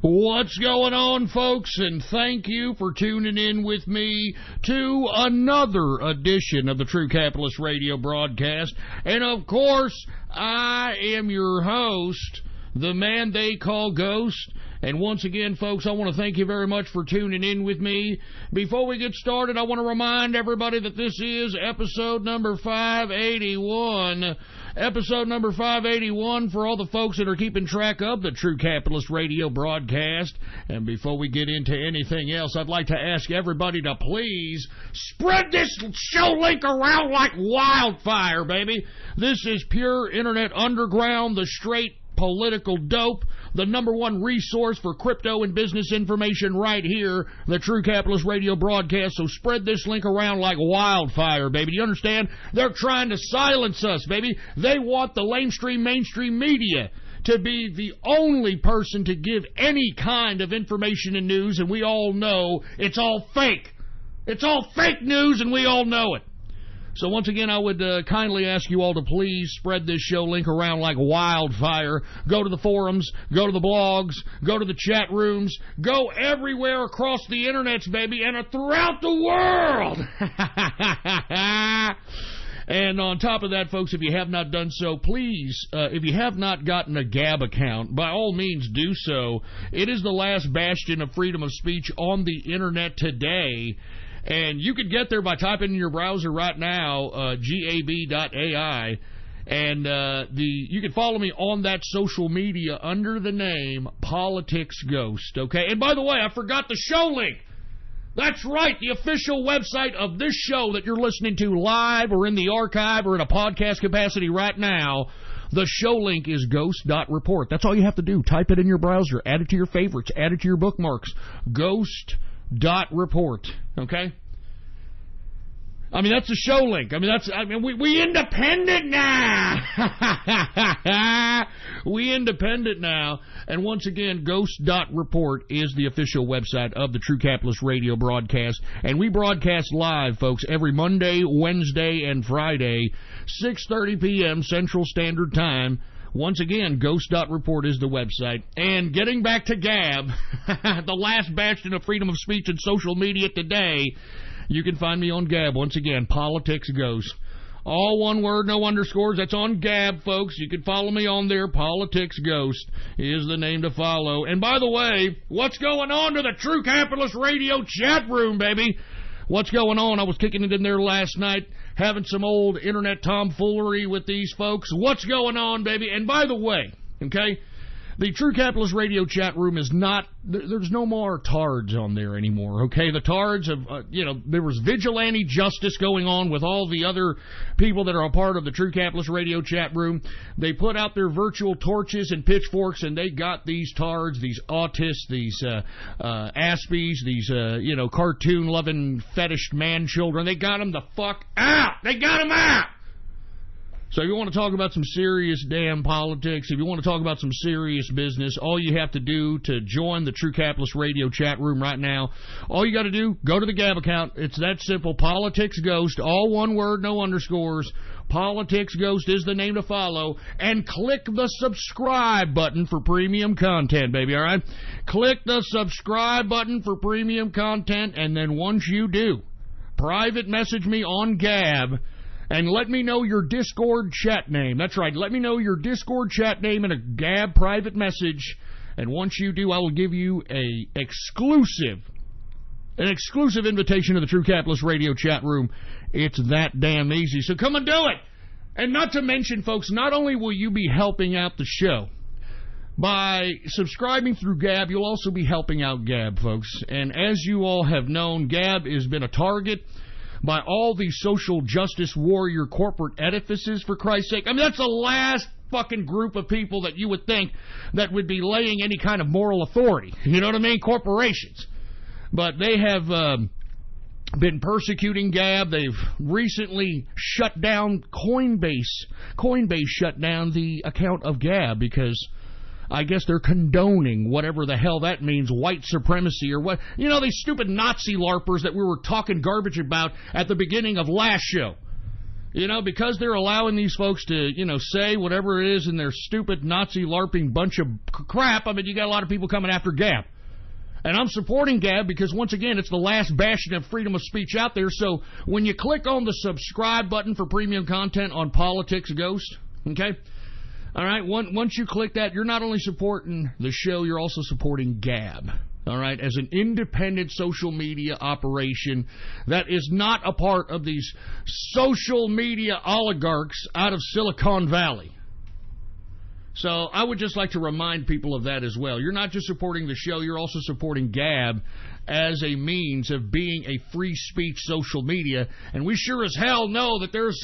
What's going on, folks? And thank you for tuning in with me to another edition of the True Capitalist Radio broadcast. And, of course, I am your host, the man they call Ghost. And once again, folks, I want to thank you very much for tuning in with me. Before we get started, I want to remind everybody that this is episode number 581. Episode number 581 for all the folks that are keeping track of the True Capitalist Radio broadcast. And before we get into anything else, I'd like to ask everybody to please spread this show link around like wildfire, baby. This is pure internet underground, the straight political dope, the number one resource for crypto and business information right here, the True Capitalist Radio broadcast. So spread this link around like wildfire, baby. Do you understand? They're trying to silence us, baby. They want the mainstream media to be the only person to give any kind of information and news, and we all know it's all fake. It's all fake news, and we all know it. So once again, I would kindly ask you all to please spread this show link around like wildfire. Go to the forums, go to the blogs, go to the chat rooms, go everywhere across the internets, baby, and throughout the world. And on top of that, folks, if you have not done so, please, if you have not gotten a Gab account, by all means do so. It is the last bastion of freedom of speech on the internet today. And you can get there by typing in your browser right now, gab.ai, and you can follow me on that social media under the name Politics Ghost, okay? And by the way, I forgot the show link. That's right, the official website of this show that you're listening to live or in the archive or in a podcast capacity right now. The show link is ghost.report. That's all you have to do. Type it in your browser, add it to your favorites, add it to your bookmarks. Ghost.report, okay? I mean, that's the show link. We independent now. We independent now. And once again, ghost.report is the official website of the True Capitalist Radio broadcast. And we broadcast live, folks, every Monday, Wednesday, and Friday, 6:30 p.m. Central Standard Time. Once again, ghost.report is the website. And getting back to Gab, the last bastion of freedom of speech and social media today, you can find me on Gab. Once again, Politics Ghost. All one word, no underscores. That's on Gab, folks. You can follow me on there. Politics Ghost is the name to follow. And by the way, what's going on to the True Capitalist Radio chat room, baby? What's going on? I was kicking it in there last night, having some old internet tomfoolery with these folks. What's going on, baby? And by the way, okay, the True Capitalist Radio chat room is not, there's no more tards on there anymore, okay? The tards have, there was vigilante justice going on with all the other people that are a part of the True Capitalist Radio chat room. They put out their virtual torches and pitchforks, and they got these tards, these autists, these Aspies, these, cartoon-loving fetish man-children. They got them the fuck out! They got them out! So if you want to talk about some serious damn politics, if you want to talk about some serious business, all you have to do to join the True Capitalist Radio chat room right now, all you got to do, go to the Gab account. It's that simple. Politics Ghost, all one word, no underscores. Politics Ghost is the name to follow. And click the subscribe button for premium content, baby, all right? Click the subscribe button for premium content, and then once you do, private message me on Gab, and let me know your Discord chat name. That's right. Let me know your Discord chat name in a Gab private message. And once you do, I will give you an exclusive invitation to the True Capitalist Radio chat room. It's that damn easy. So come and do it. And not to mention, folks, not only will you be helping out the show, by subscribing through Gab, you'll also be helping out Gab, folks. And as you all have known, Gab has been a target by all these social justice warrior corporate edifices, for Christ's sake. I mean, that's the last fucking group of people that you would think that would be laying any kind of moral authority. You know what I mean? Corporations. But they have been persecuting Gab. They've recently shut down Coinbase. Coinbase shut down the account of Gab because I guess they're condoning whatever the hell that means, white supremacy or what. You know, these stupid Nazi LARPers that we were talking garbage about at the beginning of last show. You know, because they're allowing these folks to, you know, say whatever it is in their stupid Nazi LARPing bunch of crap. I mean, you got a lot of people coming after Gab. And I'm supporting Gab because, once again, it's the last bastion of freedom of speech out there. So when you click on the subscribe button for premium content on Politics Ghost, okay? All right, once you click that, you're not only supporting the show, you're also supporting Gab. All right, as an independent social media operation that is not a part of these social media oligarchs out of Silicon Valley. So I would just like to remind people of that as well. You're not just supporting the show, you're also supporting Gab as a means of being a free speech social media. And we sure as hell know that there's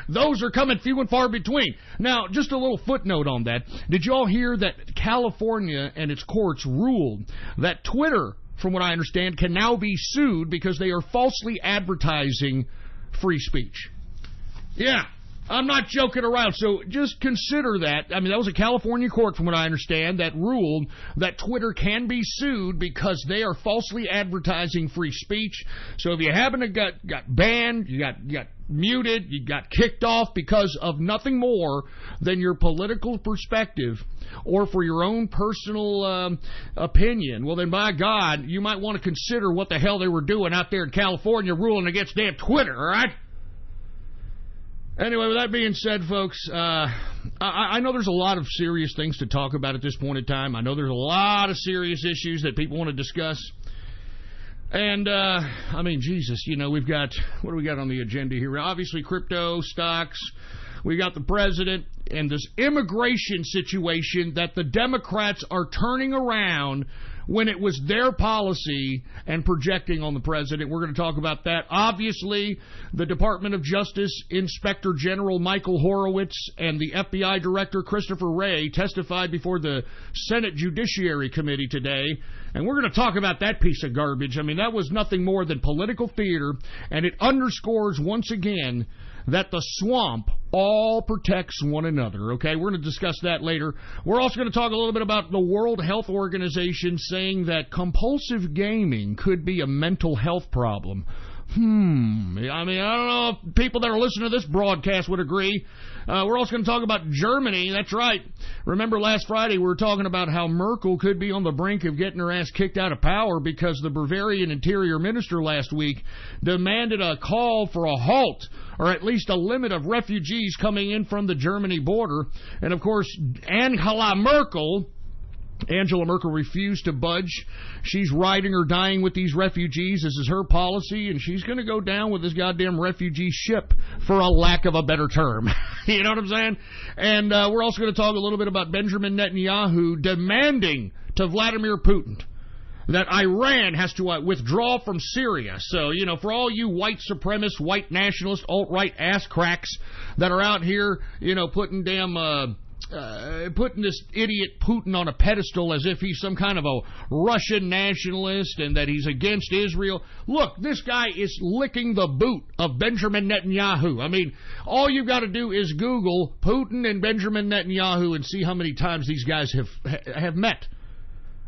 those are coming few and far between. Now, just a little footnote on that. Did you all hear that California and its courts ruled that Twitter, from what I understand, can now be sued because they are falsely advertising free speech? Yeah. I'm not joking around, so just consider that. I mean, that was a California court, from what I understand, that ruled that Twitter can be sued because they are falsely advertising free speech. So if you happen to got banned, you got muted, you got kicked off because of nothing more than your political perspective or for your own personal opinion, well then, by God, you might want to consider what the hell they were doing out there in California ruling against damn Twitter, all right? Anyway, with that being said, folks, I know there's a lot of serious things to talk about at this point in time. I know there's a lot of serious issues that people want to discuss. And, I mean, Jesus, you know, we've got, what do we got on the agenda here? Obviously, crypto, stocks. We got the president and this immigration situation that the Democrats are turning around when it was their policy and projecting on the president. We're going to talk about that. Obviously, the Department of Justice Inspector General Michael Horowitz and the FBI Director Christopher Wray testified before the Senate Judiciary Committee today, and we're going to talk about that piece of garbage. I mean, that was nothing more than political theater, and it underscores once again that the swamp all protects one another, okay? We're going to discuss that later. We're also going to talk a little bit about the World Health Organization saying that compulsive gaming could be a mental health problem. I mean, I don't know if people that are listening to this broadcast would agree. We're also going to talk about Germany. That's right. Remember last Friday we were talking about how Merkel could be on the brink of getting her ass kicked out of power because the Bavarian Interior Minister last week demanded a call for a halt, or at least a limit of refugees coming in from the Germany border. And, of course, Angela Merkel refused to budge. She's riding or dying with these refugees. This is her policy, and she's going to go down with this goddamn refugee ship, for a lack of a better term. You know what I'm saying? And we're also going to talk a little bit about Benjamin Netanyahu demanding to Vladimir Putin that Iran has to withdraw from Syria. So, you know, for all you white supremacist, white nationalist, alt-right ass cracks that are out here, you know, putting this idiot Putin on a pedestal as if he's some kind of a Russian nationalist and that he's against Israel. Look, this guy is licking the boot of Benjamin Netanyahu. I mean, all you've got to do is Google Putin and Benjamin Netanyahu and see how many times these guys have met.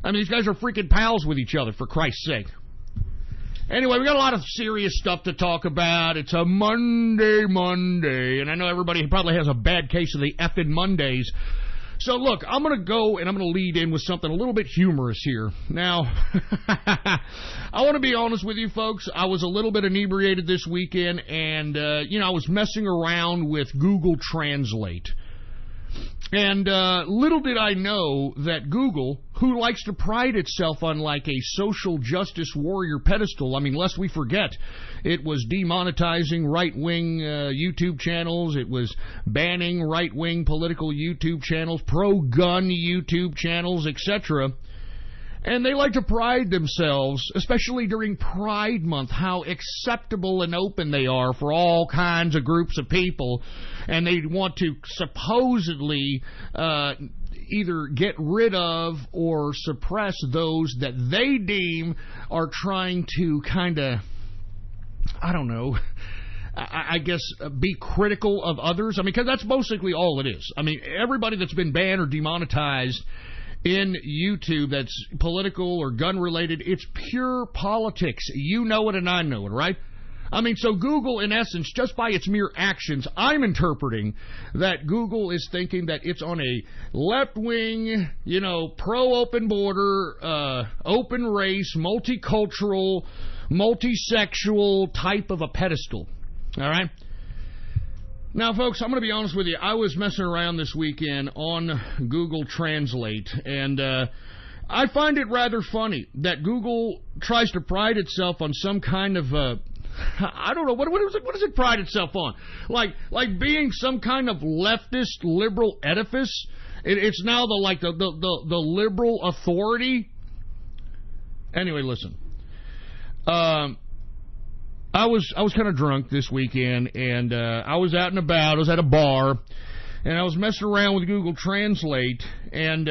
I mean, these guys are freaking pals with each other, for Christ's sake. Anyway, we got a lot of serious stuff to talk about. It's a Monday, and I know everybody probably has a bad case of the effing Mondays. So, look, I'm going to go and I'm going to lead in with something a little bit humorous here. Now, I want to be honest with you folks. I was a little bit inebriated this weekend, and, you know, I was messing around with Google Translate. And little did I know that Google, who likes to pride itself on like a social justice warrior pedestal, I mean, lest we forget, it was demonetizing right-wing YouTube channels, it was banning right-wing political YouTube channels, pro-gun YouTube channels, etc., and they like to pride themselves, especially during Pride Month, how acceptable and open they are for all kinds of groups of people. And they want to supposedly either get rid of or suppress those that they deem are trying to kind of, I don't know, I guess, be critical of others. I mean, because that's basically all it is. I mean, everybody that's been banned or demonetized in YouTube that's political or gun-related, it's pure politics. You know it and I know it, right? I mean, so Google, in essence, just by its mere actions, I'm interpreting that Google is thinking that it's on a left-wing, pro-open border, open race, multicultural, multisexual type of a pedestal. All right? Now, folks, I'm going to be honest with you. I was messing around this weekend on Google Translate, and I find it rather funny that Google tries to pride itself on some kind of, I don't know, what does it pride itself on? Like being some kind of leftist liberal edifice? It's now the liberal authority? Anyway, listen. I was kind of drunk this weekend, and I was out and about. I was at a bar, and I was messing around with Google Translate, and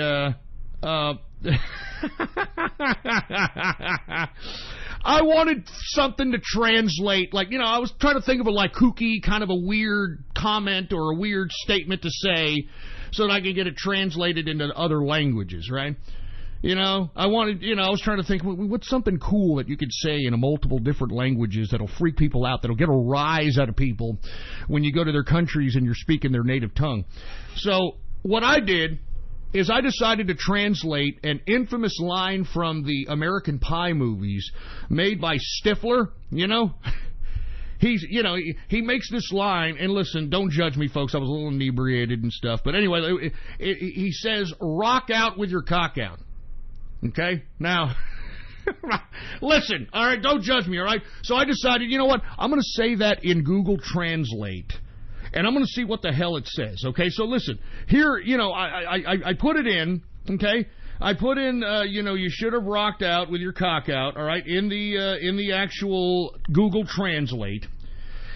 I wanted something to translate. I was trying to think of a kooky, kind of a weird comment or a weird statement to say, so that I could get it translated into other languages, right? I was trying to think, what's something cool that you could say in multiple different languages that'll freak people out, that'll get a rise out of people when you go to their countries and you're speaking their native tongue. So what I did is I decided to translate an infamous line from the American Pie movies made by Stifler, He makes this line, and listen, don't judge me, folks, I was a little inebriated and stuff, but anyway, he says, rock out with your cock out. Okay? Now, listen, all right? Don't judge me, all right? So I decided, you know what? I'm going to say that in Google Translate, and I'm going to see what the hell it says, okay? So listen, here, I put it in, okay? I put in, you should have rocked out with your cock out, all right, in the actual Google Translate.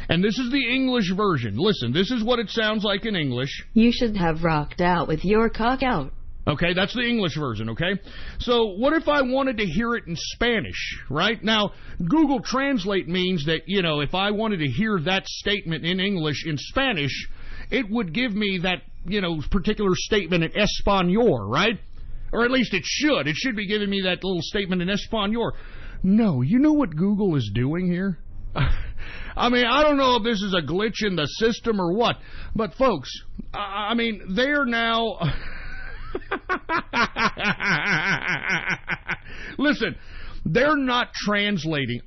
And this is the English version. Listen, this is what it sounds like in English. You should have rocked out with your cock out. Okay, that's the English version, okay? So what if I wanted to hear it in Spanish, right? Now, Google Translate means that, if I wanted to hear that statement in English in Spanish, it would give me that, particular statement in Espanol, right? Or at least it should. It should be giving me that little statement in Espanol. No, you know what Google is doing here? I mean, I don't know if this is a glitch in the system or what, but folks, I mean, they're now... Listen, they're not translating.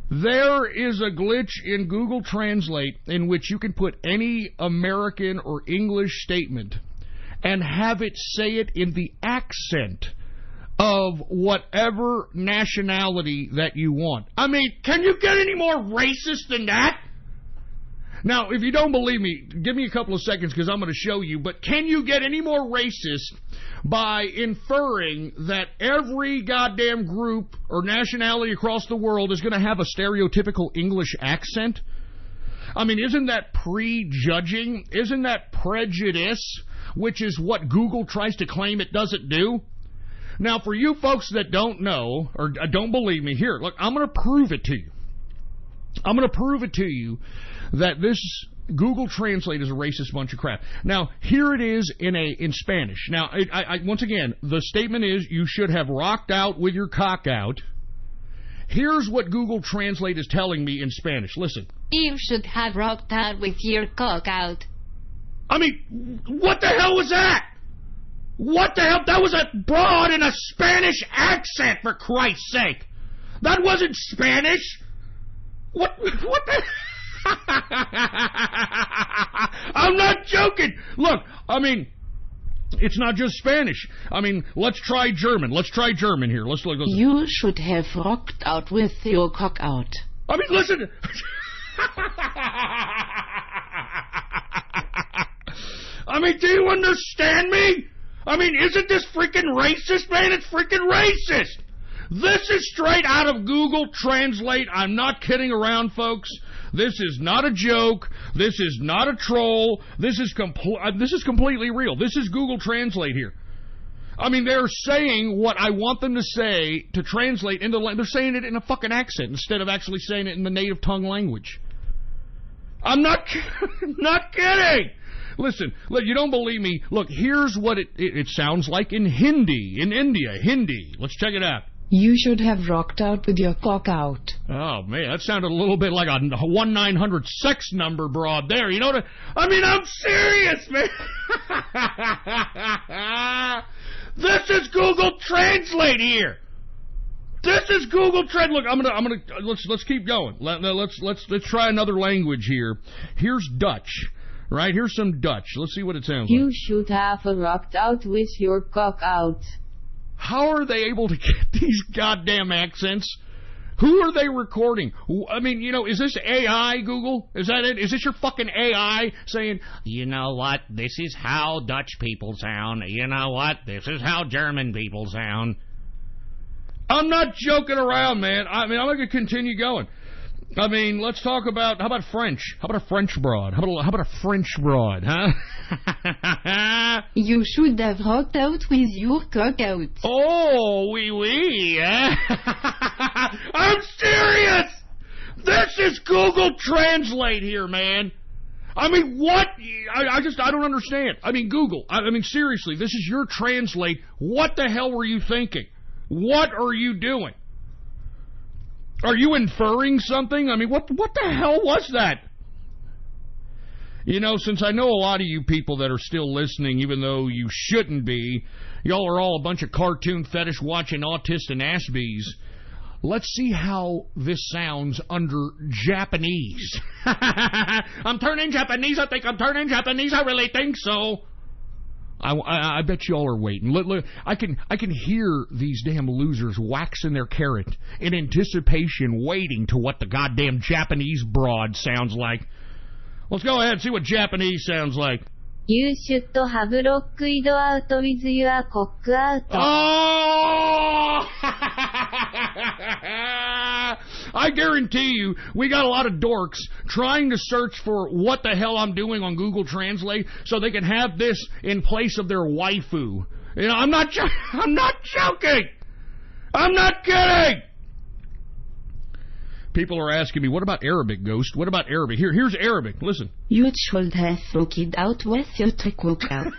There is a glitch in Google Translate in which you can put any American or English statement and have it say it in the accent of whatever nationality that you want. I mean, can you get any more racist than that? Now, if you don't believe me, give me a couple of seconds because I'm going to show you. But can you get any more racist by inferring that every goddamn group or nationality across the world is going to have a stereotypical English accent? I mean, isn't that prejudging? Isn't that prejudice, which is what Google tries to claim it doesn't do? Now, for you folks that don't know or don't believe me, here, look, I'm going to prove it to you. I'm going to prove it to you that this Google Translate is a racist bunch of crap. Now, here it is in Spanish. Now, once again, the statement is you should have rocked out with your cock out. Here's what Google Translate is telling me in Spanish. Listen. You should have rocked out with your cock out. I mean, what the hell was that? What the hell? That was a broad in a Spanish accent, for Christ's sake. That wasn't Spanish. What the... I'm not joking. Look, I mean, it's not just Spanish. I mean, let's try German. Let's try German here. Let's look. You should have rocked out with your cock out. I mean, listen. I mean, do you understand me? I mean, isn't this freaking racist, man? It's freaking racist. This is straight out of Google Translate. I'm not kidding around, folks. This is not a joke. This is not a troll. This is completely real. This is Google Translate here. I mean, they're saying what I want them to say to translate into... They're saying it in a fucking accent instead of actually saying it in the native tongue language. I'm not kidding. Listen, look, you don't believe me. Look, here's what it sounds like in Hindi, in India. Hindi. Let's check it out. You should have rocked out with your cock out. Oh, man, that sounded a little bit like a 1-900-sex number broad there. You know what I mean? I'm serious, man. This is Google Translate here. This is Google Translate. Look, let's keep going. Let's try another language here. Here's Dutch. Right, here's some Dutch. Let's see what it sounds like. You should have rocked out with your cock out. How are they able to get these goddamn accents? Who are they recording? I mean, you know, is this AI, Google? Is that it? Is this your fucking AI saying, you know what, this is how Dutch people sound. You know what, this is how German people sound. I'm not joking around, man. I mean, I'm going to continue going. I mean, let's talk about, how about French? How about a French broad? How about a French broad, huh? You should have rocked out with your cock out. Oh, oui, oui. I'm serious! This is Google Translate here, man. I mean, what? I don't understand. I mean, Google, I mean, seriously, this is your Translate. What the hell were you thinking? What are you doing? Are you inferring something? I mean, what the hell was that? You know, since I know a lot of you people that are still listening, even though you shouldn't be, y'all are all a bunch of cartoon fetish-watching autists and ass-bees, let's see how this sounds under Japanese. I'm turning Japanese. I think I'm turning Japanese. I really think so. I bet y'all are waiting. Look, I can hear these damn losers waxing their carrot in anticipation, waiting to what the goddamn Japanese broad sounds like. Let's go ahead and see what Japanese sounds like. You should have rocked out with your cock out. Oh! I guarantee you, we got a lot of dorks trying to search for what the hell I'm doing on Google Translate so they can have this in place of their waifu. You know, I'm not joking. I'm not kidding. People are asking me, what about Arabic, Ghost? What about Arabic? Here's Arabic. Listen. You should have rocked out with your cock out.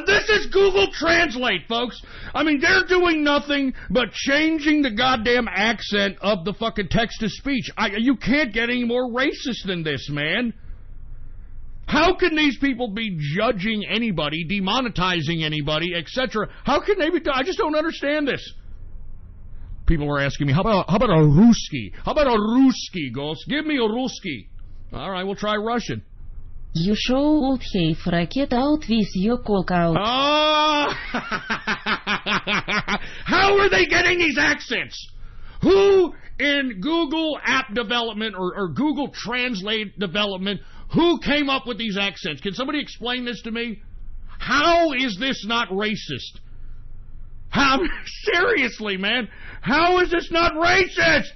This is Google Translate, folks. I mean, they're doing nothing but changing the goddamn accent of the fucking text-to-speech. You can't get any more racist than this, man. How can these people be judging anybody, demonetizing anybody, etc.? How can they be? I just don't understand this. People are asking me, how about a Ruski? How about a Ruski, Ghost? Give me a Ruski. All right, we'll try Russian. You should have rocked out with your cock out. Oh! How are they getting these accents? Who in Google app development or Google Translate development, who came up with these accents? Can somebody explain this to me? How is this not racist? How, seriously, man, how is this not racist?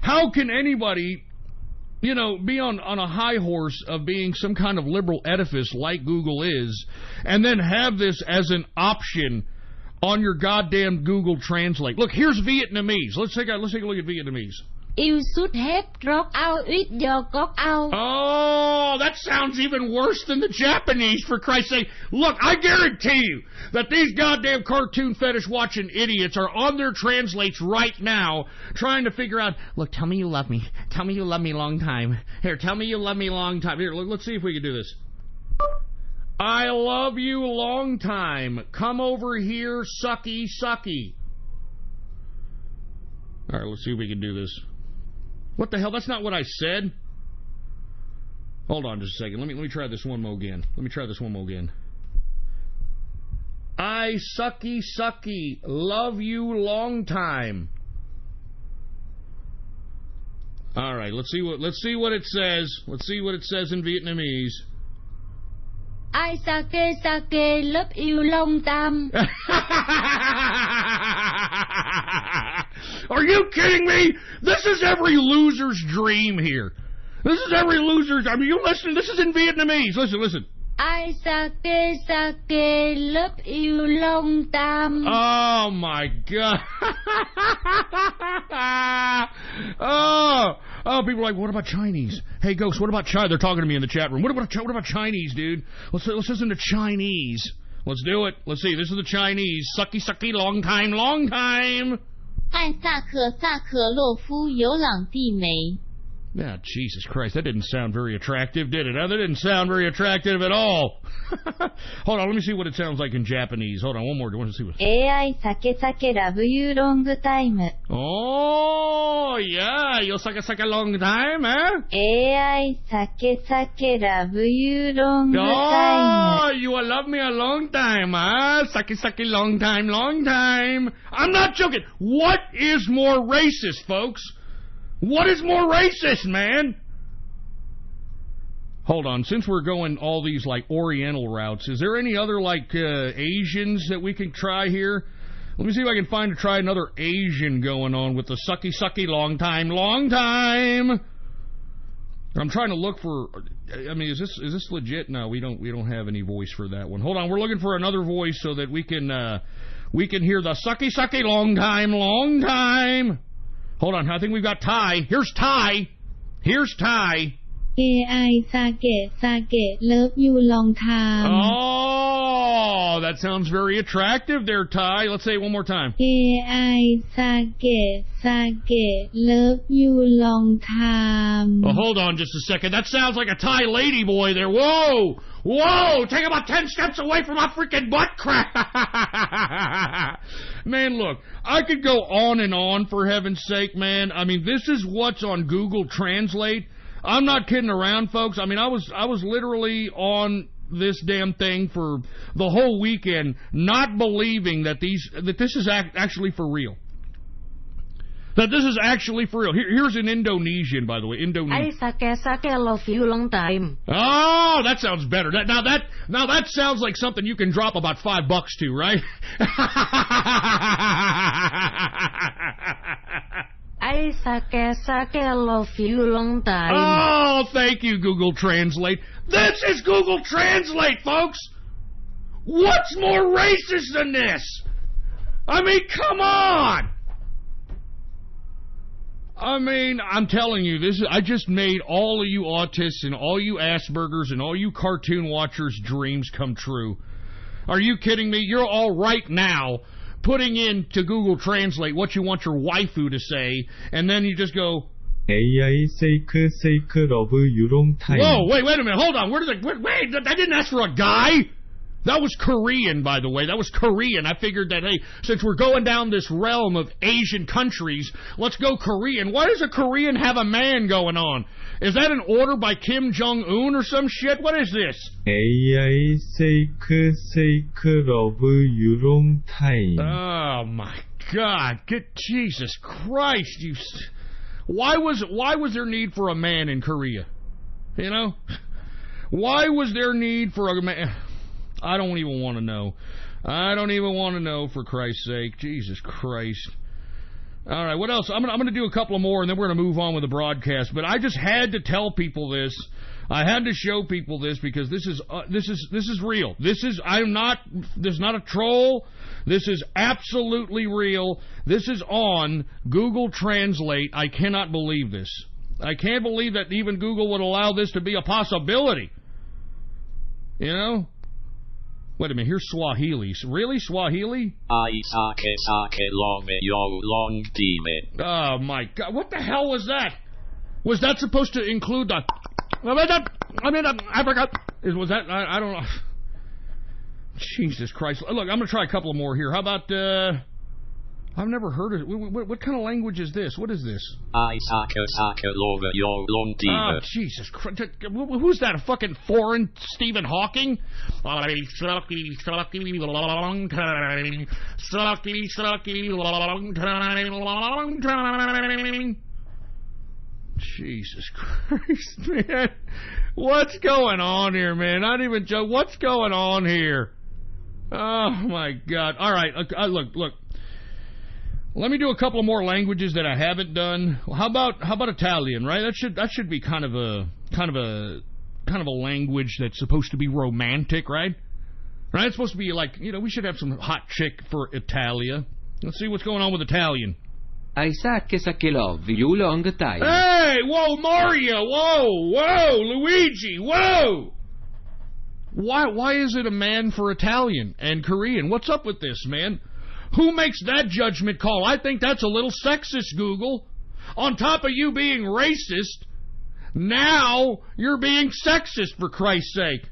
How can anybody, you know, be on a high horse of being some kind of liberal edifice like Google is, and then have this as an option on your goddamn Google Translate? Look, here's Vietnamese. Let's take a look at Vietnamese. You should have rocked out with your cock out. Oh, that sounds even worse than the Japanese, for Christ's sake. Look, I guarantee you that these goddamn cartoon fetish-watching idiots are on their translates right now trying to figure out, look, tell me you love me. Tell me you love me long time. Here, tell me you love me long time. Here, let's see if we can do this. I love you long time. Come over here, sucky, sucky. All right, let's see if we can do this. What the hell? That's not what I said. Hold on just a second. Let me try this one more again. I sucky sucky love you long time. All right, let's see what it says. Let's see what it says in Vietnamese. I sake love you long time. Are you kidding me? This is every loser's dream here. This is every loser's. I mean, you listen. This is in Vietnamese. Listen. I sake love you long time. Oh my God. Oh, people are like, what about Chinese? Hey, Ghost, what about China? They're talking to me in the chat room. What about Chinese, dude? Let's listen to Chinese. Let's do it. Let's see. This is the Chinese. Sucky, sucky, long time, long time. 艾萨克萨克洛夫尤朗蒂梅。 Yeah, Jesus Christ, that didn't sound very attractive, did it? That didn't sound very attractive at all. Hold on, let me see what it sounds like in Japanese. Hold on, one more. Do you want to see what? AI sake sake love you long time. Oh, yeah, you'll suck a long time, huh? AI sake sake love you long Oh, time. you will love me a long time, huh? Sucky, sucky, long time, long time. I'm not joking. What is more racist, folks? What is more racist, man? Hold on, since we're going all these, like, Oriental routes, is there any other, like, Asians that we can try here? Let me see if I can try another Asian going on with the sucky, sucky, long time, long time. I'm trying to look for, I mean, is this legit? No, we don't have any voice for that one. Hold on, we're looking for another voice so that we can hear the sucky, sucky, long time, long time. Hold on, I think we've got Thai. Here's Thai. Here's Thai. AI sake sake love you long time. Oh, that sounds very attractive there, Thai. Let's say it one more time. AI sake sake love you long time. Well, hold on just a second. That sounds like a Thai lady boy there. Whoa! Whoa! Take about 10 steps away from my freaking butt crack! Man, look, I could go on and on, for heaven's sake, man. I mean, this is what's on Google Translate. I'm not kidding around, folks. I mean, I was literally on this damn thing for the whole weekend, not believing that this is actually for real. That this is actually for real. Here's an Indonesian, by the way. Indonesian. I sake love you long time. Oh, that sounds better. Now that sounds like something you can drop about $5 to, right? I sake love you long time. Oh, thank you, Google Translate. This is Google Translate, folks. What's more racist than this? I mean, come on. I mean, I'm telling you, I just made all of you autists and all you Aspergers and all you cartoon watchers' dreams come true. Are you kidding me? You're all right now putting into Google Translate what you want your waifu to say, and then you just go, AI sake love you long time. whoa, wait a minute, hold on. Wait, I didn't ask for a guy. That was Korean, by the way. That was Korean. I figured that, hey, since we're going down this realm of Asian countries, let's go Korean. Why does a Korean have a man going on? Is that an order by Kim Jong-un or some shit? What is this? AI sake love you long time. Oh, my God. Jesus Christ. Why was there need for a man in Korea? You know? Why was there need for a man? I don't even want to know. I don't even want to know, for Christ's sake. Jesus Christ. All right, what else? I'm going to do a couple more, and then we're going to move on with the broadcast. But I just had to tell people this. I had to show people this because this is real. This is not a troll. This is absolutely real. This is on Google Translate. I cannot believe this. I can't believe that even Google would allow this to be a possibility. You know? Wait a minute, here's Swahili. Really? Swahili? I sake love you long time. Oh my God, what the hell was that? Was that supposed to include the... I forgot. Was that... I don't know. Jesus Christ. Look, I'm going to try a couple more here. How about... I've never heard of it. What kind of language is this? What is this? I sake love you long time. Oh, Jesus Christ. Who's that? A fucking foreign Stephen Hawking? Jesus Christ, man. What's going on here, man? Not even joke. What's going on here? Oh, my God. All right. Look. Let me do a couple more languages that I haven't done. How about Italian, right? That should be kind of a language that's supposed to be romantic, right? Right? It's supposed to be like, we should have some hot chick for Italia. Let's see what's going on with Italian. I sake love you long time. Hey, whoa, Mario, whoa, Luigi, whoa. Why is it a man for Italian and Korean? What's up with this, man? Who makes that judgment call? I think that's a little sexist, Google. On top of you being racist, now you're being sexist, for Christ's sake.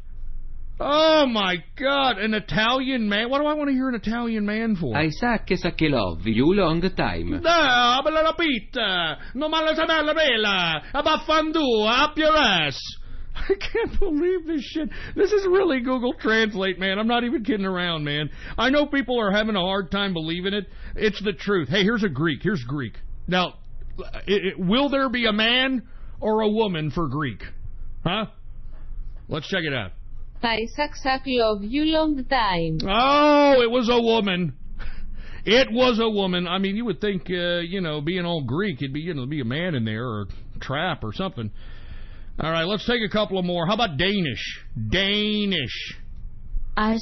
Oh, my God, an Italian man? What do I want to hear an Italian man for? I sa che love you long time. Da, bella la pita, no mala sabella bella, about fandu, up your ass. I can't believe this shit. This is really Google Translate, man. I'm not even kidding around, man. I know people are having a hard time believing it. It's the truth. Hey, here's Greek. Now, will there be a man or a woman for Greek? Huh? Let's check it out. I love you long time. Oh, it was a woman. It was a woman. I mean, you would think, being all Greek, it'd be, be a man in there or a trap or something. All right, let's take a couple of more. How about Danish? I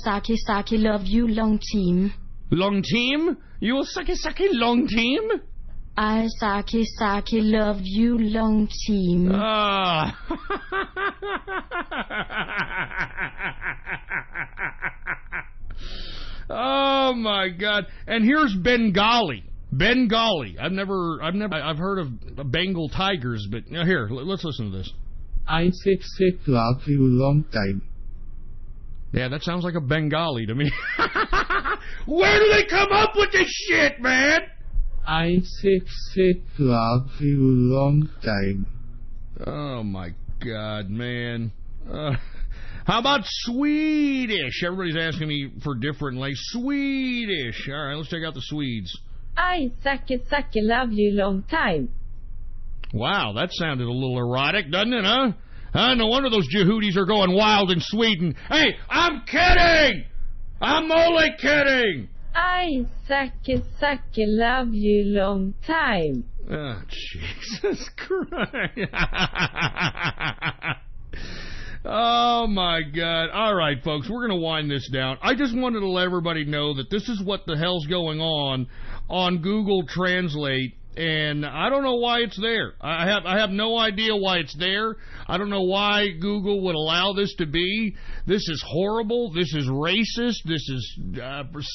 love you long time. Long team? You will sucky long team? I love you long time. Oh my God! And here's Bengali. I've heard of Bengal tigers, but here, let's listen to this. I love you long time. Yeah, that sounds like a Bengali to me. Where do they come up with this shit, man? I love you long time. Oh my God, man. How about Swedish? Everybody's asking me for different Swedish. All right, let's check out the Swedes. I love you long time. Wow, that sounded a little erotic, doesn't it, huh? No wonder those Jehudis are going wild in Sweden. Hey, I'm kidding! I'm only kidding! I love you long time. Oh, Jesus Christ. Oh, my God. All right, folks, we're going to wind this down. I just wanted to let everybody know that this is what the hell's going on Google Translate. And I don't know why it's there. I have no idea why it's there. I don't know why Google would allow this to be. This is horrible. This is racist. This is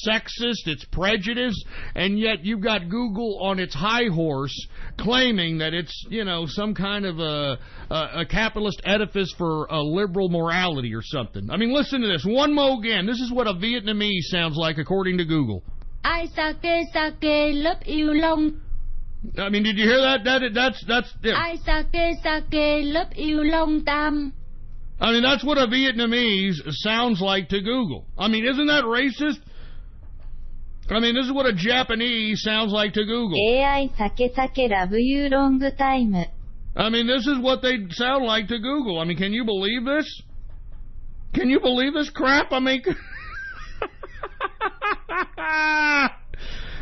sexist. It's prejudice. And yet you've got Google on its high horse claiming that it's, some kind of a capitalist edifice for a liberal morality or something. I mean, listen to this. One more again. This is what a Vietnamese sounds like according to Google. I love you long. I mean, did you hear that? That's yeah. I love you long time. I mean, that's what a Vietnamese sounds like to Google. I mean, isn't that racist? I mean, this is what a Japanese sounds like to Google. I love you long time. I mean, this is what they sound like to Google. I mean, can you believe this? Can you believe this crap? I mean...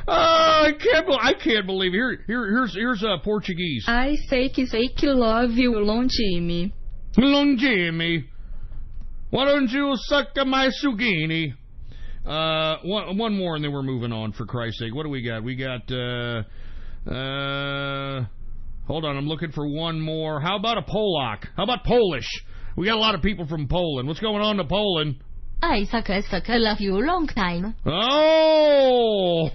Oh, I can't believe it. Here's Portuguese. I love you long time. Long Jimmy. Why don't you suck my sugini? One more and then we're moving on, for Christ's sake. What do we got? We got hold on, I'm looking for one more. How about a Polak? How about Polish? We got a lot of people from Poland. What's going on to Poland? I love you long time. Oh!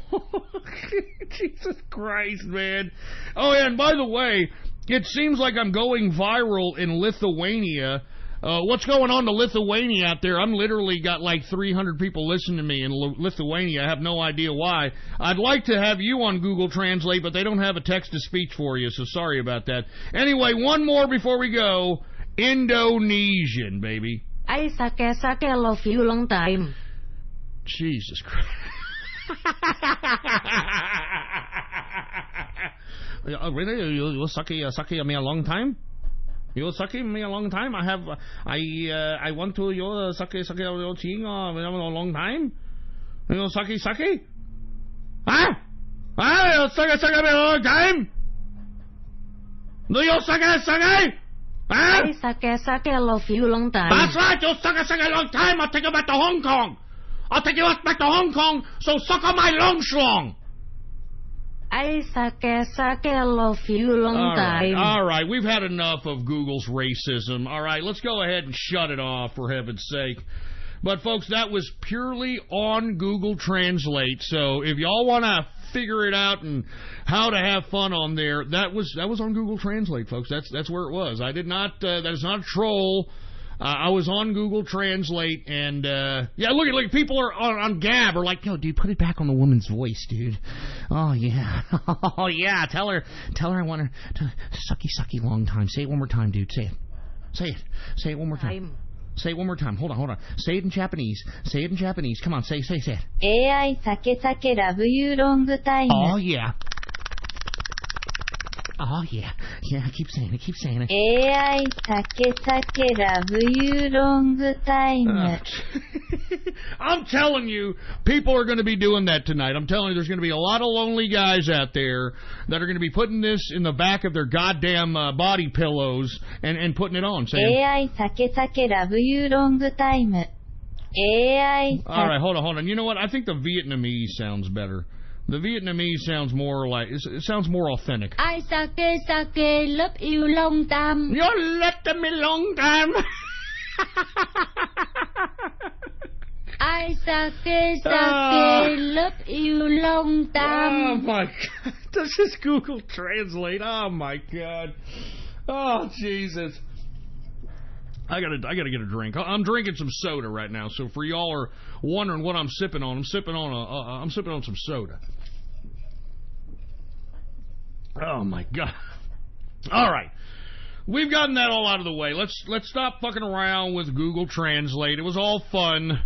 Jesus Christ, man. Oh, yeah, and by the way, it seems like I'm going viral in Lithuania. What's going on to Lithuania out there? I'm literally got like 300 people listening to me in Lithuania. I have no idea why. I'd like to have you on Google Translate, but they don't have a text-to-speech for you, so sorry about that. Anyway, one more before we go. Indonesian, baby. I love you long time. Jesus Christ. Really? You sucky me a long time? You sucky me a long time? I want to you sucky your ching a long time? You sucky? Huh? You sucky me a long time? Do you sucky? Huh? I love you long time. That's right, you suck a long time. I'll take you back to Hong Kong. So suck on my long schlong. I love you long time. All right, we've had enough of Google's racism. All right, let's go ahead and shut it off, for heaven's sake. But, folks, that was purely on Google Translate, so if y'all want to figure it out and how to have fun on there, that was on Google Translate, folks. That's where it was. I did not, that is not a troll. I was on Google Translate, and, yeah, look, people are on Gab are like, yo, dude, put it back on the woman's voice, dude. Oh, yeah. Oh, yeah, tell her I want her to sucky long time. Say it one more time, dude. Say it one more time. Say it one more time. Hold on. Say it in Japanese. Come on, say it. AI sake love you long time. Oh, yeah. Oh, yeah. Yeah, keep saying it. AI sake love you long time. I'm telling you, people are going to be doing that tonight. I'm telling you, there's going to be a lot of lonely guys out there that are going to be putting this in the back of their goddamn body pillows and putting it on. Saying, AI sake love you long time. AI. All right, hold on. You know what? I think the Vietnamese sounds better. The Vietnamese sounds more like, it sounds more authentic. I sake love you long time. You let me long time. I sake love you long time. Oh my God! Does this Google Translate? Oh my God! Oh Jesus! I gotta get a drink. I'm drinking some soda right now. So for y'all are wondering what I'm sipping on, I'm sipping on some soda. Oh my God! All right. We've gotten that all out of the way. Let's stop fucking around with Google Translate. It was all fun.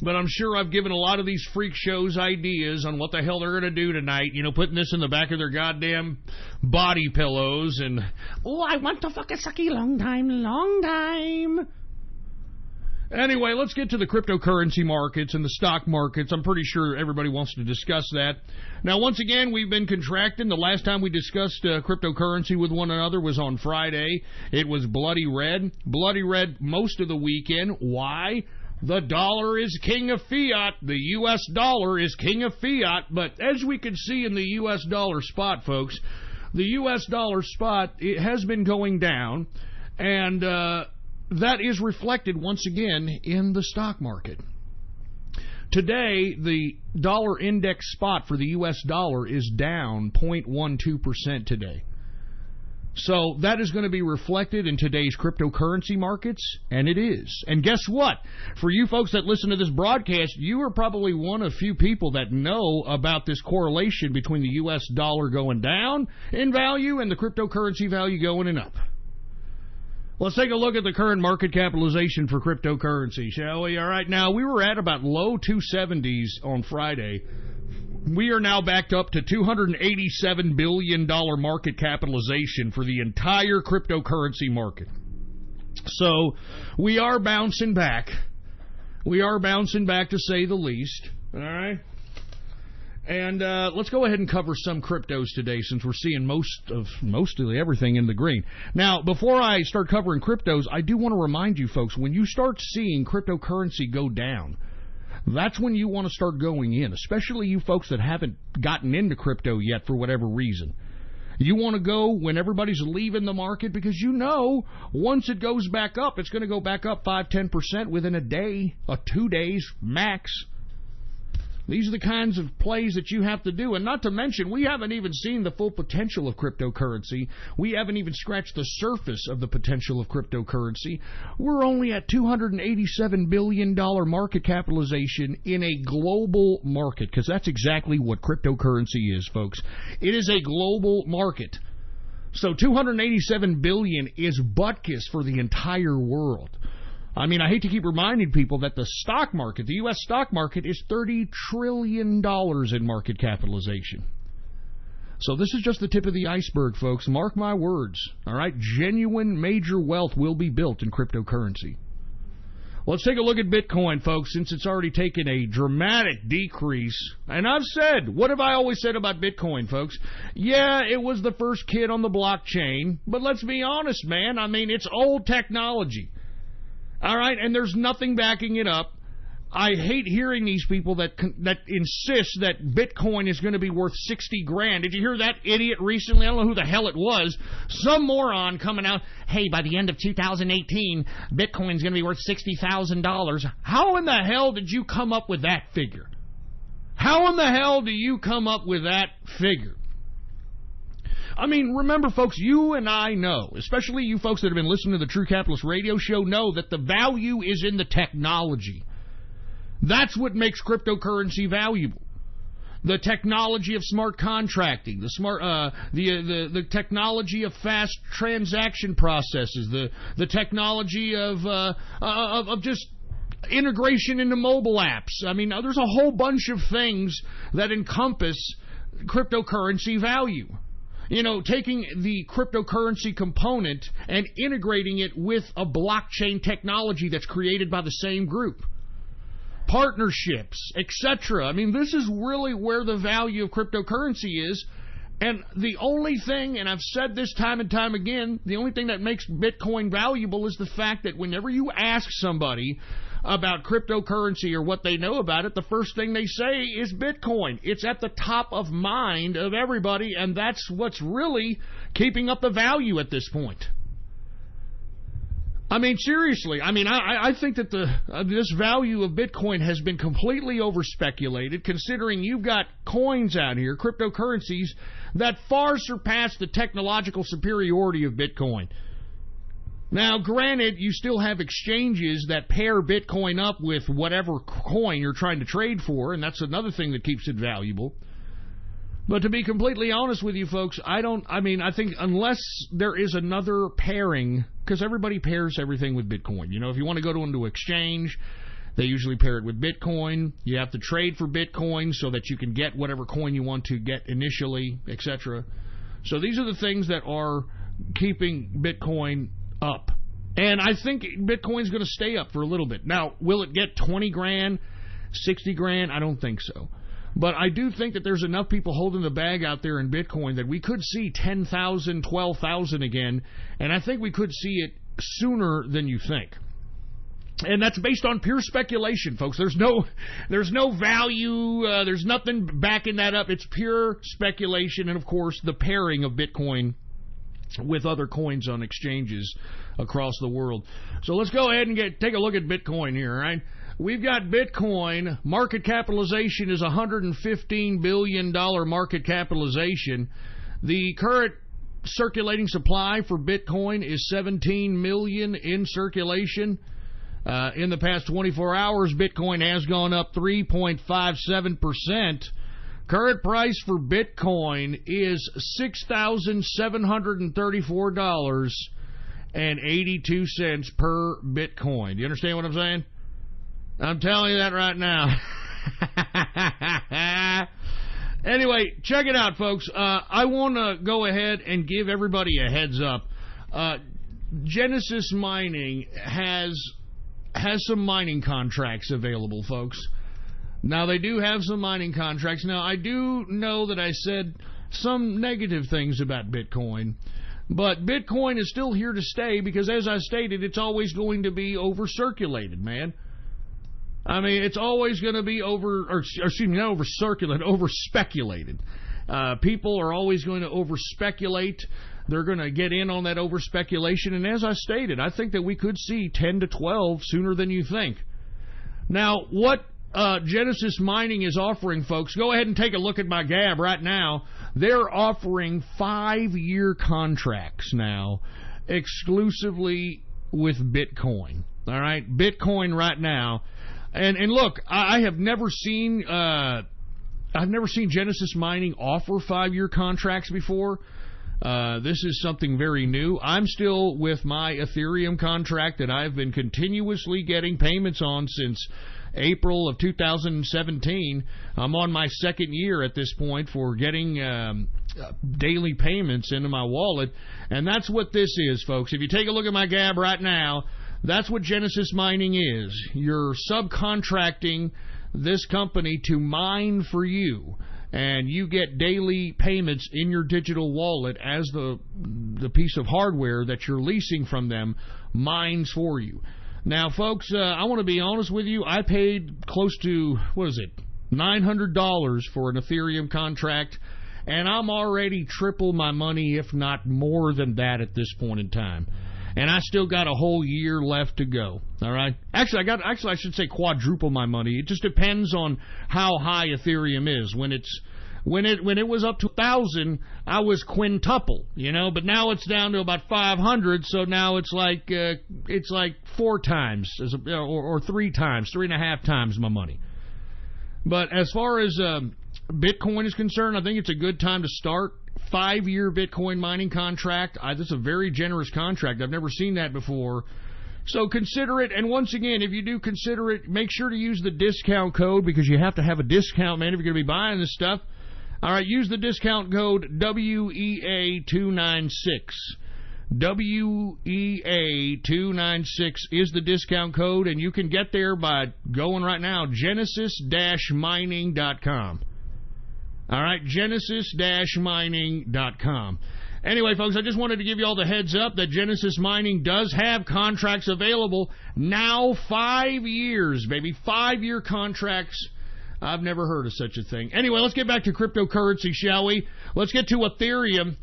But I'm sure I've given a lot of these freak shows ideas on what the hell they're going to do tonight. You know, putting this in the back of their goddamn body pillows and, oh, I want to fuck a sucky long time. Anyway, let's get to the cryptocurrency markets and the stock markets. I'm pretty sure everybody wants to discuss that. Now, once again, we've been contracting. The last time we discussed cryptocurrency with one another was on Friday. It was bloody red. Bloody red most of the weekend. Why? The dollar is king of fiat. The U.S. dollar is king of fiat. But as we can see in the U.S. dollar spot, folks, the U.S. dollar spot, it has been going down. And that is reflected once again in the stock market. Today, the dollar index spot for the U.S. dollar is down 0.12% today. So that is going to be reflected in today's cryptocurrency markets, and it is. And guess what? For you folks that listen to this broadcast, you are probably one of few people that know about this correlation between the U.S. dollar going down in value and the cryptocurrency value going up. Let's take a look at the current market capitalization for cryptocurrency, shall we? All right, now, we were at about low 270s on Friday. We are now backed up to $287 billion market capitalization for the entire cryptocurrency market. So, we are bouncing back. We are bouncing back, to say the least. All right? And let's go ahead and cover some cryptos today, since we're seeing mostly everything in the green. Now, before I start covering cryptos, I do want to remind you folks, when you start seeing cryptocurrency go down, that's when you want to start going in, especially you folks that haven't gotten into crypto yet for whatever reason. You want to go when everybody's leaving the market, because you know once it goes back up, it's going to go back up 5-10% within a day, 2 days max. These are the kinds of plays that you have to do. And not to mention, we haven't even seen the full potential of cryptocurrency. We haven't even scratched the surface of the potential of cryptocurrency. We're only at $287 billion market capitalization in a global market, because that's exactly what cryptocurrency is, folks. It is a global market. So $287 billion is butkus for the entire world. I mean, I hate to keep reminding people that the stock market, the U.S. stock market, is $30 trillion in market capitalization. So this is just the tip of the iceberg, folks. Mark my words. All right? Genuine major wealth will be built in cryptocurrency. Let's take a look at Bitcoin, folks, since it's already taken a dramatic decrease. And I've said, what have I always said about Bitcoin, folks? Yeah, it was the first kid on the blockchain, but let's be honest, man. I mean, it's old technology. All right, and there's nothing backing it up. I hate hearing these people that insist that Bitcoin is going to be worth 60 grand. Did you hear that idiot recently? I don't know who the hell it was. Some moron coming out, hey, by the end of 2018, Bitcoin's going to be worth $60,000. How in the hell did you come up with that figure? How in the hell do you come up with that figure? I mean, remember, folks, you and I know, especially you folks that have been listening to the True Capitalist radio show, know that the value is in the technology. That's what makes cryptocurrency valuable. The technology of smart contracting, the technology of fast transaction processes, the technology of just integration into mobile apps. I mean, there's a whole bunch of things that encompass cryptocurrency value. You know, taking the cryptocurrency component and integrating it with a blockchain technology that's created by the same group. Partnerships, etc. I mean, this is really where the value of cryptocurrency is. And the only thing, and I've said this time and time again, the only thing that makes Bitcoin valuable is the fact that whenever you ask somebody about cryptocurrency or what they know about it, the first thing they say is Bitcoin. It's at the top of mind of everybody, and that's what's really keeping up the value at this point. I mean, seriously, I think that this value of Bitcoin has been completely overspeculated, considering you've got coins out here, cryptocurrencies, that far surpass the technological superiority of Bitcoin. Now, granted, you still have exchanges that pair Bitcoin up with whatever coin you're trying to trade for, and that's another thing that keeps it valuable. But to be completely honest with you folks, I think unless there is another pairing, because everybody pairs everything with Bitcoin. You know, if you want to go into an exchange, they usually pair it with Bitcoin. You have to trade for Bitcoin so that you can get whatever coin you want to get initially, etc. So these are the things that are keeping Bitcoin up. And I think Bitcoin's going to stay up for a little bit. Now, will it get 20 grand, 60 grand? I don't think so. But I do think that there's enough people holding the bag out there in Bitcoin that we could see 10,000, 12,000 again, and I think we could see it sooner than you think. And that's based on pure speculation, folks. There's no value, there's nothing backing that up. It's pure speculation, and of course, the pairing of Bitcoin with other coins on exchanges across the world. So let's go ahead and take a look at Bitcoin here, all right? We've got Bitcoin. Market capitalization is $115 billion market capitalization. The current circulating supply for Bitcoin is 17 million in circulation. In the past 24 hours, Bitcoin has gone up 3.57%. Current price for Bitcoin is $6,734.82 per Bitcoin. Do you understand what I'm saying? I'm telling you that right now. Anyway, check it out, folks. I want to go ahead and give everybody a heads up. Genesis Mining has some mining contracts available, folks. Now, they do have some mining contracts. Now, I do know that I said some negative things about Bitcoin, but Bitcoin is still here to stay because, as I stated, it's always going to be over-circulated, man. I mean, it's always going to be over-speculated. People are always going to over-speculate. They're going to get in on that over-speculation. And as I stated, I think that we could see 10 to 12 sooner than you think. Now, what Genesis Mining is offering, folks, go ahead and take a look at my Gab right now. They're offering 5-year contracts now exclusively with Bitcoin. All right? Bitcoin right now. And look, I've never seen Genesis Mining offer 5-year contracts before. This is something very new. I'm still with my Ethereum contract that I've been continuously getting payments on since April of 2017. I'm on my second year at this point for getting daily payments into my wallet, and that's what this is, folks. If you take a look at my Gab right now, that's what Genesis Mining is. You're subcontracting this company to mine for you, and you get daily payments in your digital wallet as the piece of hardware that you're leasing from them mines for you. Now, folks, I want to be honest with you. I paid close to, $900 for an Ethereum contract, and I'm already triple my money, if not more than that at this point in time. And I still got a whole year left to go. All right. Actually, I should say quadruple my money. It just depends on how high Ethereum is. When it was up to 1,000, I was quintuple, but now it's down to about 500, so now it's like 4 times or 3 times, 3.5 times my money. But as far as Bitcoin is concerned, I think it's a good time to start. 5-year Bitcoin mining contract. This is a very generous contract. I've never seen that before. So consider it. And once again, if you do consider it, make sure to use the discount code, because you have to have a discount, man, if you're going to be buying this stuff. All right, use the discount code WEA296. WEA296 is the discount code, and you can get there by going right now, genesis-mining.com. All right, genesis-mining.com. Anyway, folks, I just wanted to give you all the heads up that Genesis Mining does have contracts available now. 5 years, baby. 5-year contracts. I've never heard of such a thing. Anyway, let's get back to cryptocurrency, shall we? Let's get to Ethereum,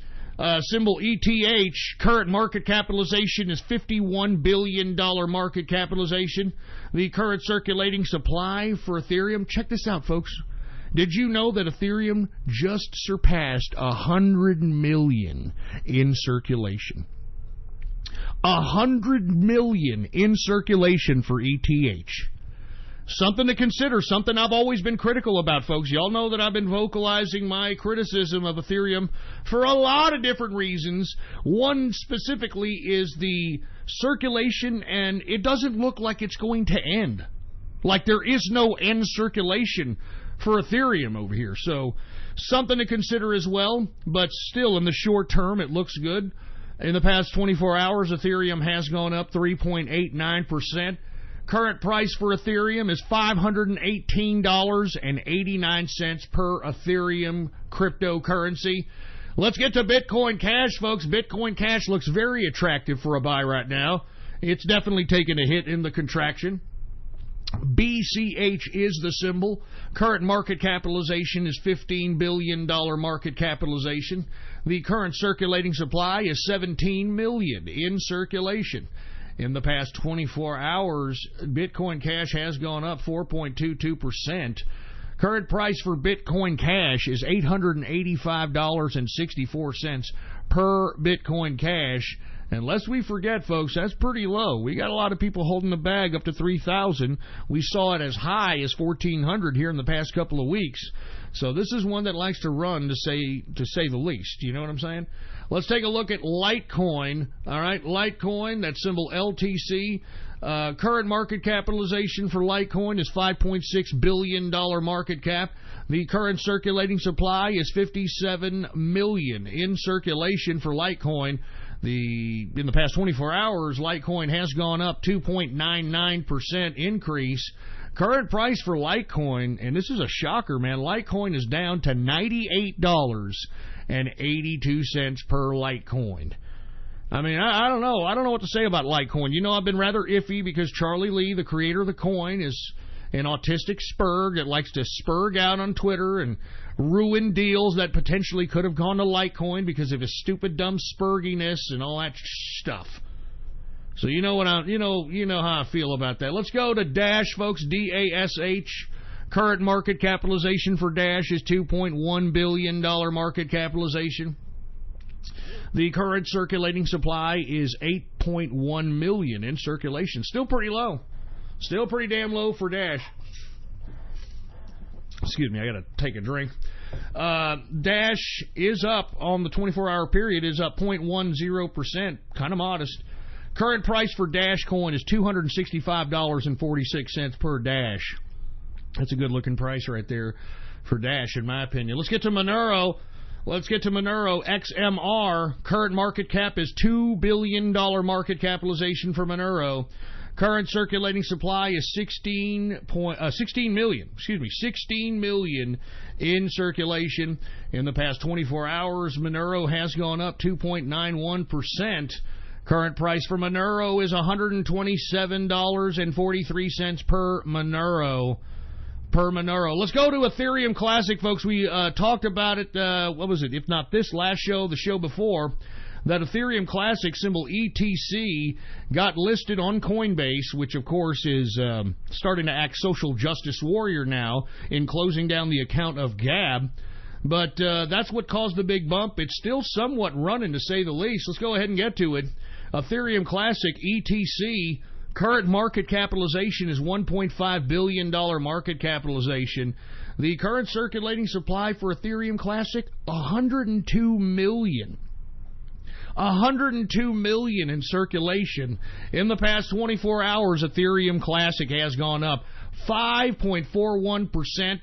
symbol ETH. Current market capitalization is $51 billion market capitalization. The current circulating supply for Ethereum, check this out, folks. Did you know that Ethereum just surpassed 100 million in circulation? 100 million in circulation for ETH. Something to consider, something I've always been critical about, folks. Y'all know that I've been vocalizing my criticism of Ethereum for a lot of different reasons. One specifically is the circulation, and it doesn't look like it's going to end. Like there is no end circulation for Ethereum over here. So something to consider as well, but still in the short term it looks good. In the past 24 hours, Ethereum has gone up 3.89%. Current price for Ethereum is $518.89 per Ethereum cryptocurrency. Let's get to Bitcoin Cash, folks. Bitcoin Cash looks very attractive for a buy right now. It's definitely taken a hit in the contraction. BCH is the symbol. Current market capitalization is $15 billion market capitalization. The current circulating supply is 17 million in circulation. In the past 24 hours, Bitcoin Cash has gone up 4.22%. Current price for Bitcoin Cash is $885.64 per Bitcoin Cash. And lest we forget, folks, that's pretty low. We got a lot of people holding the bag up to 3,000. We saw it as high as 1,400 here in the past couple of weeks. So this is one that likes to run, to say the least. You know what I'm saying? Let's take a look at Litecoin. All right, Litecoin, that symbol LTC. Current market capitalization for Litecoin is $5.6 billion market cap. The current circulating supply is 57 million in circulation for Litecoin. In the past 24 hours, Litecoin has gone up 2.99% increase. Current price for Litecoin, and this is a shocker, man, Litecoin is down to $98.82 per Litecoin. I mean, I don't know. I don't know what to say about Litecoin. You know, I've been rather iffy because Charlie Lee, the creator of the coin, is an autistic spurg that likes to spurg out on Twitter and ruin deals that potentially could have gone to Litecoin because of his stupid, dumb spurginess and all that stuff. So you know how I feel about that. Let's go to Dash, folks. DASH. Current market capitalization for Dash is $2.1 billion market capitalization. The current circulating supply is 8.1 million in circulation. Still pretty low. Still pretty damn low for Dash. Excuse me, I gotta take a drink. Dash is up on the 24-hour period, is up 0.10%, kind of modest. Current price for Dash coin is $265.46 per Dash. That's a good-looking price right there for Dash, in my opinion. Let's get to Monero. XMR. Current market cap is $2 billion market capitalization for Monero. Current circulating supply is 16 million in circulation. In the past 24 hours, Monero has gone up 2.91%. Current price for Monero is $127.43 per Monero. Let's go to Ethereum Classic, folks. We talked about it, what was it, if not this last show, the show before, that Ethereum Classic, symbol ETC, got listed on Coinbase, which, of course, is starting to act social justice warrior now in closing down the account of Gab. But that's what caused the big bump. It's still somewhat running, to say the least. Let's go ahead and get to it. Ethereum Classic, ETC, current market capitalization is $1.5 billion market capitalization. The current circulating supply for Ethereum Classic, 102 million. 102 million in circulation. In the past 24 hours, Ethereum Classic has gone up 5.41%.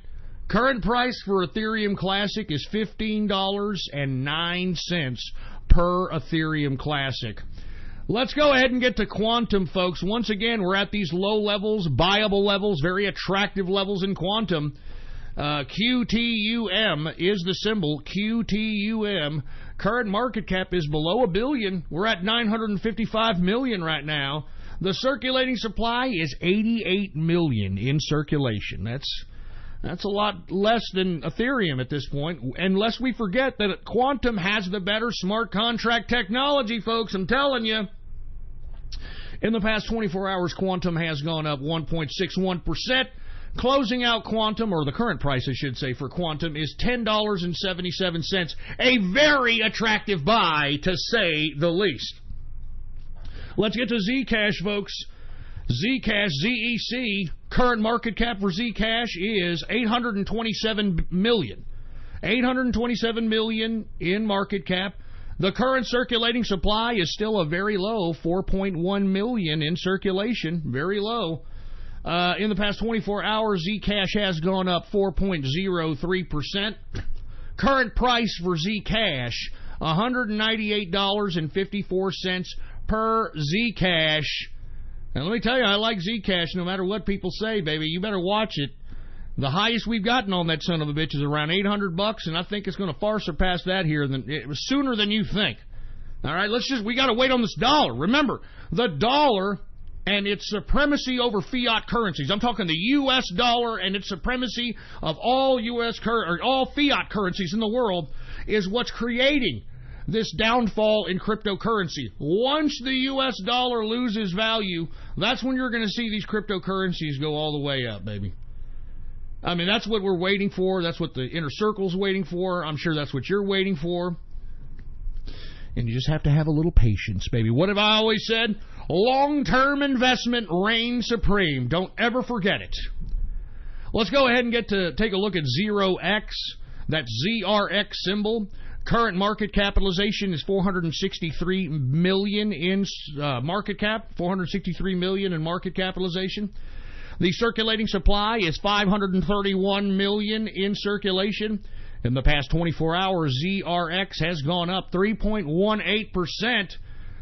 Current price for Ethereum Classic is $15.09 per Ethereum Classic. Let's go ahead and get to Quantum, folks. Once again, we're at these low levels, buyable levels, very attractive levels in Quantum. QTUM is the symbol, QTUM. Current market cap is below $1 billion. We're at 955 million right now. The circulating supply is 88 million in circulation. That's a lot less than Ethereum at this point, unless we forget that Quantum has the better smart contract technology, folks. I'm telling you. In the past 24 hours, Quantum has gone up 1.61%. Closing out Quantum, or the current price, I should say, for Quantum is $10.77. A very attractive buy, to say the least. Let's get to Zcash, folks. Zcash, ZEC, current market cap for Zcash is 827 million. 827 million in market cap. The current circulating supply is still a very low 4.1 million in circulation. Very low. In the past 24 hours, Zcash has gone up 4.03%. Current price for Zcash, $198.54 per Zcash. Now, let me tell you, I like Zcash no matter what people say, baby. You better watch it. The highest we've gotten on that son of a bitch is around $800, and I think it's going to far surpass that here sooner than you think. All right, we got to wait on this dollar. Remember, the dollar and its supremacy over fiat currencies. I'm talking the U.S. dollar and its supremacy of all all fiat currencies in the world is what's creating this downfall in cryptocurrency. Once the U.S. dollar loses value, that's when you're going to see these cryptocurrencies go all the way up, baby. I mean, that's what we're waiting for. That's what the inner circle's waiting for. I'm sure that's what you're waiting for. And you just have to have a little patience, baby. What have I always said? Long-term investment reigns supreme. Don't ever forget it. Let's go ahead and take a look at 0x. That ZRX symbol. Current market capitalization is 463 million in market cap. 463 million in market capitalization. The circulating supply is 531 million in circulation. In the past 24 hours, ZRX has gone up 3.18%.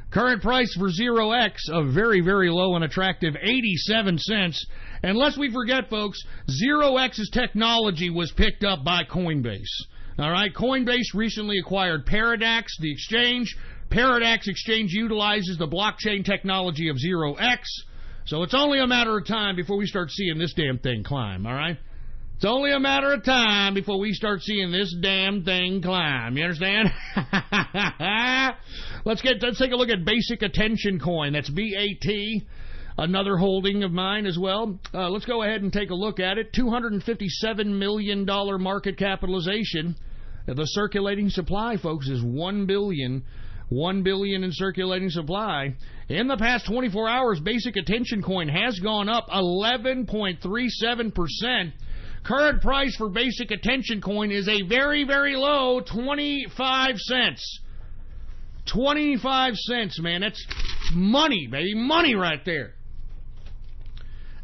Current price for 0x, a very, very low and attractive 87 cents. And lest we forget, folks, 0x's technology was picked up by Coinbase. All right, Coinbase recently acquired Paradox, the exchange. Paradox Exchange utilizes the blockchain technology of 0x. So it's only a matter of time before we start seeing this damn thing climb, all right? It's only a matter of time before we start seeing this damn thing climb. You understand? Let's take a look at Basic Attention Coin. That's BAT, another holding of mine as well. Let's go ahead and take a look at it. $257 million market capitalization. The circulating supply, folks, is $1 billion. $1 billion in circulating supply. In the past 24 hours, Basic Attention Coin has gone up 11.37%. Current price for Basic Attention Coin is a very, very low 25 cents. 25 cents, man. That's money, baby. Money right there.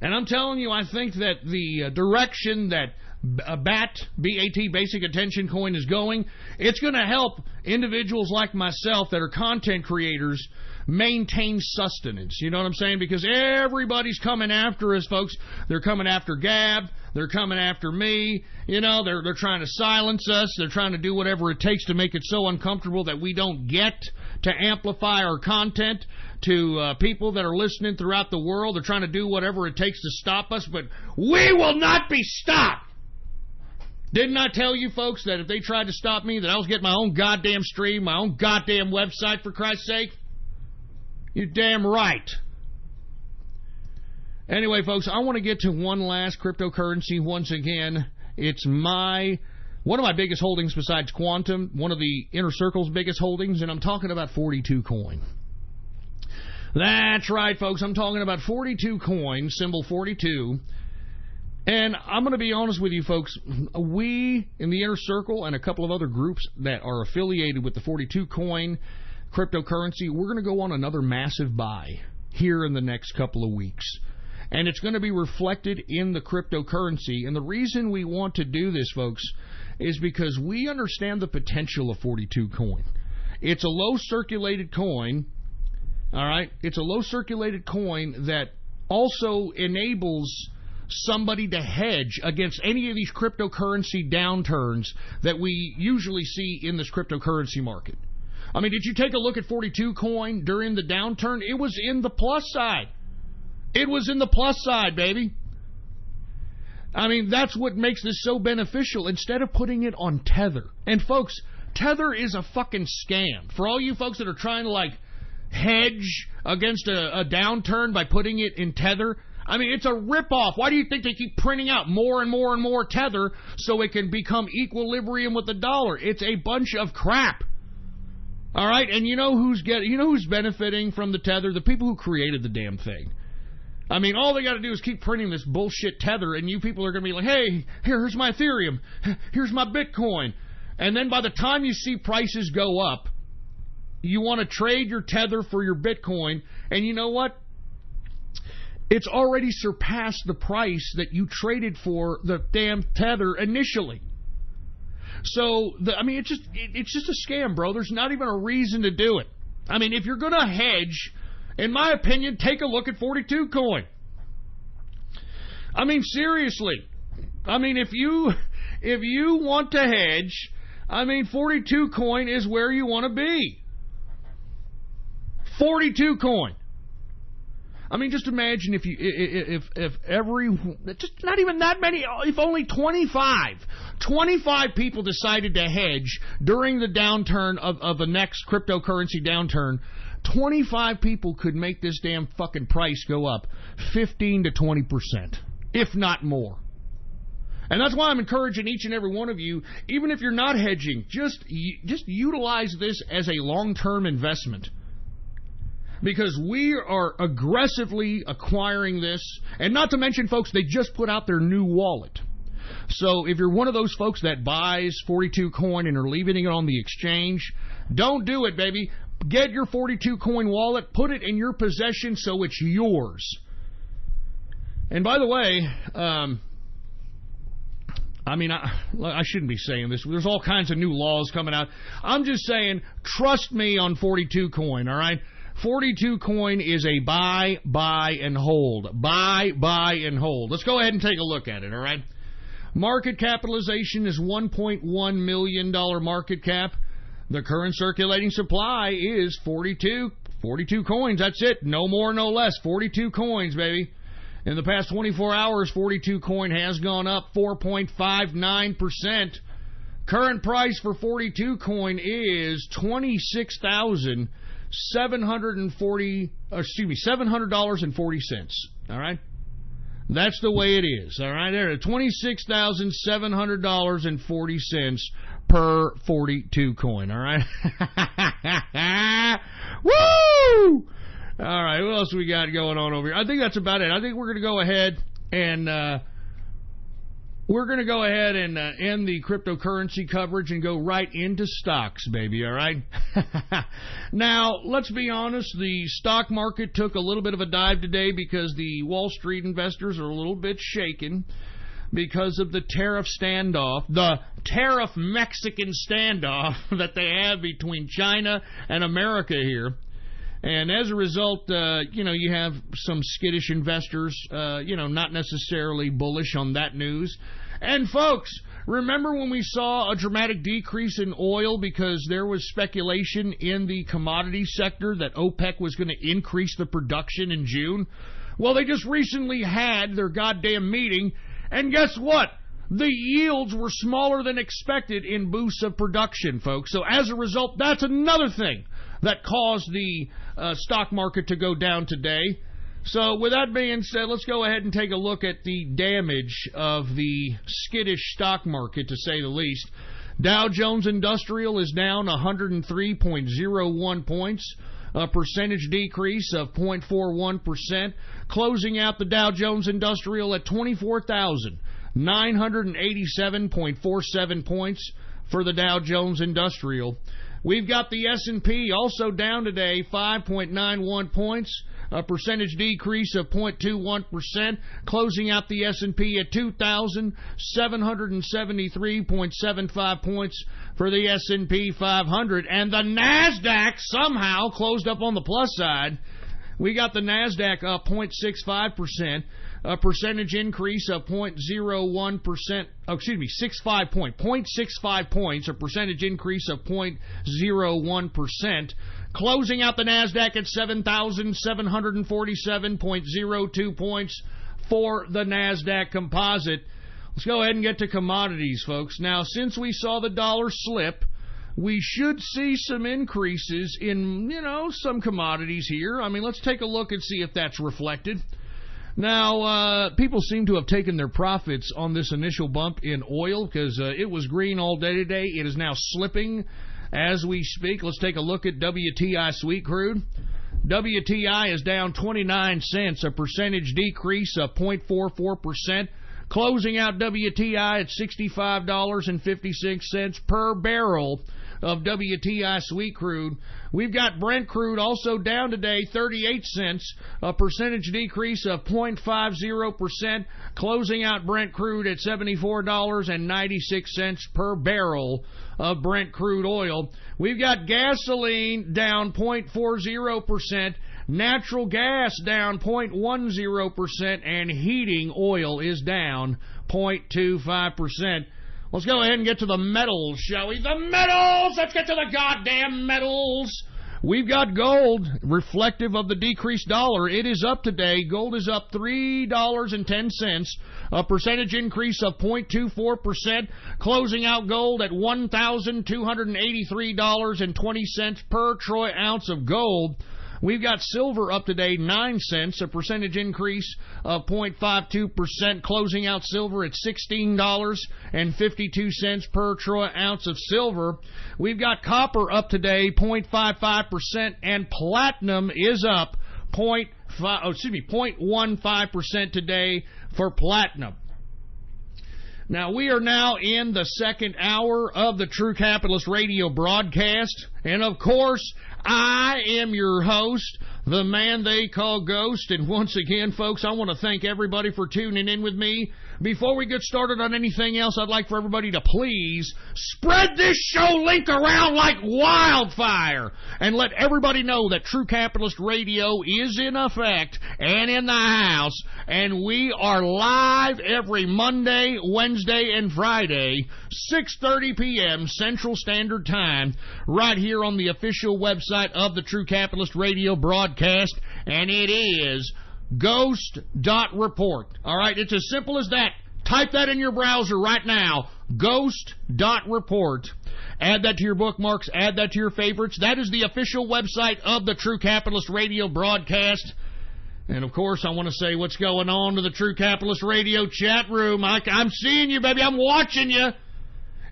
And I'm telling you, I think that the direction that BAT, Basic Attention Coin, is going, it's going to help individuals like myself that are content creators maintain sustenance. You know what I'm saying? Because everybody's coming after us, folks. They're coming after Gab. They're coming after me. You know, they're trying to silence us. They're trying to do whatever it takes to make it so uncomfortable that we don't get to amplify our content to people that are listening throughout the world. They're trying to do whatever it takes to stop us, but we will not be stopped. Didn't I tell you folks that if they tried to stop me, that I was getting my own goddamn stream, my own goddamn website, for Christ's sake? You're damn right. Anyway, folks, I want to get to one last cryptocurrency once again. It's one of my biggest holdings besides Quantum, one of the Inner Circle's biggest holdings, and I'm talking about 42 Coin. That's right, folks. I'm talking about 42 Coin, symbol 42. And I'm going to be honest with you, folks. We in the Inner Circle and a couple of other groups that are affiliated with the 42 Coin cryptocurrency, we're going to go on another massive buy here in the next couple of weeks. And it's going to be reflected in the cryptocurrency. And the reason we want to do this, folks, is because we understand the potential of 42 Coin. It's a low-circulated coin, all right? It's a low-circulated coin that also enables somebody to hedge against any of these cryptocurrency downturns that we usually see in this cryptocurrency market. I mean, did you take a look at 42 Coin during the downturn? It was in the plus side. It was in the plus side, baby. I mean, that's what makes this so beneficial instead of putting it on Tether. And, folks, Tether is a fucking scam. For all you folks that are trying to, like, hedge against a downturn by putting it in Tether, I mean, it's a ripoff. Why do you think they keep printing out more and more and more Tether so it can become equilibrium with the dollar? It's a bunch of crap. All right, and you know who's benefiting from the Tether? The people who created the damn thing. I mean, all they got to do is keep printing this bullshit Tether, and you people are going to be like, hey, here's my Ethereum, here's my Bitcoin. And then by the time you see prices go up, you want to trade your Tether for your Bitcoin, and you know what? It's already surpassed the price that you traded for the damn Tether initially. So, it's just a scam, bro. There's not even a reason to do it. I mean, if you're going to hedge, in my opinion, take a look at 42 Coin. I mean, seriously. I mean, if you want to hedge, I mean, 42 Coin is where you want to be. 42 Coin. I mean, just imagine if not even that many, if only 25 people decided to hedge during the downturn of the next cryptocurrency downturn, 25 people could make this damn fucking price go up 15 to 20%, if not more. And that's why I'm encouraging each and every one of you, even if you're not hedging, just utilize this as a long-term investment. Because we are aggressively acquiring this. And not to mention, folks, they just put out their new wallet. So if you're one of those folks that buys 42 Coin and are leaving it on the exchange, don't do it, baby. Get your 42 Coin wallet, put it in your possession so it's yours. And by the way, I shouldn't be saying this. There's all kinds of new laws coming out. I'm just saying, trust me on 42 Coin, all right? 42 Coin is a buy, and hold. Buy, and hold. Let's go ahead and take a look at it, all right? Market capitalization is $1.1 million market cap. The current circulating supply is 42 coins. That's it. No more, no less. 42 coins, baby. In the past 24 hours, 42 Coin has gone up 4.59%. Current price for 42 Coin is $700.40. All right, that's the way it is. All right, there, $26,700.40 per 42 Coin. All right, woo! All right, what else we got going on over here? I think that's about it. I think we're going to go ahead and end the cryptocurrency coverage and go right into stocks, baby, all right? Now, let's be honest, the stock market took a little bit of a dive today because the Wall Street investors are a little bit shaken because of the tariff standoff, the tariff Mexican standoff that they have between China and America here. And as a result, you have some skittish investors, not necessarily bullish on that news. And folks, remember when we saw a dramatic decrease in oil because there was speculation in the commodity sector that OPEC was going to increase the production in June? Well, they just recently had their goddamn meeting, and guess what? The yields were smaller than expected in boosts of production, folks. So as a result, that's another thing that caused the stock market to go down today. So with that being said, let's go ahead and take a look at the damage of the skittish stock market, to say the least. Dow Jones Industrial is down 103.01 points, a percentage decrease of 0.41%, closing out the Dow Jones Industrial at 24,987.47 points for the Dow Jones Industrial. We've got the S&P also down today, 5.91 points, a percentage decrease of 0.21%, closing out the S&P at 2,773.75 points for the S&P 500. And the NASDAQ somehow closed up on the plus side. We got the NASDAQ up 0.65%, a percentage increase of 0.65 points, a percentage increase of 0.01%, closing out the NASDAQ at 7,747.02 points for the NASDAQ composite. Let's go ahead and get to commodities, folks. Now, since we saw the dollar slip, we should see some increases in, some commodities here. I mean, let's take a look and see if that's reflected. Now, people seem to have taken their profits on this initial bump in oil because it was green all day today. It is now slipping as we speak. Let's take a look at WTI sweet crude. WTI is down 29 cents, a percentage decrease of 0.44%, closing out WTI at $65.56 per barrel of WTI sweet crude. We've got Brent crude also down today, 38 cents, a percentage decrease of 0.50%, closing out Brent crude at $74.96 per barrel of Brent crude oil. We've got gasoline down 0.40%, natural gas down 0.10%, and heating oil is down 0.25%. Let's go ahead and get to the metals, shall we? The metals! Let's get to the goddamn metals! We've got gold, reflective of the decreased dollar. It is up today. Gold is up $3.10, a percentage increase of 0.24%, closing out gold at $1,283.20 per troy ounce of gold. We've got silver up today, 9 cents, a percentage increase of 0.52%, closing out silver at $16.52 per troy ounce of silver. We've got copper up today, 0.55%, and platinum is up 0.15% today for platinum. Now, we are now in the second hour of the True Capitalist Radio broadcast, and of course, I am your host, the man they call Ghost, and once again, folks, I want to thank everybody for tuning in with me. Before we get started on anything else, I'd like for everybody to please spread this show link around like wildfire and let everybody know that True Capitalist Radio is in effect and in the house, and we are live every Monday, Wednesday, and Friday, 6:30 p.m. Central Standard Time, right here on the official website of the True Capitalist Radio broadcast, and it is ghost.report. All right, it's as simple as that. Type that in your browser right now, ghost.report. Add that to your bookmarks, add that to your favorites. That is the official website of the True Capitalist Radio broadcast. And, of course, I want to say what's going on to the True Capitalist Radio chat room. I'm seeing you, baby. I'm watching you.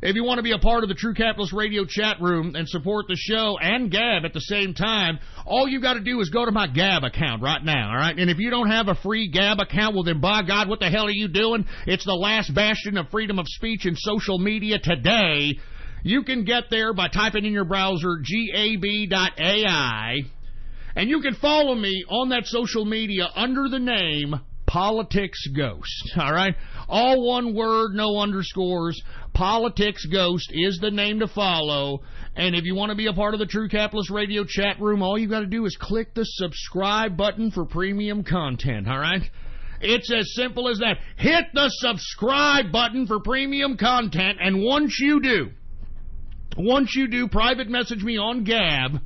If you want to be a part of the True Capitalist Radio chat room and support the show and Gab at the same time, all you got to do is go to my Gab account right now, all right? And if you don't have a free Gab account, well, then by God, what the hell are you doing? It's the last bastion of freedom of speech and social media today. You can get there by typing in your browser gab.ai, and you can follow me on that social media under the name Politics Ghost, all right? All one word, no underscores. Politics Ghost is the name to follow. And if you want to be a part of the True Capitalist Radio chat room, all you got to do is click the subscribe button for premium content, all right? It's as simple as that. Hit the subscribe button for premium content, and once you do, private message me on Gab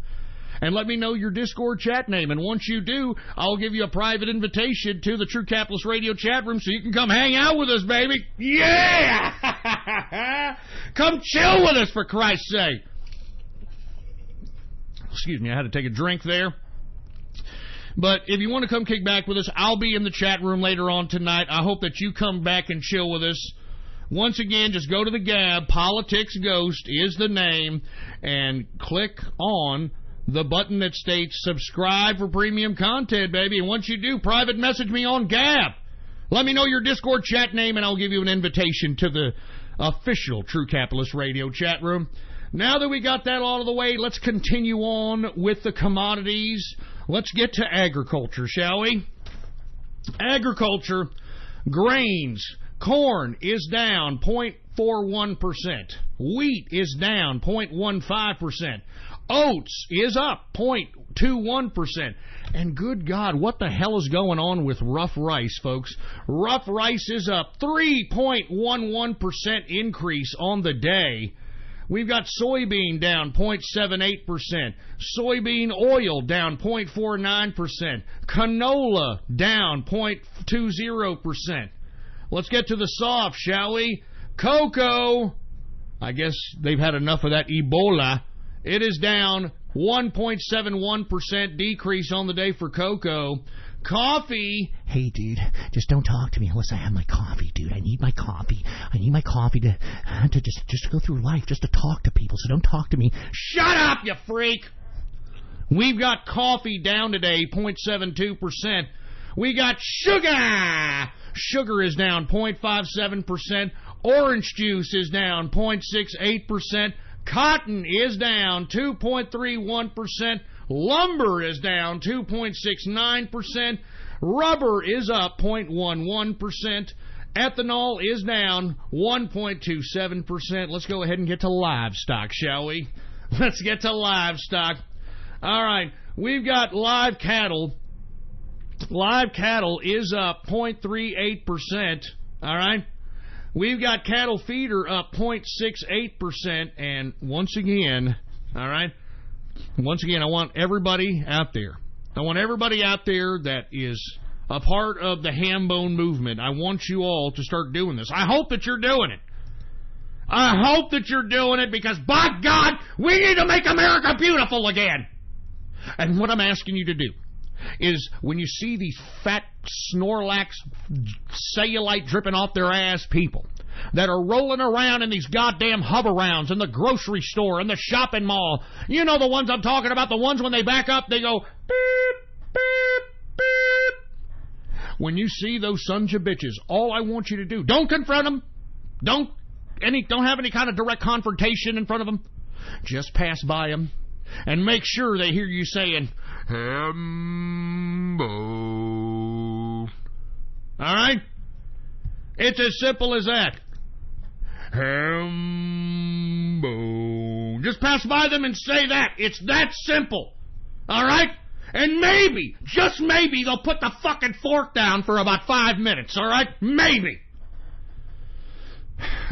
and let me know your Discord chat name. And once you do, I'll give you a private invitation to the True Capitalist Radio chat room so you can come hang out with us, baby. Yeah! Come chill with us, for Christ's sake. Excuse me, I had to take a drink there. But if you want to come kick back with us, I'll be in the chat room later on tonight. I hope that you come back and chill with us. Once again, just go to the Gab. Politics Ghost is the name. And click on the button that states subscribe for premium content, baby. And once you do, private message me on Gab. Let me know your Discord chat name, and I'll give you an invitation to the official True Capitalist Radio chat room. Now that we got that all out of the way, let's continue on with the commodities. Let's get to agriculture, shall we? Agriculture, grains, corn is down 0.41%. Wheat is down 0.15%. Oats is up 0.21%. And good God, what the hell is going on with rough rice, folks? Rough rice is up 3.11% increase on the day. We've got soybean down 0.78%. Soybean oil down 0.49%. Canola down 0.20%. Let's get to the soft, shall we? Cocoa, I guess they've had enough of that Ebola. It is down 1.71% decrease on the day for cocoa. Coffee. Hey, dude, just don't talk to me unless I have my coffee, dude. I need my coffee. I need my coffee to just go through life, just to talk to people. So don't talk to me. Shut up, you freak. We've got coffee down today, 0.72%. We got sugar. Sugar is down 0.57%. Orange juice is down 0.68%. Cotton is down 2.31%. Lumber is down 2.69%. Rubber is up 0.11%. Ethanol is down 1.27%. Let's go ahead and get to livestock, shall we? Let's get to livestock. All right, we've got live cattle. Live cattle is up 0.38%. All right. We've got cattle feeder up 0.68%, and once again, all right, I want everybody out there. I want everybody out there that is a part of the ham bone movement. I want you all to start doing this. I hope that you're doing it. I hope that you're doing it because, by God, we need to make America beautiful again. And what I'm asking you to do is when you see these fat Snorlax cellulite dripping off their ass people that are rolling around in these goddamn hover-rounds in the grocery store, in the shopping mall, you know the ones I'm talking about, the ones when they back up, they go beep, beep, beep. When you see those sons of bitches, all I want you to do, don't confront them, don't have any kind of direct confrontation in front of them, just pass by them and make sure they hear you saying Hambo. All right? It's as simple as that. Hambo. Just pass by them and say that. It's that simple. All right? And maybe, just maybe, they'll put the fucking fork down for about 5 minutes. All right? Maybe.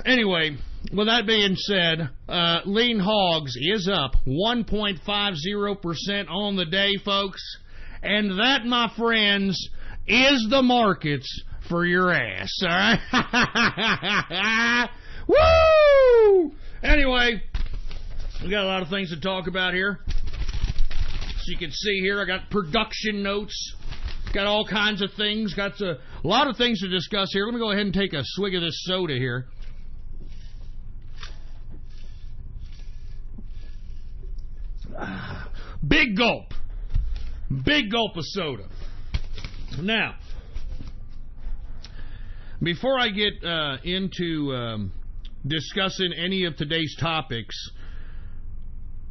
Anyway, with that being said, lean hogs is up 1.50% on the day, folks. And that, my friends, is the markets for your ass, all right? Woo! Anyway, we got a lot of things to talk about here. So you can see here, I got production notes. Got all kinds of things. Got a lot of things to discuss here. Let me go ahead and take a swig of this soda here. Big gulp. Big gulp of soda. Now, before I get into discussing any of today's topics,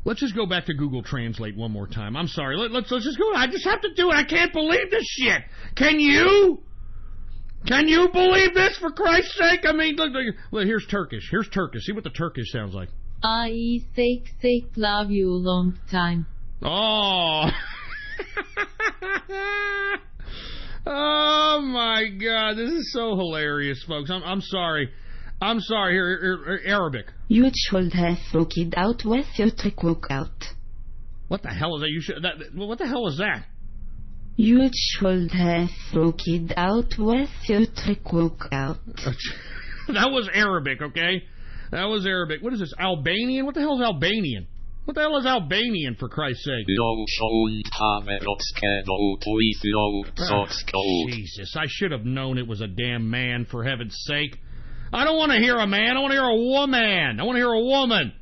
let's just go back to Google Translate one more time. I'm sorry. Let's just go. I just have to do it. I can't believe this shit. Can you? Can you believe this, for Christ's sake? I mean, look, here's Turkish. Here's Turkish. See what the Turkish sounds like. I love you long time. Oh. Oh, my God. This is so hilarious, folks. I'm sorry. I'm sorry. Here, Arabic. You should have looked out with your trick work out. What the hell is that? What the hell is that? You should have looked out with your trick work out. That was Arabic, okay? That was Arabic. What is this, Albanian? What the hell is Albanian? What the hell is Albanian, for Christ's sake? Jesus, I should have known it was a damn man, for heaven's sake. I don't want to hear a man. I want to hear a woman. I want to hear a woman.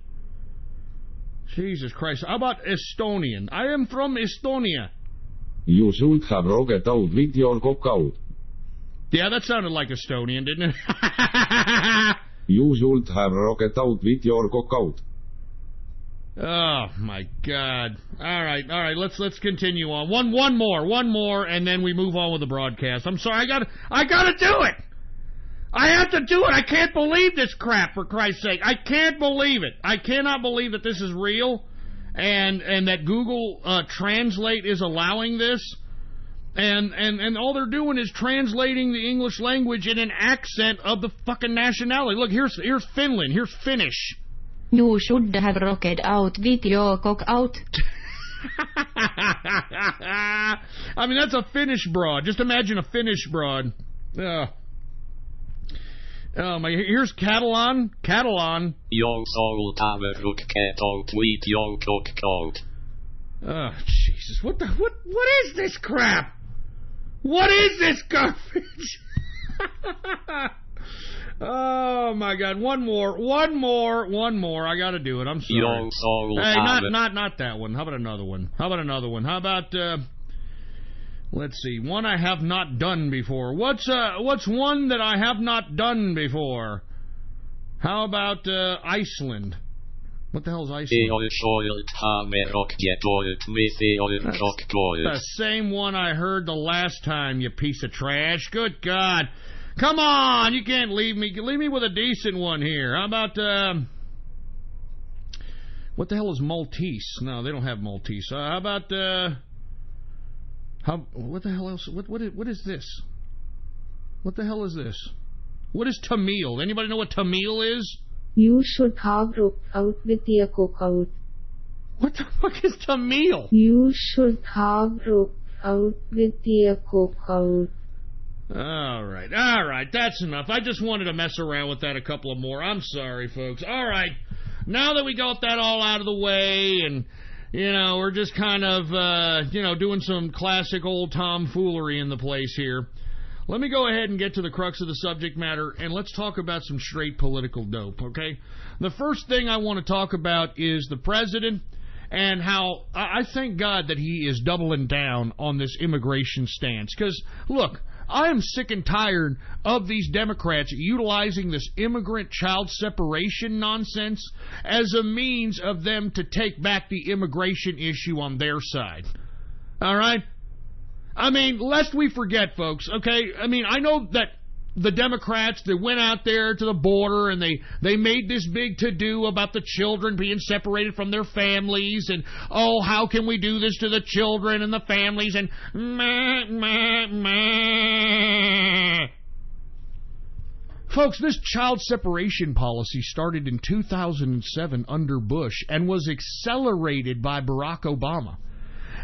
Jesus Christ. How about Estonian? I am from Estonia. You should have rocked out with your cock out. Yeah, that sounded like Estonian, didn't it? You should have rocked out with your cock out. Oh my God! All right. Let's continue on. One more, and then we move on with the broadcast. I'm sorry, I gotta do it. I have to do it. I can't believe this crap, for Christ's sake. I can't believe it. I cannot believe that this is real, and that Google Translate is allowing this, and all they're doing is translating the English language in an accent of the fucking nationality. Look, here's Finland. Here's Finnish. You should have rocked out with your cock out. I mean, that's a Finnish broad. Just imagine a Finnish broad. Oh my! Here's Catalan. Your soul have rocked out with your cock out. Oh Jesus! What is this crap? What is this garbage? Oh my God! One more! I got to do it. I'm sorry. Your soul hey, not that one. How about another one? How about let's see, one I have not done before. What's one that I have not done before? How about Iceland? What the hell is Iceland? That's the same one I heard the last time, you piece of trash. Good God. Come on, you can't leave me. Leave me with a decent one here. How about, what the hell is Maltese? No, they don't have Maltese. How about, what the hell else? What is this? What the hell is this? What is Tamil? Anybody know what Tamil is? You should have rocked out with your cock out. What the fuck is Tamil? You should have rocked out with your cock out. All right, that's enough. I just wanted to mess around with that a couple of more. I'm sorry, folks. All right, now that we got that all out of the way, and we're just kind of doing some classic old tomfoolery in the place here, let me go ahead and get to the crux of the subject matter, and let's talk about some straight political dope, okay? The first thing I want to talk about is the president, and how I thank God that he is doubling down on this immigration stance. Because, look, I am sick and tired of these Democrats utilizing this immigrant child separation nonsense as a means of them to take back the immigration issue on their side. All right? I mean, lest we forget, folks, okay? I mean, I know that the Democrats that went out there to the border and they made this big to-do about the children being separated from their families, and, oh, how can we do this to the children and the families, and Folks, this child separation policy started in 2007 under Bush and was accelerated by Barack Obama.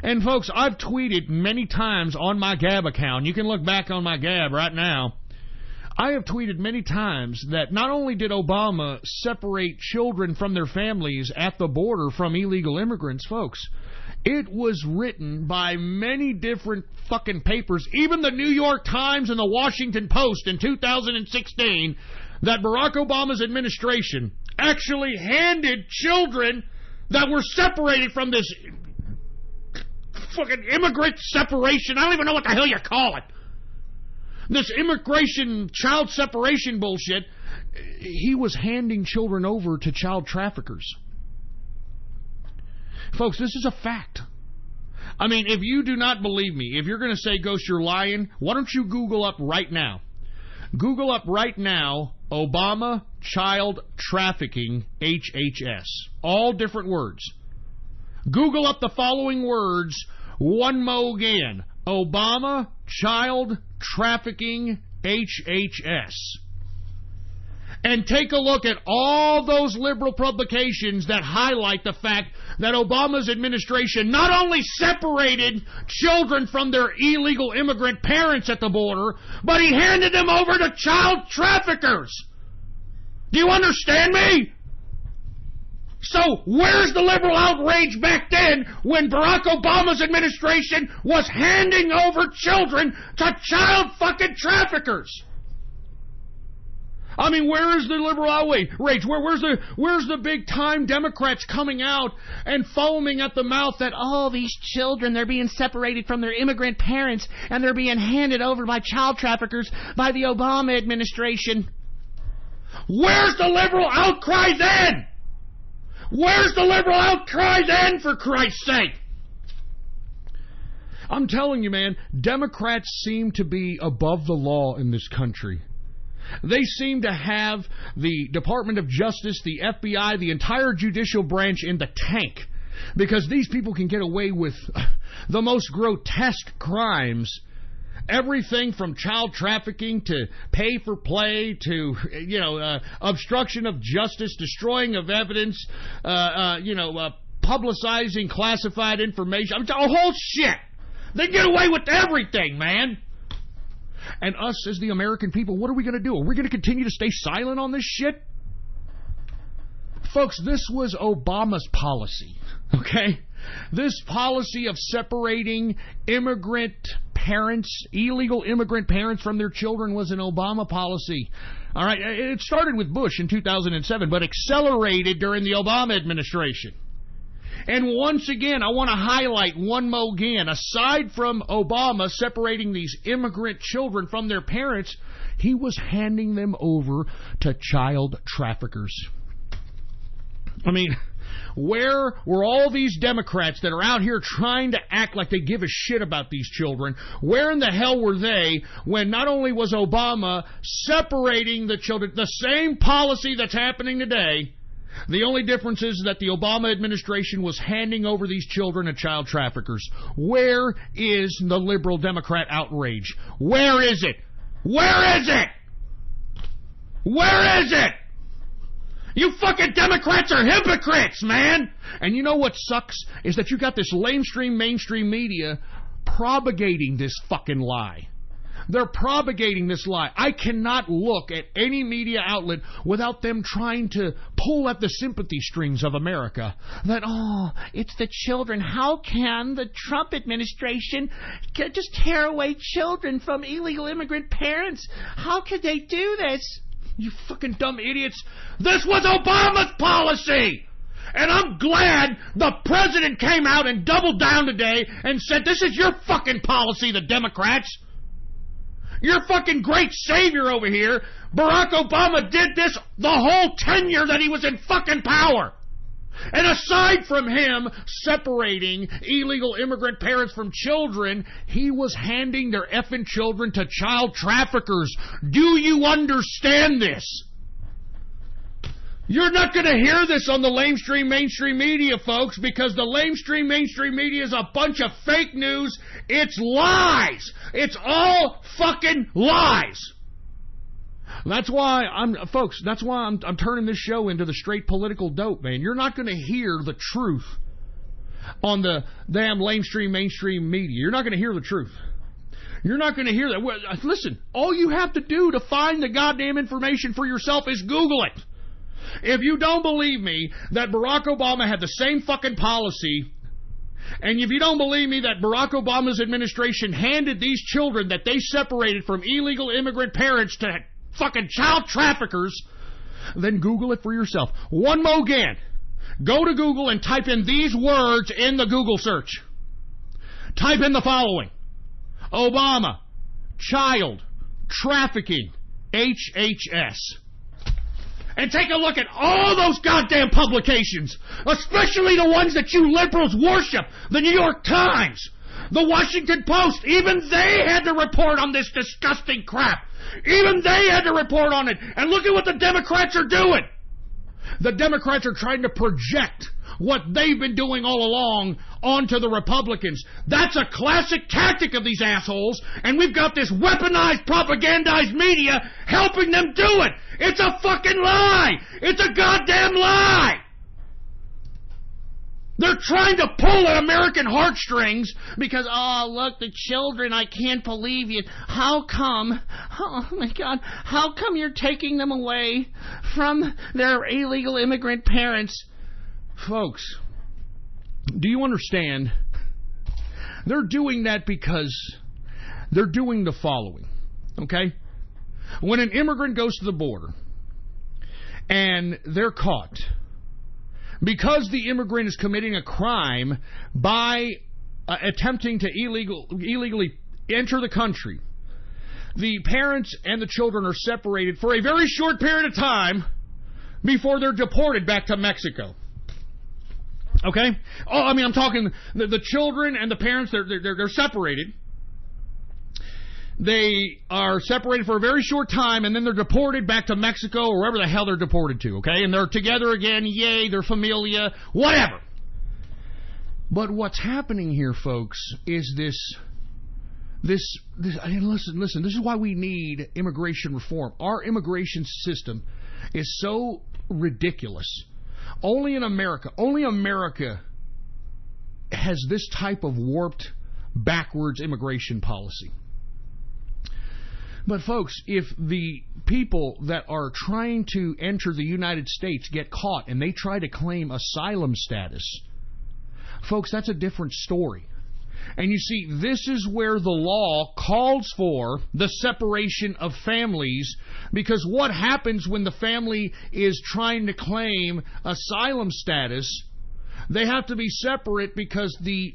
And folks, I've tweeted many times on my Gab account. You can look back on my Gab right now. I have tweeted many times that not only did Obama separate children from their families at the border from illegal immigrants, folks, it was written by many different fucking papers, even the New York Times and the Washington Post in 2016, that Barack Obama's administration actually handed children that were separated from this fucking immigrant separation. I don't even know what the hell you call it. This immigration child separation bullshit. He was handing children over to child traffickers. Folks, this is a fact. I mean, if you do not believe me, if you're going to say, Ghost, you're lying, why don't you Google up right now? Google up right now, Obama child trafficking HHS. All different words. Google up the following words one mo again. Obama child trafficking HHS. And take a look at all those liberal publications that highlight the fact that Obama's administration not only separated children from their illegal immigrant parents at the border, but he handed them over to child traffickers. Do you understand me? So where's the liberal outrage back then when Barack Obama's administration was handing over children to child fucking traffickers? I mean, where is the liberal outrage? Where's the big time Democrats coming out and foaming at the mouth that, oh, these children, they're being separated from their immigrant parents and they're being handed over by child traffickers by the Obama administration? Where's the liberal outcry then? Where's the liberal outcry then, for Christ's sake? I'm telling you, man, Democrats seem to be above the law in this country. They seem to have the Department of Justice, the FBI, the entire judicial branch in the tank, because these people can get away with the most grotesque crimes. Everything from child trafficking to pay for play to, obstruction of justice, destroying of evidence, publicizing classified information. I'm talking whole shit. They get away with everything, man. And us as the American people, what are we going to do? Are we going to continue to stay silent on this shit? Folks, this was Obama's policy, okay? This policy of separating immigrant parents, illegal immigrant parents from their children was an Obama policy. All right, it started with Bush in 2007, but accelerated during the Obama administration. And once again, I want to highlight one more again. Aside from Obama separating these immigrant children from their parents, he was handing them over to child traffickers. I mean, where were all these Democrats that are out here trying to act like they give a shit about these children? Where in the hell were they when not only was Obama separating the children, the same policy that's happening today, the only difference is that the Obama administration was handing over these children to child traffickers. Where is the liberal Democrat outrage? Where is it? Where is it? Where is it? You fucking Democrats are hypocrites, man! And you know what sucks? Is that you got this mainstream media propagating this fucking lie. They're propagating this lie. I cannot look at any media outlet without them trying to pull at the sympathy strings of America. That, oh, it's the children. How can the Trump administration just tear away children from illegal immigrant parents? How could they do this? You fucking dumb idiots. This was Obama's policy! And I'm glad the president came out and doubled down today and said, this is your fucking policy, the Democrats. Your fucking great savior over here, Barack Obama, did this the whole tenure that he was in fucking power. And aside from him separating illegal immigrant parents from children, he was handing their effing children to child traffickers. Do you understand this? You're not going to hear this on the mainstream media, folks, because the mainstream mainstream is a bunch of fake news. It's lies. It's all fucking lies. That's why I'm turning this show into the straight political dope, man. You're not going to hear the truth on the damn mainstream media. You're not going to hear the truth. You're not going to hear that. Well, listen, all you have to do to find the goddamn information for yourself is Google it. If you don't believe me that Barack Obama had the same fucking policy, and if you don't believe me that Barack Obama's administration handed these children that they separated from illegal immigrant parents to fucking child traffickers, then Google it for yourself. One more again. Go to Google and type in these words in the Google search. Type in the following: Obama, child, trafficking, HHS. And take a look at all those goddamn publications, especially the ones that you liberals worship. The New York Times, The Washington Post, even they had to report on this disgusting crap. Even they had to report on it. And look at what the Democrats are doing. The Democrats are trying to project what they've been doing all along onto the Republicans. That's a classic tactic of these assholes, and we've got this weaponized, propagandized media helping them do it. It's a fucking lie. It's a goddamn lie. They're trying to pull at American heartstrings because, oh, look, the children, I can't believe you. How come, oh my God, how come you're taking them away from their illegal immigrant parents? Folks, do you understand? They're doing that because they're doing the following, okay? When an immigrant goes to the border and they're caught, because the immigrant is committing a crime by attempting to illegally enter the country, the parents and the children are separated for a very short period of time before they're deported back to Mexico. Okay? Oh, I mean, I'm talking the children and the parents, they're separated. They are separated for a very short time, and then they're deported back to Mexico or wherever the hell they're deported to, okay? And they're together again, yay, they're familia, whatever. But what's happening here, folks, is this, and listen, this is why we need immigration reform. Our immigration system is so ridiculous. Only America has this type of warped, backwards immigration policy. But folks, if the people that are trying to enter the United States get caught and they try to claim asylum status, folks, that's a different story. And you see, this is where the law calls for the separation of families, because what happens when the family is trying to claim asylum status? They have to be separate because the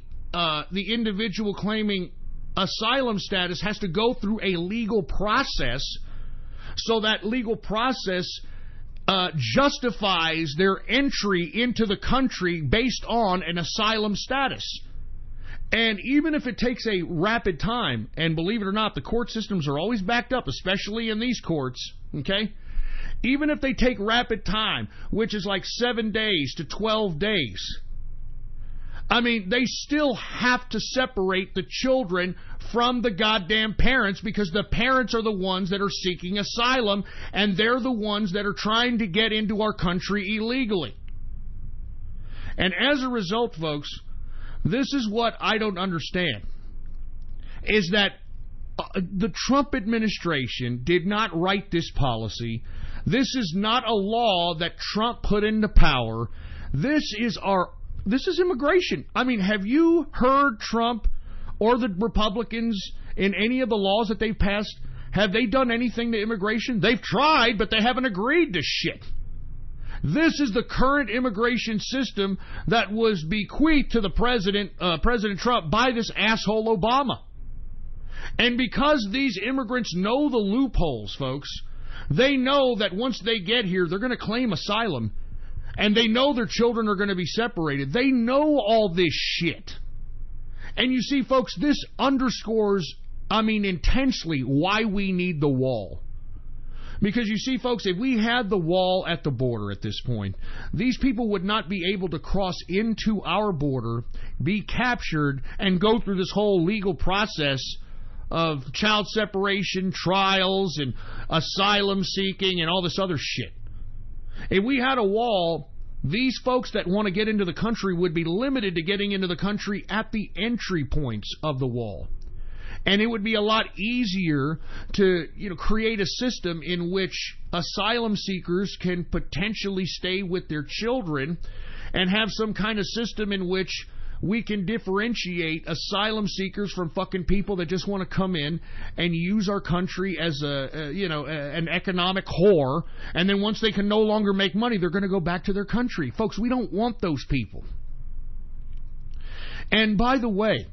individual claiming asylum status has to go through a legal process, so that legal process justifies their entry into the country based on an asylum status. And even if it takes a rapid time, and believe it or not, the court systems are always backed up, especially in these courts, okay? Even if they take rapid time, which is like 7 days to 12 days, I mean, they still have to separate the children from the goddamn parents, because the parents are the ones that are seeking asylum, and they're the ones that are trying to get into our country illegally. And as a result, folks, this is what I don't understand, is that the Trump administration did not write this policy. This is not a law that Trump put into power. This is immigration. I mean, have you heard Trump or the Republicans in any of the laws that they've passed? Have they done anything to immigration? They've tried, but they haven't agreed to shit. This is the current immigration system that was bequeathed to the President Trump by this asshole Obama. And because these immigrants know the loopholes, folks, they know that once they get here, they're going to claim asylum. And they know their children are going to be separated. They know all this shit. And you see, folks, this underscores, intensely why we need the wall. Because you see, folks, if we had the wall at the border at this point, these people would not be able to cross into our border, be captured, and go through this whole legal process of child separation, trials, and asylum seeking, and all this other shit. If we had a wall, these folks that want to get into the country would be limited to getting into the country at the entry points of the wall. And it would be a lot easier to, create a system in which asylum seekers can potentially stay with their children, and have some kind of system in which we can differentiate asylum seekers from fucking people that just want to come in and use our country as an economic whore, and then once they can no longer make money, they're going to go back to their country. Folks, we don't want those people. And by the way,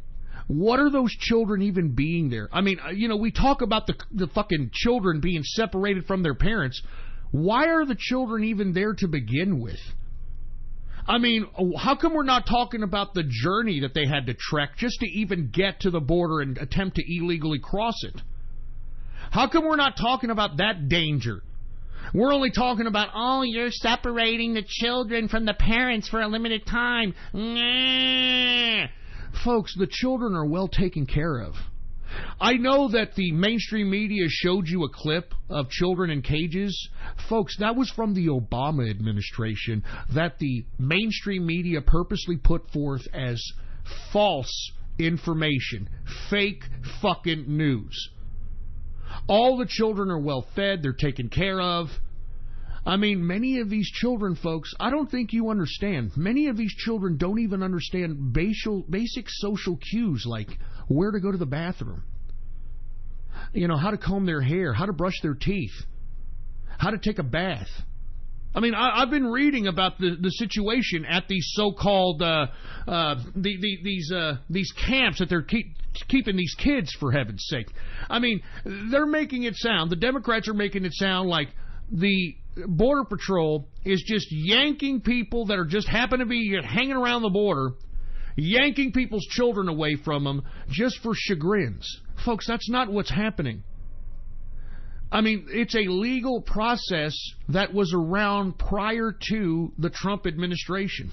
what are those children even being there? We talk about the fucking children being separated from their parents. Why are the children even there to begin with? I mean, how come we're not talking about the journey that they had to trek just to even get to the border and attempt to illegally cross it? How come we're not talking about that danger? We're only talking about, oh, you're separating the children from the parents for a limited time. Nah. Folks, the children are well taken care of. I know that the mainstream media showed you a clip of children in cages. Folks, that was from the Obama administration that the mainstream media purposely put forth as false information, fake fucking news. All the children are well fed, they're taken care of. I mean, many of these children, folks, I don't think you understand. Many of these children don't even understand basic social cues like where to go to the bathroom, you know, how to comb their hair, how to brush their teeth, how to take a bath. I mean, I've been reading about the situation at these so-called these camps that they're keeping these kids, for heaven's sake. I mean, they're making it sound, the Democrats are making it sound like the Border Patrol is just yanking people that are just happen to be hanging around the border, yanking people's children away from them just for chagrins. Folks, that's not what's happening. I mean, it's a legal process that was around prior to the Trump administration.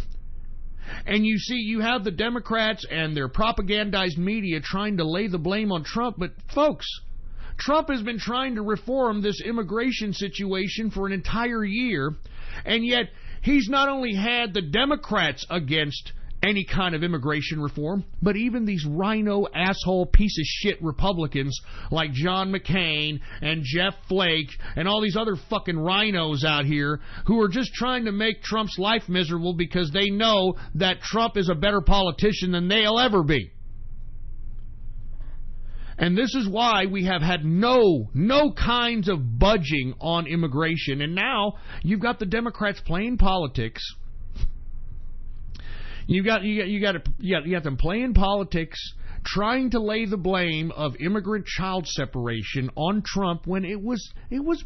And you see, you have the Democrats and their propagandized media trying to lay the blame on Trump. But, folks, Trump has been trying to reform this immigration situation for an entire year. And yet, he's not only had the Democrats against any kind of immigration reform, but even these rhino asshole piece of shit Republicans like John McCain and Jeff Flake and all these other fucking rhinos out here who are just trying to make Trump's life miserable because they know that Trump is a better politician than they'll ever be. And this is why we have had no kinds of budging on immigration. And now you've got the Democrats playing politics. You got them playing politics, trying to lay the blame of immigrant child separation on Trump when it was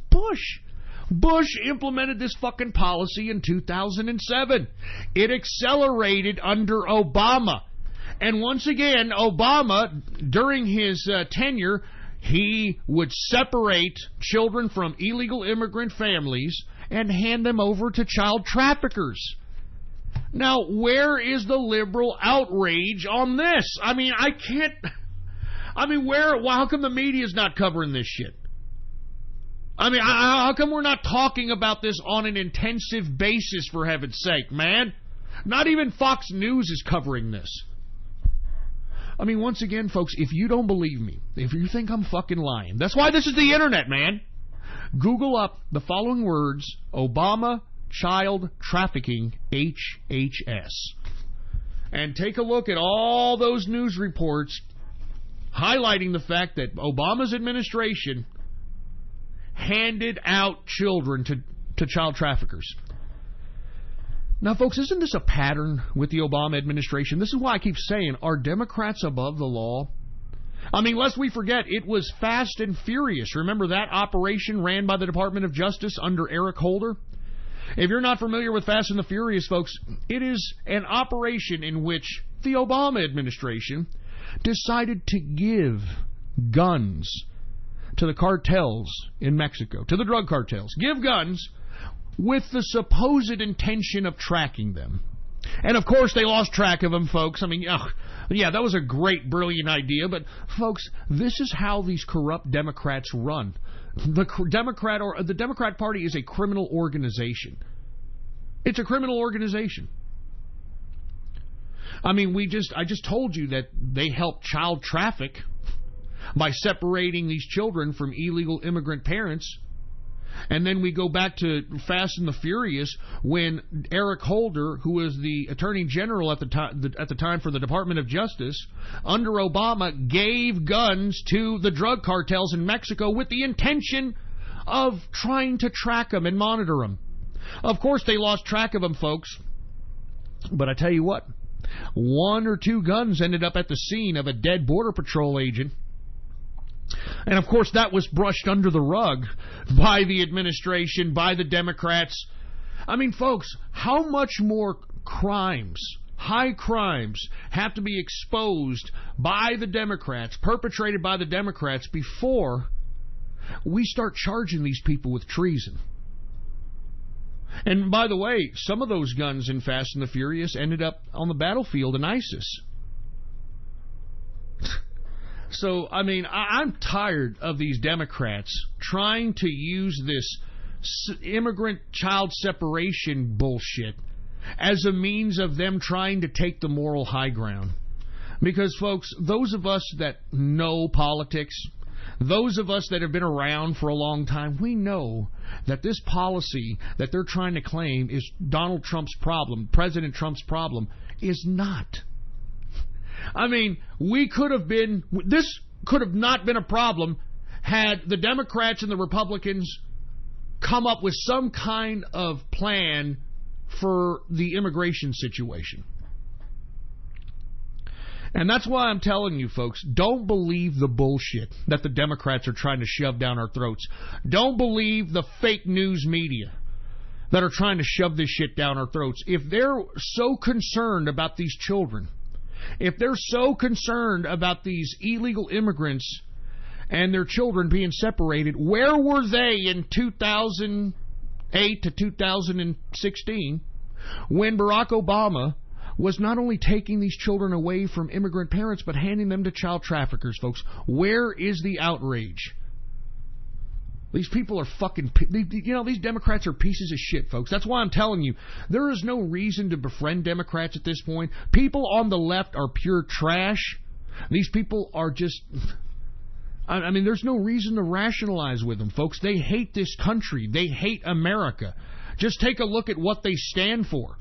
Bush. Bush implemented this fucking policy in 2007. It accelerated under Obama. And once again, Obama, during his tenure, he would separate children from illegal immigrant families and hand them over to child traffickers. Now, where is the liberal outrage on this? I mean, how come the media's not covering this shit? I mean, how come we're not talking about this on an intensive basis, for heaven's sake, man? Not even Fox News is covering this. I mean, once again, folks, if you don't believe me, if you think I'm fucking lying, that's why this is the internet, man. Google up the following words, Obama child trafficking, HHS. And take a look at all those news reports highlighting the fact that Obama's administration handed out children to child traffickers. Now, folks, isn't this a pattern with the Obama administration? This is why I keep saying, are Democrats above the law? I mean, lest we forget, it was Fast and Furious. Remember that operation ran by the Department of Justice under Eric Holder? If you're not familiar with Fast and the Furious, folks, it is an operation in which the Obama administration decided to give guns to the cartels in Mexico, to the drug cartels. Give guns with the supposed intention of tracking them. And, of course, they lost track of them, folks. I mean, yeah, that was a great, brilliant idea. But, folks, this is how these corrupt Democrats run. The Democrat Party is a criminal organization. It's a criminal organization. I mean, I just told you that they help child traffic by separating these children from illegal immigrant parents. And then we go back to Fast and the Furious when Eric Holder, who was the Attorney General at the time for the Department of Justice, under Obama, gave guns to the drug cartels in Mexico with the intention of trying to track them and monitor them. Of course, they lost track of them, folks. But I tell you what, 1 or 2 guns ended up at the scene of a dead Border Patrol agent. And, of course, that was brushed under the rug by the administration, by the Democrats. I mean, folks, how much more crimes, high crimes, have to be exposed by the Democrats, perpetrated by the Democrats, before we start charging these people with treason. And by the way, some of those guns in Fast and the Furious ended up on the battlefield in ISIS. So, I mean, I'm tired of these Democrats trying to use this immigrant child separation bullshit as a means of them trying to take the moral high ground. Because, folks, those of us that know politics, those of us that have been around for a long time, we know that this policy that they're trying to claim is Donald Trump's problem, President Trump's problem, is not. I mean, this could have not been a problem had the Democrats and the Republicans come up with some kind of plan for the immigration situation. And that's why I'm telling you, folks, don't believe the bullshit that the Democrats are trying to shove down our throats. Don't believe the fake news media that are trying to shove this shit down our throats. If they're so concerned about these children, if they're so concerned about these illegal immigrants and their children being separated, where were they in 2008 to 2016 when Barack Obama was not only taking these children away from immigrant parents but handing them to child traffickers, folks? Where is the outrage? These people are fucking, these Democrats are pieces of shit, folks. That's why I'm telling you, there is no reason to befriend Democrats at this point. People on the left are pure trash. These people are just, I mean, there's no reason to rationalize with them, folks. They hate this country. They hate America. Just take a look at what they stand for.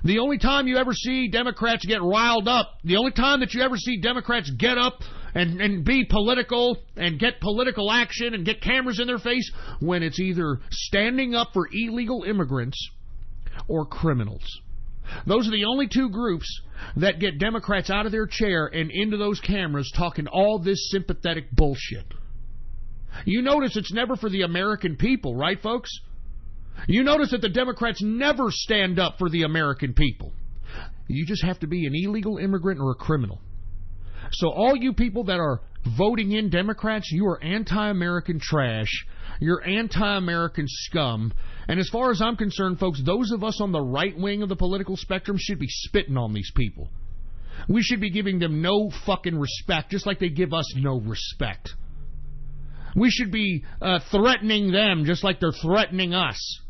The only time you ever see Democrats get riled up, the only time that you ever see Democrats get up and be political and get political action and get cameras in their face, when it's either standing up for illegal immigrants or criminals. Those are the only two groups that get Democrats out of their chair and into those cameras talking all this sympathetic bullshit. You notice it's never for the American people, right, folks? You notice that the Democrats never stand up for the American people. You just have to be an illegal immigrant or a criminal. So all you people that are voting in Democrats, you are anti-American trash. You're anti-American scum. And as far as I'm concerned, folks, those of us on the right wing of the political spectrum should be spitting on these people. We should be giving them no fucking respect, just like they give us no respect. We should be threatening them just like they're threatening us.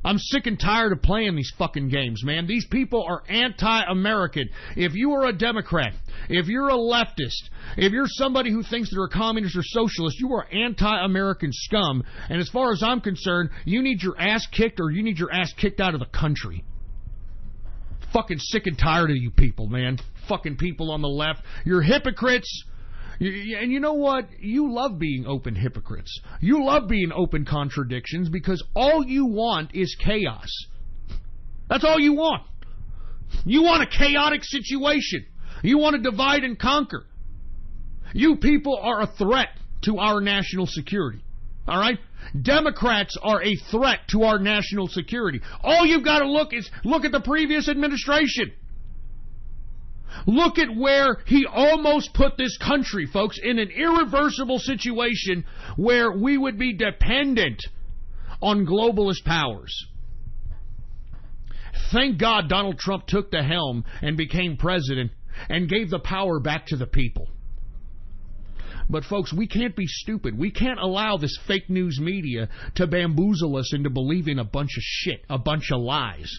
I'm sick and tired of playing these fucking games, man. These people are anti-American. If you are a Democrat, if you're a leftist, if you're somebody who thinks they're a communist or socialist, you are anti-American scum. And as far as I'm concerned, you need your ass kicked or you need your ass kicked out of the country. Fucking sick and tired of you people, man. Fucking people on the left. You're hypocrites. And you know what? You love being open hypocrites. You love being open contradictions because all you want is chaos. That's all you want. You want a chaotic situation. You want to divide and conquer. You people are a threat to our national security. All right? Democrats are a threat to our national security. All you've got to look at the previous administration. Look at where he almost put this country, folks, in an irreversible situation where we would be dependent on globalist powers. Thank God Donald Trump took the helm and became president and gave the power back to the people. But, folks, we can't be stupid. We can't allow this fake news media to bamboozle us into believing a bunch of shit, a bunch of lies.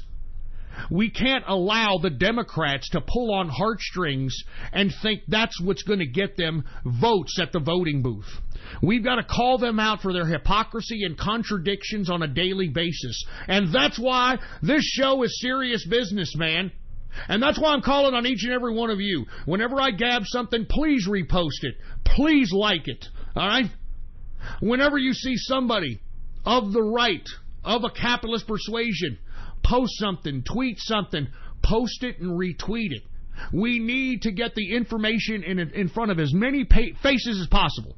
We can't allow the Democrats to pull on heartstrings and think that's what's going to get them votes at the voting booth. We've got to call them out for their hypocrisy and contradictions on a daily basis. And that's why this show is serious business, man. And that's why I'm calling on each and every one of you. Whenever I gab something, please repost it. Please like it. All right? Whenever you see somebody of the right, of a capitalist persuasion, post something, tweet something, post it and retweet it. We need to get the information in front of as many faces as possible.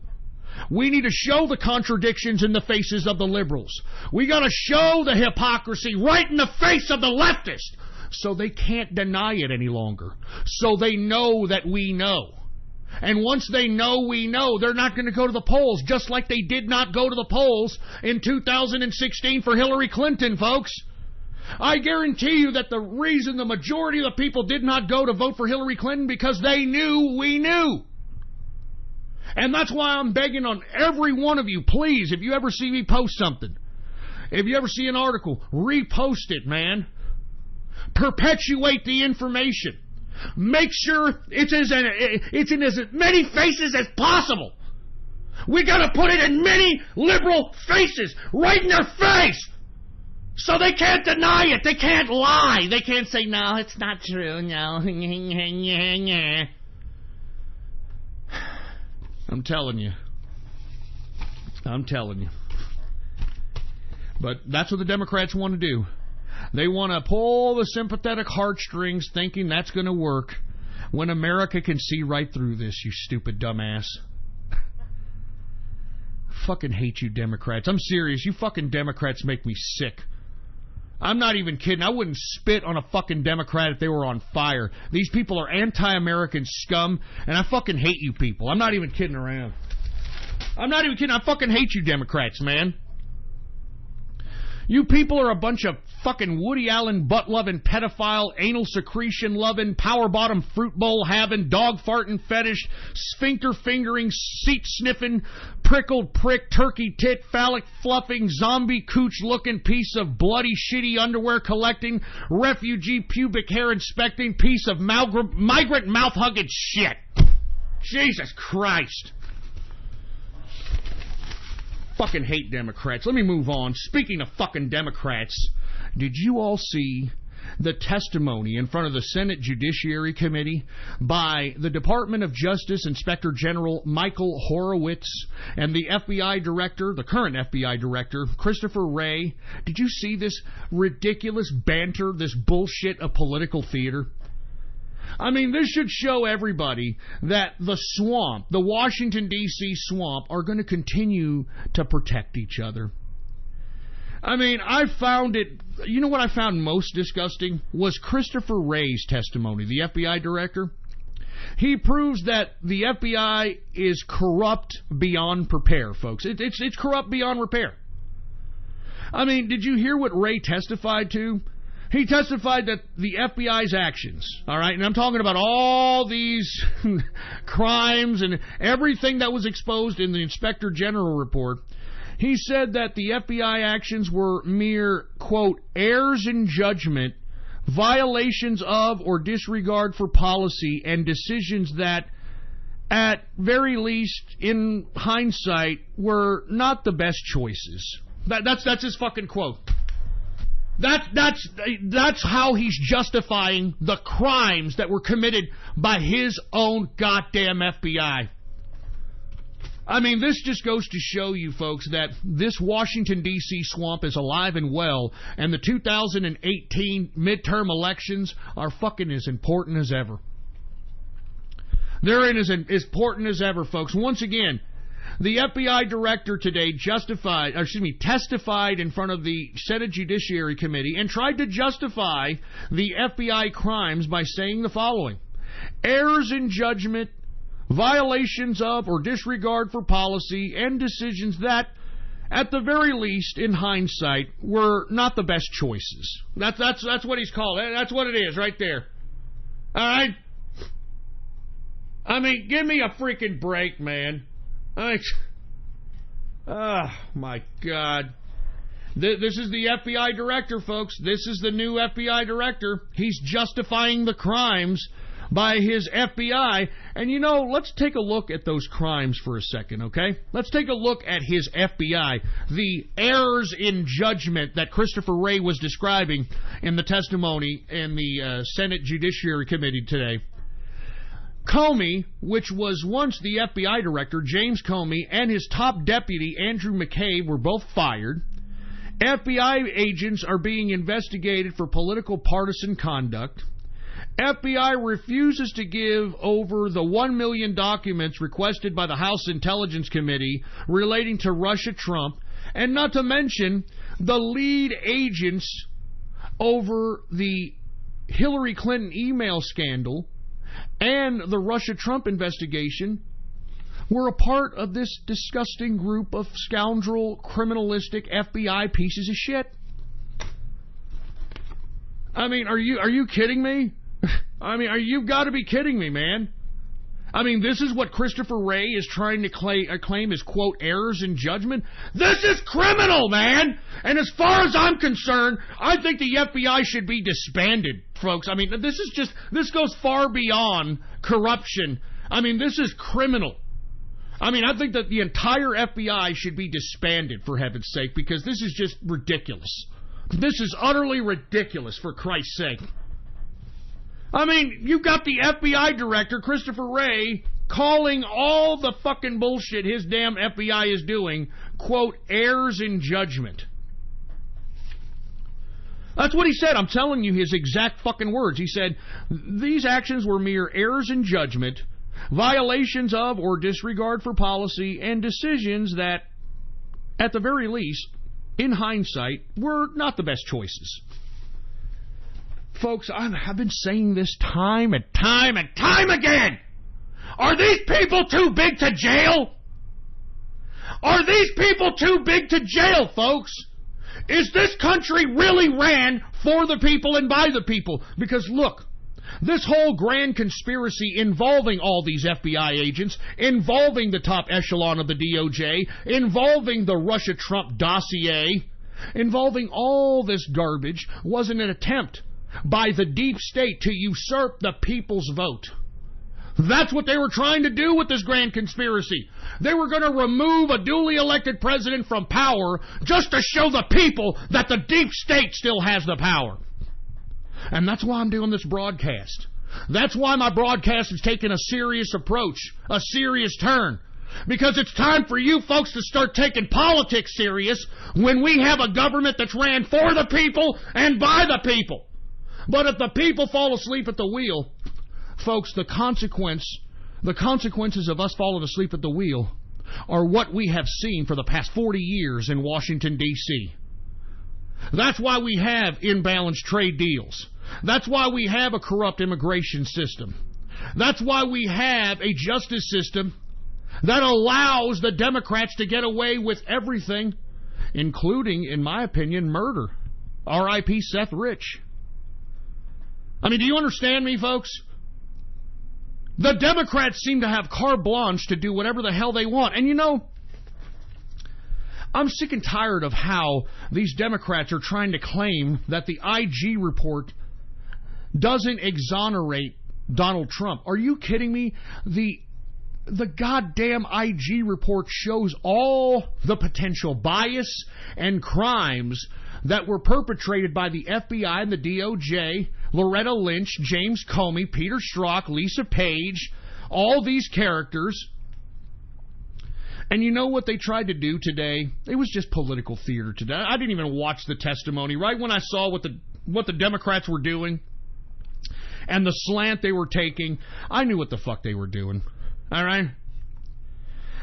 We need to show the contradictions in the faces of the liberals. We got to show the hypocrisy right in the face of the leftist. so they can't deny it any longer. So they know that we know. And once they know we know, they're not going to go to the polls, just like they did not go to the polls in 2016 for Hillary Clinton, folks. I guarantee you that the reason the majority of the people did not go to vote for Hillary Clinton because they knew we knew. And that's why I'm begging on every one of you, please, if you ever see me post something, if you ever see an article, repost it, man. Perpetuate the information. Make sure it's in as many faces as possible. We got to put it in many liberal faces, right in their face. So they can't deny it. They can't lie. They can't say, no, it's not true. No. I'm telling you. But that's what the Democrats want to do. They want to pull the sympathetic heartstrings thinking that's going to work when America can see right through this, you stupid dumbass. Fucking hate you Democrats. I'm serious. You fucking Democrats make me sick. I'm not even kidding. I wouldn't spit on a fucking Democrat if they were on fire. These people are anti-American scum, and I fucking hate you people. I'm not even kidding around. I'm not even kidding. I fucking hate you Democrats, man. You people are a bunch of fucking Woody Allen butt-loving, pedophile, anal secretion-loving, power-bottom, fruit bowl-having, dog-farting fetish, sphincter-fingering, seat-sniffing, prickled prick, turkey-tit, phallic-fluffing, zombie cooch-looking piece of bloody, shitty underwear-collecting, refugee pubic hair-inspecting piece of migrant mouth-hugging shit. Jesus Christ. Fucking hate Democrats. Let me move on. Speaking of fucking Democrats, did you all see the testimony in front of the Senate Judiciary Committee by the Department of Justice Inspector General Michael Horowitz and the FBI Director, the current FBI Director, Christopher Wray? Did you see this ridiculous banter, this bullshit of political theater? I mean, this should show everybody that the swamp, the Washington, D.C. swamp, are going to continue to protect each other. I mean, I found it, you know what I found most disgusting? Was Christopher Wray's testimony, the FBI director. He proves that the FBI is corrupt beyond repair, folks. It's corrupt beyond repair. I mean, did you hear what Wray testified to? He testified that the FBI's actions, all right, and I'm talking about all these crimes and everything that was exposed in the Inspector General report. He said that the FBI actions were mere, quote, errors in judgment, violations of or disregard for policy, and decisions that, at very least, in hindsight, were not the best choices. That's his fucking quote. That's how he's justifying the crimes that were committed by his own goddamn FBI. I mean, this just goes to show you, folks, that this Washington, D.C. swamp is alive and well, and the 2018 midterm elections are fucking as important as ever. They're as important as ever, folks. Once again, the FBI director today testified in front of the Senate Judiciary Committee and tried to justify the FBI crimes by saying the following: errors in judgment, violations of or disregard for policy, and decisions that, at the very least, in hindsight, were not the best choices. That's what he's called. That's what it is right there. All right? I mean, give me a freaking break, man. Oh, my God. This is the FBI director, folks. This is the new FBI director. He's justifying the crimes by his FBI. And, you know, let's take a look at those crimes for a second, okay? Let's take a look at his FBI. The errors in judgment that Christopher Wray was describing in the testimony in the Senate Judiciary Committee today. Comey, which was once the FBI director, James Comey, and his top deputy, Andrew McCabe, were both fired. FBI agents are being investigated for political partisan conduct. FBI refuses to give over the 1 million documents requested by the House Intelligence Committee relating to Russia Trump, and not to mention the lead agents over the Hillary Clinton email scandal and the Russia-Trump investigation were a part of this disgusting group of scoundrel, criminalistic FBI pieces of shit. I mean, are you kidding me? I mean, you've got to be kidding me, man. I mean, this is what Christopher Wray is trying to claim as, quote, errors in judgment? This is criminal, man! And as far as I'm concerned, I think the FBI should be disbanded, folks. I mean, this goes far beyond corruption. I mean, this is criminal. I mean, I think that the entire FBI should be disbanded, for heaven's sake, because this is just ridiculous. This is utterly ridiculous, for Christ's sake. I mean, you've got the FBI director, Christopher Wray, calling all the fucking bullshit his damn FBI is doing, quote, errors in judgment. That's what he said. I'm telling you his exact fucking words. He said, these actions were mere errors in judgment, violations of or disregard for policy, and decisions that, at the very least, in hindsight, were not the best choices. Folks, I've been saying this time and time and time again. Are these people too big to jail? Are these people too big to jail, folks? Is this country really ran for the people and by the people? Because look, this whole grand conspiracy involving all these FBI agents, involving the top echelon of the DOJ, involving the Russia-Trump dossier, involving all this garbage was an attempt by the deep state to usurp the people's vote. That's what they were trying to do with this grand conspiracy. They were going to remove a duly elected president from power just to show the people that the deep state still has the power. And that's why I'm doing this broadcast. That's why my broadcast is taking a serious approach, a serious turn. Because it's time for you folks to start taking politics serious when we have a government that's ran for the people and by the people. But if the people fall asleep at the wheel, folks, the consequences of us falling asleep at the wheel are what we have seen for the past 40 years in Washington, D.C. That's why we have imbalanced trade deals. That's why we have a corrupt immigration system. That's why we have a justice system that allows the Democrats to get away with everything, including, in my opinion, murder. R.I.P. Seth Rich. I mean, do you understand me, folks? The Democrats seem to have carte blanche to do whatever the hell they want. And you know, I'm sick and tired of how these Democrats are trying to claim that the IG report doesn't exonerate Donald Trump. Are you kidding me? The goddamn IG report shows all the potential bias and crimes that were perpetrated by the FBI and the DOJ, Loretta Lynch, James Comey, Peter Strzok, Lisa Page, all these characters. And you know what they tried to do today? It was just political theater today. I didn't even watch the testimony. Right when I saw what the Democrats were doing and the slant they were taking, I knew what the fuck they were doing. All right?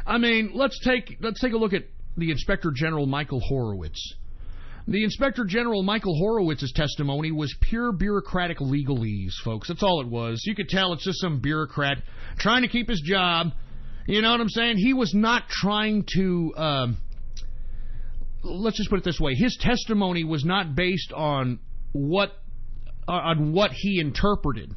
I mean, let's take a look at the Inspector General Michael Horowitz. The Inspector General Michael Horowitz's testimony was pure bureaucratic legalese, folks. That's all it was. You could tell it's just some bureaucrat trying to keep his job. You know what I'm saying? He was not trying to, let's just put it this way. His testimony was not based on what he interpreted.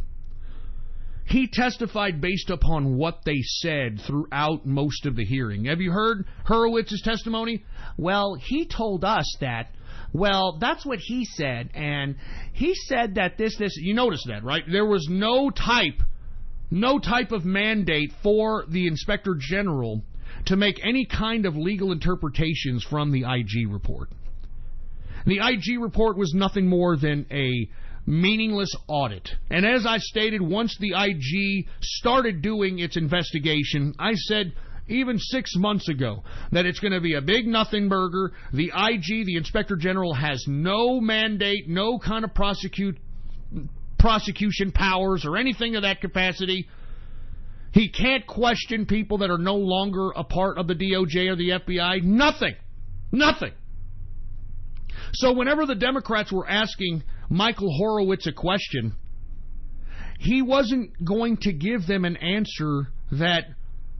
He testified based upon what they said throughout most of the hearing. Have you heard Horowitz's testimony? Well, he told us that. Well, that's what he said, and he said that this. You notice that, right? There was no type of mandate for the Inspector General to make any kind of legal interpretations from the IG report. The IG report was nothing more than a meaningless audit. And as I stated, once the IG started doing its investigation, I said even 6 months ago that it's going to be a big nothing burger. The IG, the Inspector General, has no mandate, no kind of prosecution powers or anything of that capacity. He can't question people that are no longer a part of the DOJ or the FBI. Nothing. So whenever the Democrats were asking Michael Horowitz a question, he wasn't going to give them an answer that,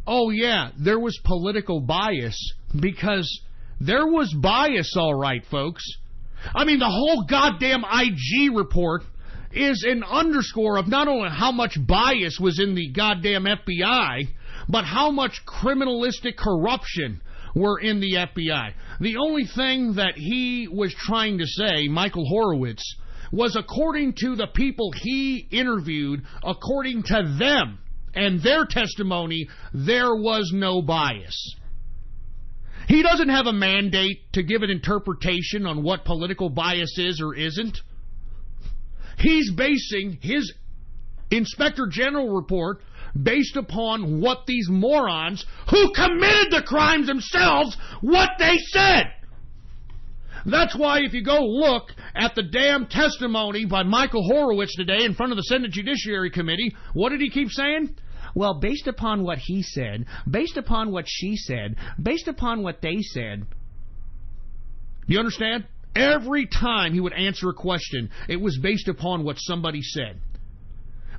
oh yeah, there was political bias, because there was bias, all right, folks. I mean, the whole goddamn IG report is an underscore of not only how much bias was in the goddamn FBI, but how much criminalistic corruption were in the FBI. The only thing that he was trying to say, Michael Horowitz, was according to the people he interviewed, according to them and their testimony, there was no bias. He doesn't have a mandate to give an interpretation on what political bias is or isn't. He's basing his Inspector General report based upon what these morons who committed the crimes themselves, what they said. That's why if you go look at the damn testimony by Michael Horowitz today in front of the Senate Judiciary Committee, what did he keep saying? Well, based upon what he said, based upon what she said, based upon what they said. You understand? Every time he would answer a question, it was based upon what somebody said.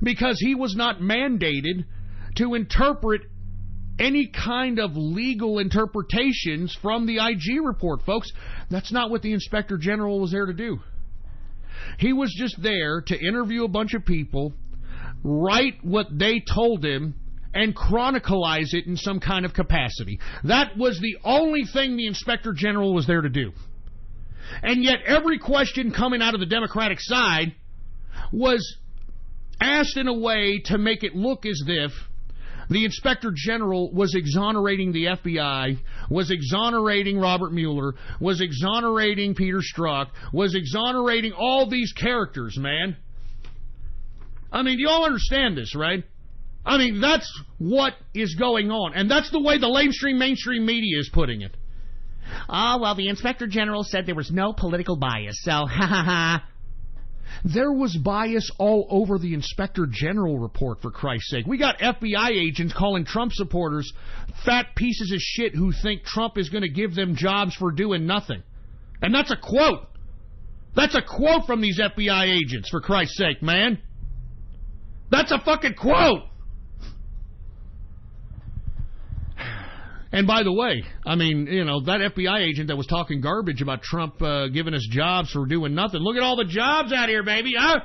Because he was not mandated to interpret any kind of legal interpretations from the IG report, folks. That's not what the Inspector General was there to do. He was just there to interview a bunch of people, write what they told him, and chronicleize it in some kind of capacity. That was the only thing the Inspector General was there to do. And yet every question coming out of the Democratic side was asked in a way to make it look as if the Inspector General was exonerating the FBI, was exonerating Robert Mueller, was exonerating Peter Strzok, was exonerating all these characters, man. I mean, you all understand this, right? I mean, that's what is going on. And that's the way the mainstream media is putting it. Oh, well, the Inspector General said there was no political bias, so ha ha ha. There was bias all over the Inspector General report, for Christ's sake. We got FBI agents calling Trump supporters fat pieces of shit who think Trump is going to give them jobs for doing nothing. And that's a quote. That's a quote from these FBI agents, for Christ's sake, man. That's a fucking quote. And by the way, I mean, you know, that FBI agent that was talking garbage about Trump giving us jobs for doing nothing. Look at all the jobs out here, baby, huh?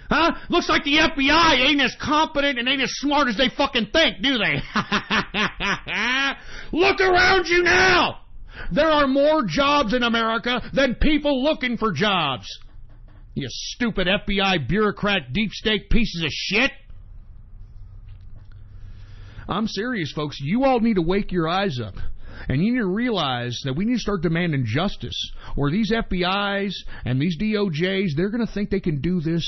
Huh? Looks like the FBI ain't as competent and ain't as smart as they fucking think, do they? Look around you now. There are more jobs in America than people looking for jobs. You stupid FBI bureaucrat deep state pieces of shit. I'm serious, folks. You all need to wake your eyes up. And you need to realize that we need to start demanding justice. Or these FBIs and these DOJs, they're going to think they can do this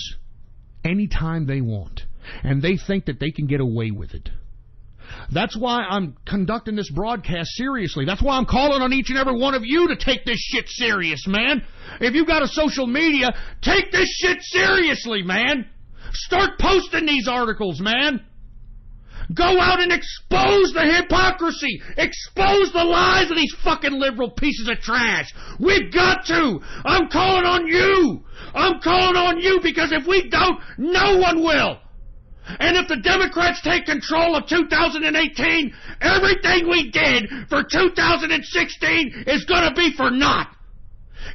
anytime they want. And they think that they can get away with it. That's why I'm conducting this broadcast seriously. That's why I'm calling on each and every one of you to take this shit serious, man. If you've got a social media, take this shit seriously, man. Start posting these articles, man. Go out and expose the hypocrisy. Expose the lies of these fucking liberal pieces of trash. We've got to. I'm calling on you. I'm calling on you because if we don't, no one will. And if the Democrats take control of 2018, everything we did for 2016 is going to be for naught.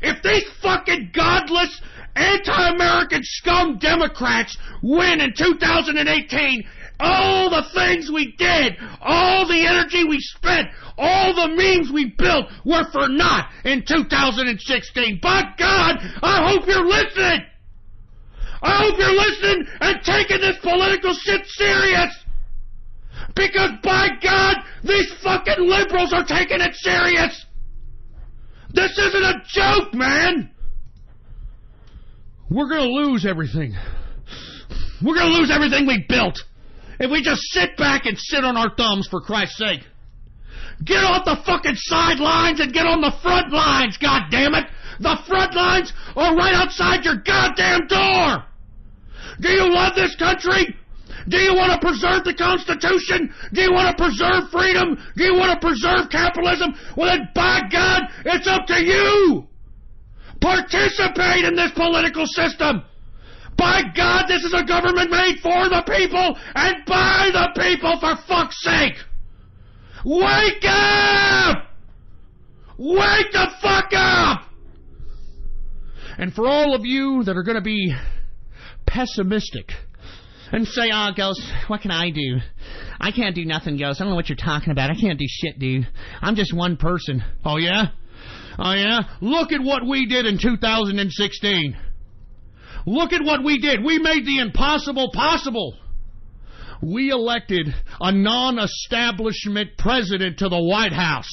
If these fucking godless, anti-American scum Democrats win in 2018, all the things we did, all the energy we spent, all the memes we built were for naught in 2016. By God, I hope you're listening. I hope you're listening and taking this political shit serious. Because by God, these fucking liberals are taking it serious. This isn't a joke, man. We're going to lose everything. We're going to lose everything we built if we just sit back and sit on our thumbs, for Christ's sake. Get off the fucking sidelines and get on the front lines, goddammit. The front lines are right outside your goddamn door. Do you love this country? Do you want to preserve the Constitution? Do you want to preserve freedom? Do you want to preserve capitalism? Well, then, by God, it's up to you. Participate in this political system. By God, this is a government made for the people and by the people, for fuck's sake! Wake up! Wake the fuck up! And for all of you that are going to be pessimistic and say, "Oh, Ghost, what can I do? I can't do nothing, Ghost. I don't know what you're talking about. I can't do shit, dude. I'm just one person." Oh, yeah? Oh, yeah? Look at what we did in 2016. Look at what we did. We made the impossible possible. We elected a non-establishment president to the White House.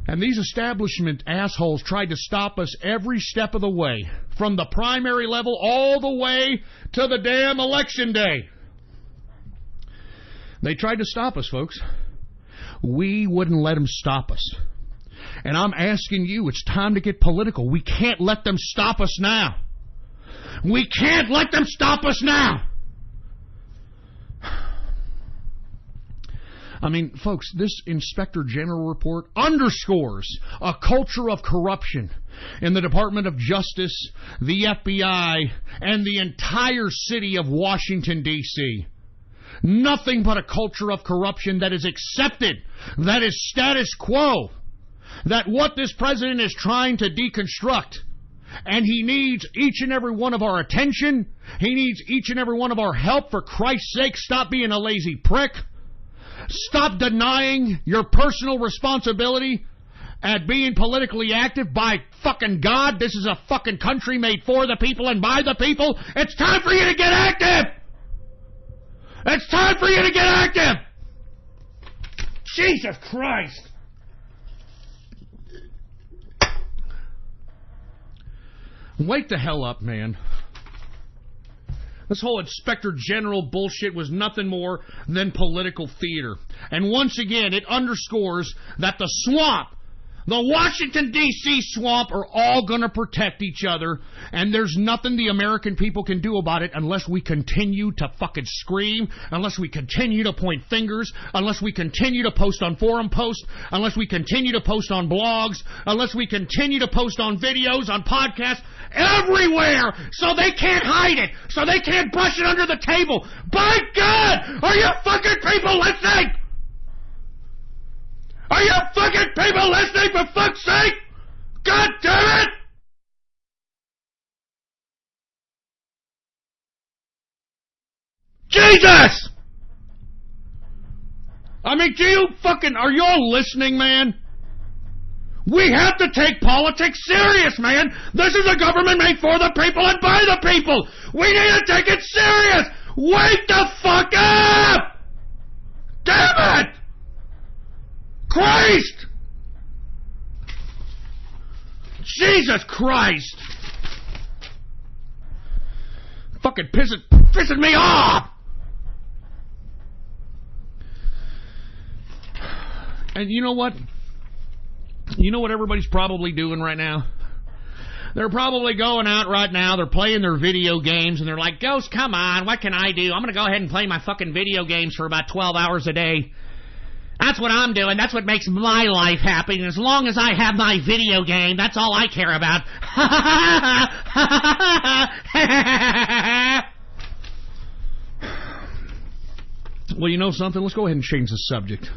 And these establishment assholes tried to stop us every step of the way, from the primary level all the way to the damn election day. They tried to stop us, folks. We wouldn't let them stop us. And I'm asking you, it's time to get political. We can't let them stop us now. We can't let them stop us now. I mean, folks, this Inspector General report underscores a culture of corruption in the Department of Justice, the FBI, and the entire city of Washington, D.C. Nothing but a culture of corruption that is accepted, that is status quo, that what this president is trying to deconstruct. And he needs each and every one of our attention. He needs each and every one of our help. For Christ's sake, stop being a lazy prick. Stop denying your personal responsibility at being politically active. By fucking God, this is a fucking country made for the people and by the people. It's time for you to get active. It's time for you to get active. Jesus Christ. Wake the hell up, man. This whole Inspector General bullshit was nothing more than political theater. And once again, it underscores that the swamp, the Washington, D.C. swamp, are all going to protect each other. And there's nothing the American people can do about it unless we continue to fucking scream, unless we continue to point fingers, unless we continue to post on forum posts, unless we continue to post on blogs, unless we continue to post on videos, on podcasts, everywhere, so they can't hide it, so they can't brush it under the table. By God, are you fucking people listening? Are you fucking people listening, for fuck's sake? God damn it! Jesus! I mean, are you all listening, man? We have to take politics serious, man. This is a government made for the people and by the people. We need to take it serious. Wake the fuck up! Damn it! Christ! Jesus Christ! Fucking pissing me off! And you know what? You know what everybody's probably doing right now? They're probably going out right now, they're playing their video games, and they're like, "Ghost, come on, what can I do? I'm going to go ahead and play my fucking video games for about 12 hours a day. That's what I'm doing. That's what makes my life happy. And as long as I have my video game, that's all I care about." Well, you know something? Let's go ahead and change the subject.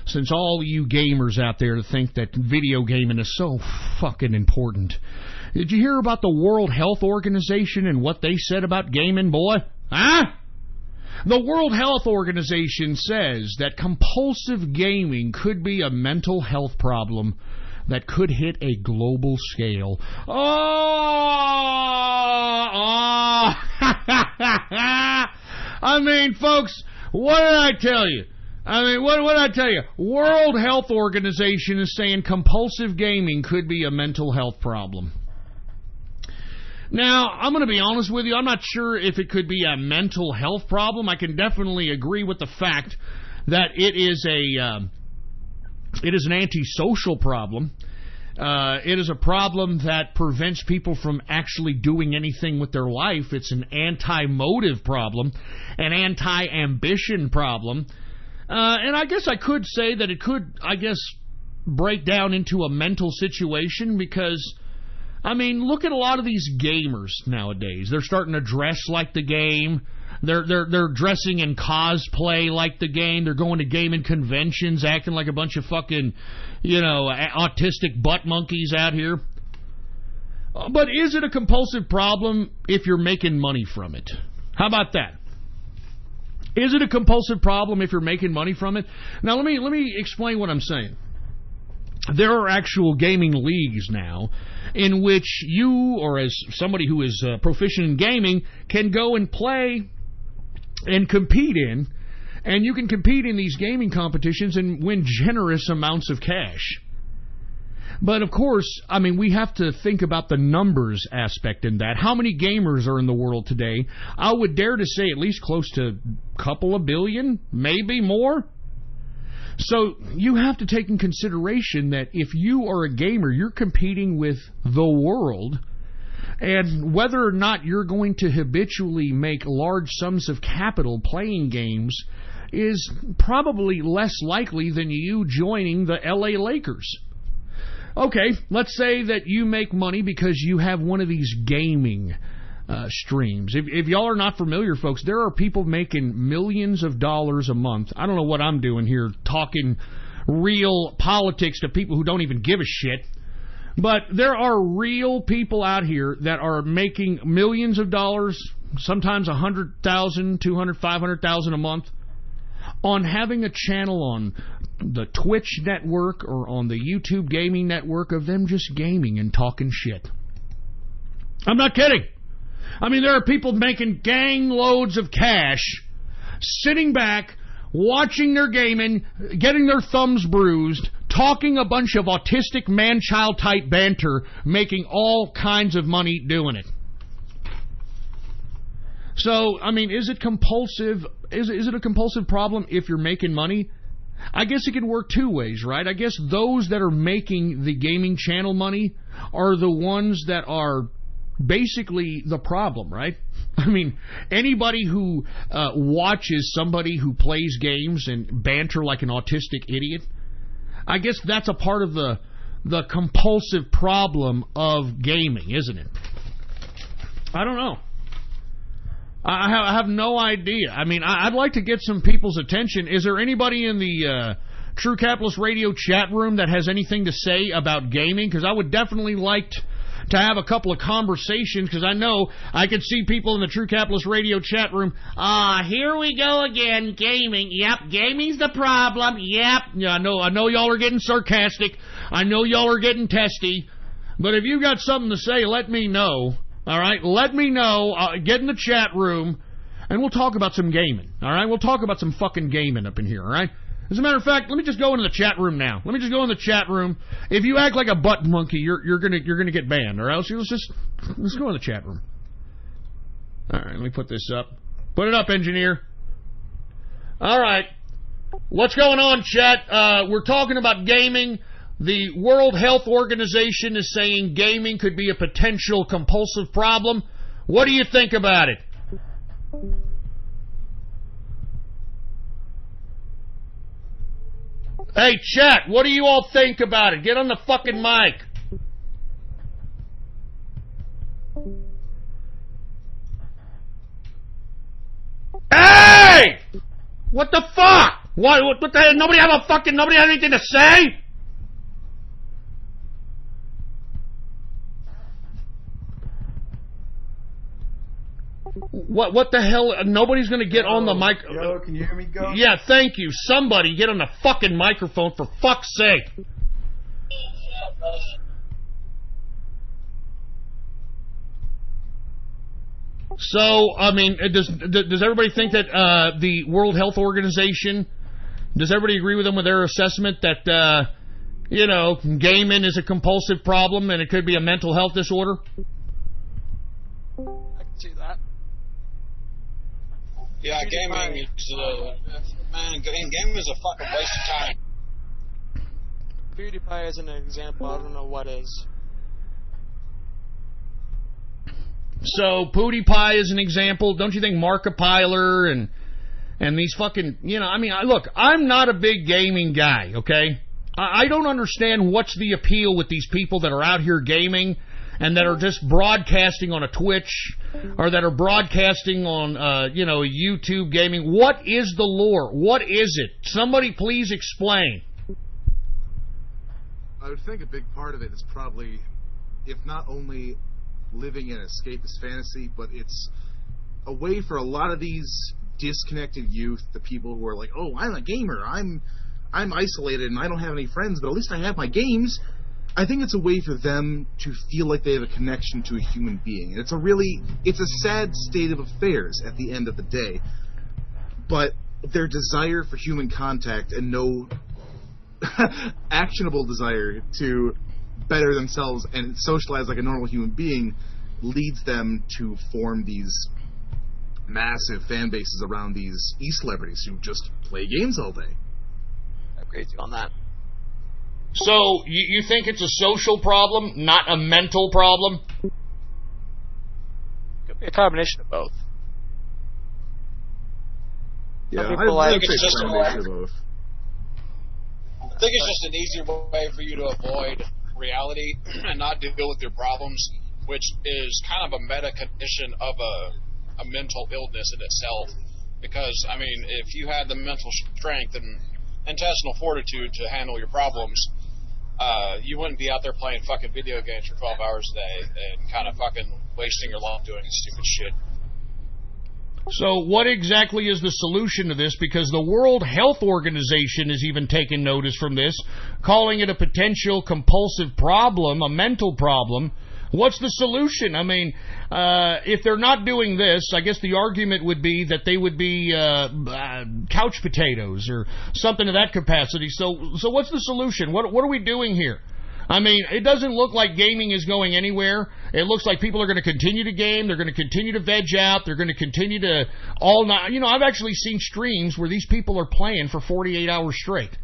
Since all you gamers out there think that video gaming is so fucking important. Did you hear about the World Health Organization and what they said about gaming, boy? Huh? The World Health Organization says that compulsive gaming could be a mental health problem that could hit a global scale. I mean, folks, what did I tell you? What did I tell you? World Health Organization is saying compulsive gaming could be a mental health problem. Now, I'm going to be honest with you. I'm not sure if it could be a mental health problem. I can definitely agree with the fact that it is an antisocial problem. It is a problem that prevents people from actually doing anything with their life. It's an anti-motive problem, an anti-ambition problem. And I guess I could say that it could, break down into a mental situation because, I mean, look at a lot of these gamers nowadays. They're starting to dress like the game. They're dressing in cosplay like the game. They're going to gaming conventions, acting like a bunch of fucking, autistic butt monkeys out here. But is it a compulsive problem if you're making money from it? How about that? Is it a compulsive problem if you're making money from it? Now, let me explain what I'm saying. There are actual gaming leagues now in which you, or as somebody who is proficient in gaming, can go and play and compete in, and you can compete in these gaming competitions and win generous amounts of cash. But of course, I mean, we have to think about the numbers aspect in that. How many gamers are in the world today? I would dare to say at least close to a couple of billion, maybe more. So you have to take in consideration that if you are a gamer, you're competing with the world, and whether or not you're going to habitually make large sums of capital playing games is probably less likely than you joining the LA Lakers. Okay, let's say that you make money because you have one of these gaming streams. If y'all are not familiar, folks, there are people making millions of dollars a month. I don't know what I'm doing here, talking real politics to people who don't even give a shit. But there are real people out here that are making millions of dollars, sometimes 100,000, 200, 500,000 a month, on having a channel on the Twitch network or on the YouTube gaming network of them just gaming and talking shit. I'm not kidding. I mean, there are people making gang loads of cash, sitting back, watching their gaming, getting their thumbs bruised, talking a bunch of autistic man-child type banter, making all kinds of money doing it. So, I mean, is it compulsive? Is it a compulsive problem if you're making money? I guess it can work two ways, right? I guess those that are making the gaming channel money are the ones that are basically the problem, right? I mean, anybody who watches somebody who plays games and banter like an autistic idiot, I guess that's a part of the compulsive problem of gaming, isn't it? I don't know. I have no idea. I mean, I'd like to get some people's attention. Is there anybody in the True Capitalist Radio chat room that has anything to say about gaming? Because I would definitely like to have a couple of conversations, because I know I could see people in the True Capitalist Radio chat room. Here we go again, gaming. Yep, gaming's the problem. Yep. Yeah, I know y'all are getting sarcastic. I know y'all are getting testy. But if you got something to say, let me know. All right, let me know. Get in the chat room, and we'll talk about some gaming. All right, we'll talk about some fucking gaming up in here. All right. As a matter of fact, let me just go into the chat room now. Let me just go in the chat room. If you act like a butt monkey, you're gonna get banned, or else let's go in the chat room. All right, let me put this up. Put it up, engineer. All right, what's going on, chat? We're talking about gaming. The World Health Organization is saying gaming could be a potential compulsive problem. What do you think about it? Hey, chat, what do you all think about it? Get on the fucking mic. Hey! What the fuck? What the hell? Nobody have anything to say? What the hell? Nobody's going to get on the mic. Yo, can you hear me, go? Yeah, thank you. Somebody get on the fucking microphone, for fuck's sake. So, I mean, does everybody think that the World Health Organization, does everybody agree with them with their assessment that, gaming is a compulsive problem and it could be a mental health disorder? I can see that. Yeah, gaming is a fucking waste of time. PewDiePie is an example. I don't know what is. So PewDiePie is an example. Don't you think Markiplier and these fucking, look, I'm not a big gaming guy, okay? I don't understand what's the appeal with these people that are out here gaming and that are just broadcasting on a Twitch or that are broadcasting on, YouTube gaming. What is the lore? What is it? Somebody please explain. I would think a big part of it is probably, if not only living in escapist fantasy, but it's a way for a lot of these disconnected youth, the people who are like, oh, I'm a gamer, I'm isolated and I don't have any friends, but at least I have my games. I think it's a way for them to feel like they have a connection to a human being. And it's a sad state of affairs at the end of the day. But their desire for human contact and no actionable desire to better themselves and socialize like a normal human being leads them to form these massive fan bases around these e-celebrities who just play games all day. I agree with you on that. So, you think it's a social problem, not a mental problem? Could be a combination of both. Yeah, I think it's just an easier way for you to avoid reality and not deal with your problems, which is kind of a meta condition of a mental illness in itself. Because, I mean, if you had the mental strength and intestinal fortitude to handle your problems, you wouldn't be out there playing fucking video games for 12 hours a day and kind of fucking wasting your life doing stupid shit. So what exactly is the solution to this? Because the World Health Organization has even taken notice from this, calling it a potential compulsive problem, a mental problem. What's the solution? I mean, if they're not doing this, I guess the argument would be that they would be couch potatoes or something of that capacity. So what's the solution? What are we doing here? I mean, it doesn't look like gaming is going anywhere. It looks like people are going to continue to game. They're going to continue to veg out. They're going to continue to all night. You know, I've actually seen streams where these people are playing for 48 hours straight.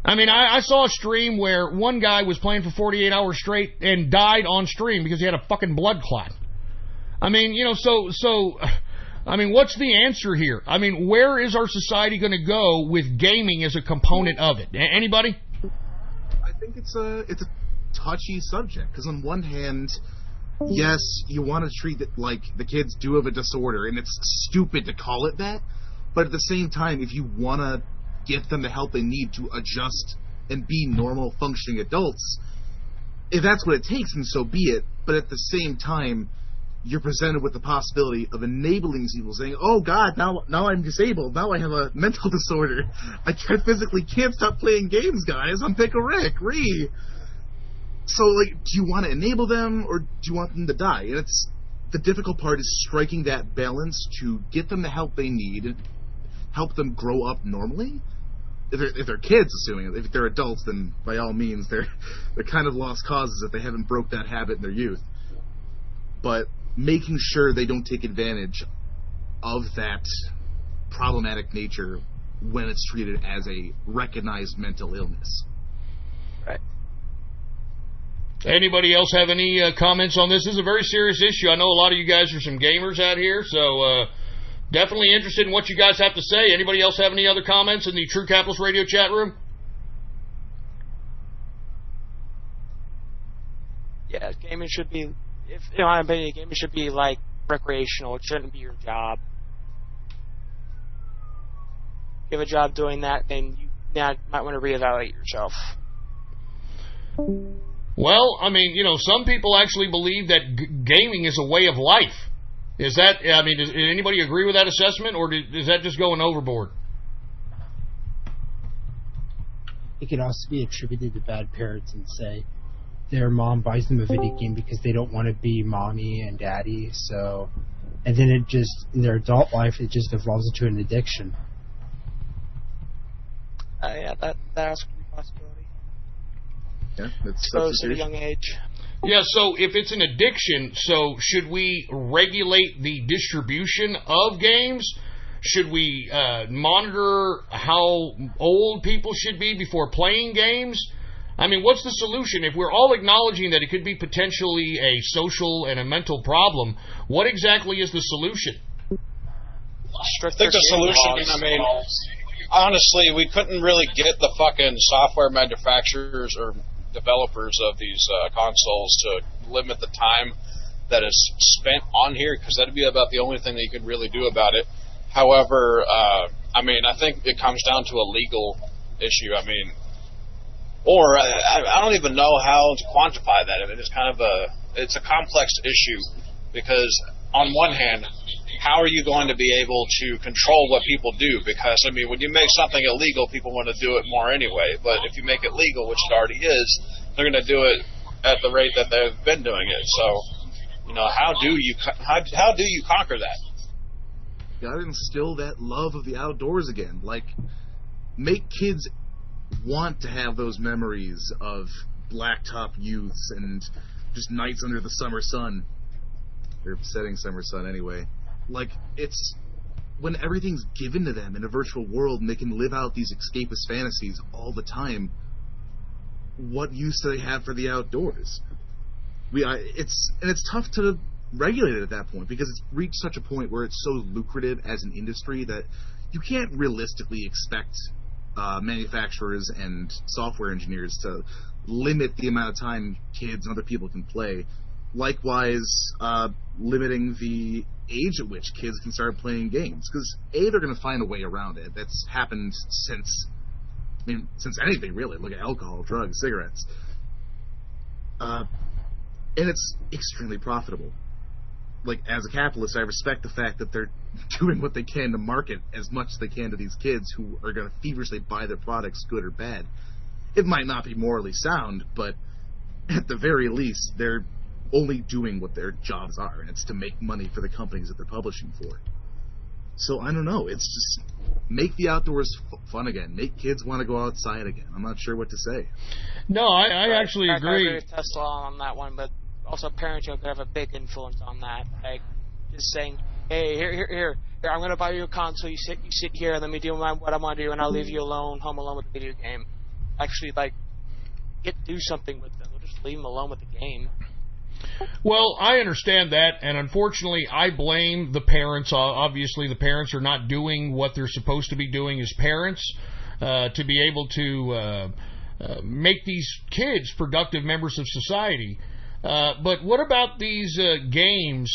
I mean, I saw a stream where one guy was playing for 48 hours straight and died on stream because he had a fucking blood clot. I mean, you know, I mean, what's the answer here? I mean, where is our society going to go with gaming as a component of it? Anybody? I think it's a touchy subject, because on one hand, yes, you want to treat it like the kids do have a disorder, and it's stupid to call it that, but at the same time, if you want to get them the help they need to adjust and be normal, functioning adults, if that's what it takes, then so be it, but at the same time, you're presented with the possibility of enabling these people, saying, oh God, now I'm disabled, now I have a mental disorder, I physically can't stop playing games, guys, I'm Pickle Rick, So, like, do you want to enable them, or do you want them to die? And the difficult part is striking that balance to get them the help they need, help them grow up normally. If they're kids, assuming, if they're adults, then by all means, they're kind of lost causes if they haven't broke that habit in their youth. But making sure they don't take advantage of that problematic nature when it's treated as a recognized mental illness. Right. Anybody else have any comments on this? This is a very serious issue. I know a lot of you guys are some gamers out here, so definitely interested in what you guys have to say. Anybody else have any other comments in the True Capitalist Radio chat room? Yeah, gaming should be, in my opinion, gaming should be like recreational. It shouldn't be your job. If you have a job doing that, then you might want to reevaluate yourself. Well, I mean, you know, some people actually believe that gaming is a way of life. Is that, I mean, does anybody agree with that assessment, or is that just going overboard? It could also be attributed to bad parents and say their mom buys them a video game because they don't want to be mommy and daddy, so, and then it just, in their adult life, it just evolves into an addiction. Yeah, that has to be a possibility. Yeah, that's exposed at a young age. Yeah, so if it's an addiction, so should we regulate the distribution of games? Should we monitor how old people should be before playing games? I mean, what's the solution? If we're all acknowledging that it could be potentially a social and a mental problem, what exactly is the solution? I think the solution, I mean, honestly, we couldn't really get the fucking software manufacturers or developers of these consoles to limit the time that is spent on here, because that'd be about the only thing that you could really do about it. However, I think it comes down to a legal issue. Or I don't even know how to quantify that. It's a complex issue, because on one hand, how are you going to be able to control what people do? Because, when you make something illegal, people want to do it more anyway. But if you make it legal, which it already is, they're going to do it at the rate that they've been doing it. So, how do you conquer that? You gotta instill that love of the outdoors again. Make kids want to have those memories of blacktop youths and just nights under the summer sun. Or setting summer sun anyway. It's when everything's given to them in a virtual world and they can live out these escapist fantasies all the time, what use do they have for the outdoors? It's tough to regulate it at that point, because it's reached such a point where it's so lucrative as an industry that you can't realistically expect manufacturers and software engineers to limit the amount of time kids and other people can play. Likewise, limiting the age at which kids can start playing games, because they're going to find a way around it. That's happened since anything really. Look at alcohol, drugs, cigarettes, and it's extremely profitable. As a capitalist, I respect the fact that they're doing what they can to market as much as they can to these kids who are going to feverishly buy their products, good or bad. It might not be morally sound, but at the very least, they're only doing what their jobs are, and it's to make money for the companies that they're publishing for. So, I don't know. It's just make the outdoors fun again. Make kids want to go outside again. I'm not sure what to say. No, I actually agree. I agree with Tesla on that one, but also parents could have a big influence on that. Just saying, hey, here, I'm going to buy you a console. You sit here, and let me do what I want to do, and I'll leave you alone, home alone with the video game. Actually, do something with them. We'll just leave them alone with the game. Well, I understand that, and unfortunately, I blame the parents. Obviously, the parents are not doing what they're supposed to be doing as parents to be able to make these kids productive members of society. But what about these games?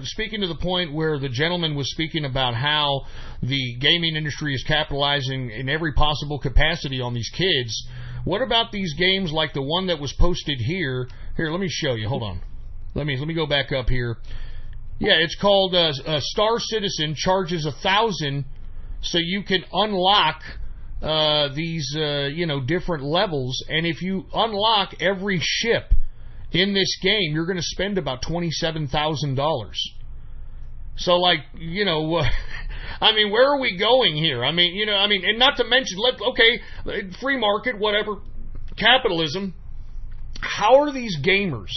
Speaking to the point where the gentleman was speaking about how the gaming industry is capitalizing in every possible capacity on these kids. What about these games like the one that was posted here? Here, let me show you. Hold on. Let me go back up here. Yeah, it's called Star Citizen charges $1,000 so you can unlock these different levels, and if you unlock every ship in this game, you're going to spend about $27,000. So, where are we going here? And not to mention, free market, whatever, capitalism. How are these gamers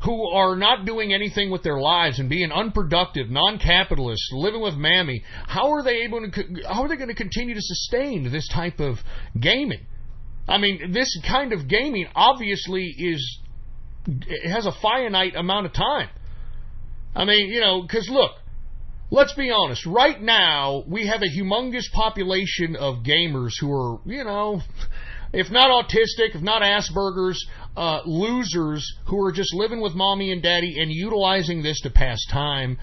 who are not doing anything with their lives and being unproductive, non-capitalists, living with mammy, how are they going to continue to sustain this type of gaming? This kind of gaming obviously it has a finite amount of time. Because look, let's be honest. Right now, we have a humongous population of gamers who are, if not autistic, if not Asperger's, losers who are just living with mommy and daddy and utilizing this to pass time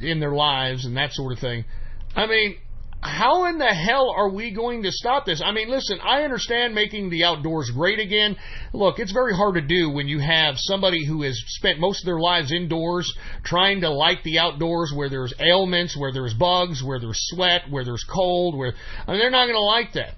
in their lives and that sort of thing. How in the hell are we going to stop this? Listen, I understand making the outdoors great again. Look, it's very hard to do when you have somebody who has spent most of their lives indoors trying to like the outdoors, where there's ailments, where there's bugs, where there's sweat, where there's cold, they're not going to like that.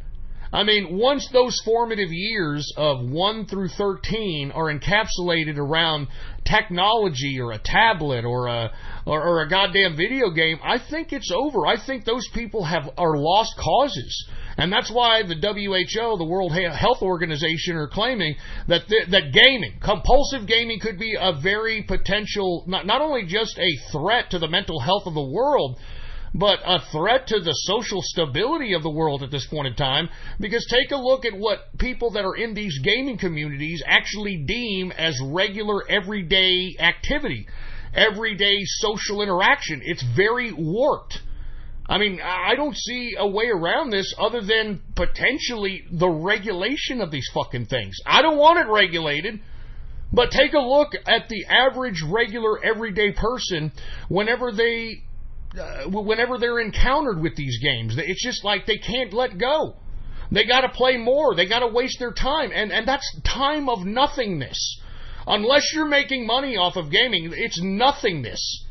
Once those formative years of 1 through 13 are encapsulated around technology or a tablet or a goddamn video game, I think it's over. I think those people are lost causes. And that's why the WHO, the World Health Organization, are claiming that gaming, compulsive gaming, could be a very potential, not only just a threat to the mental health of the world, but a threat to the social stability of the world at this point in time, because take a look at what people that are in these gaming communities actually deem as regular everyday activity, everyday social interaction. It's very warped. I don't see a way around this other than potentially the regulation of these fucking things. I don't want it regulated, But take a look at the average, regular, everyday person whenever they're encountered with these games. It's just like they can't let go. They got to play more. They got to waste their time. And that's time of nothingness. Unless you're making money off of gaming, it's nothingness.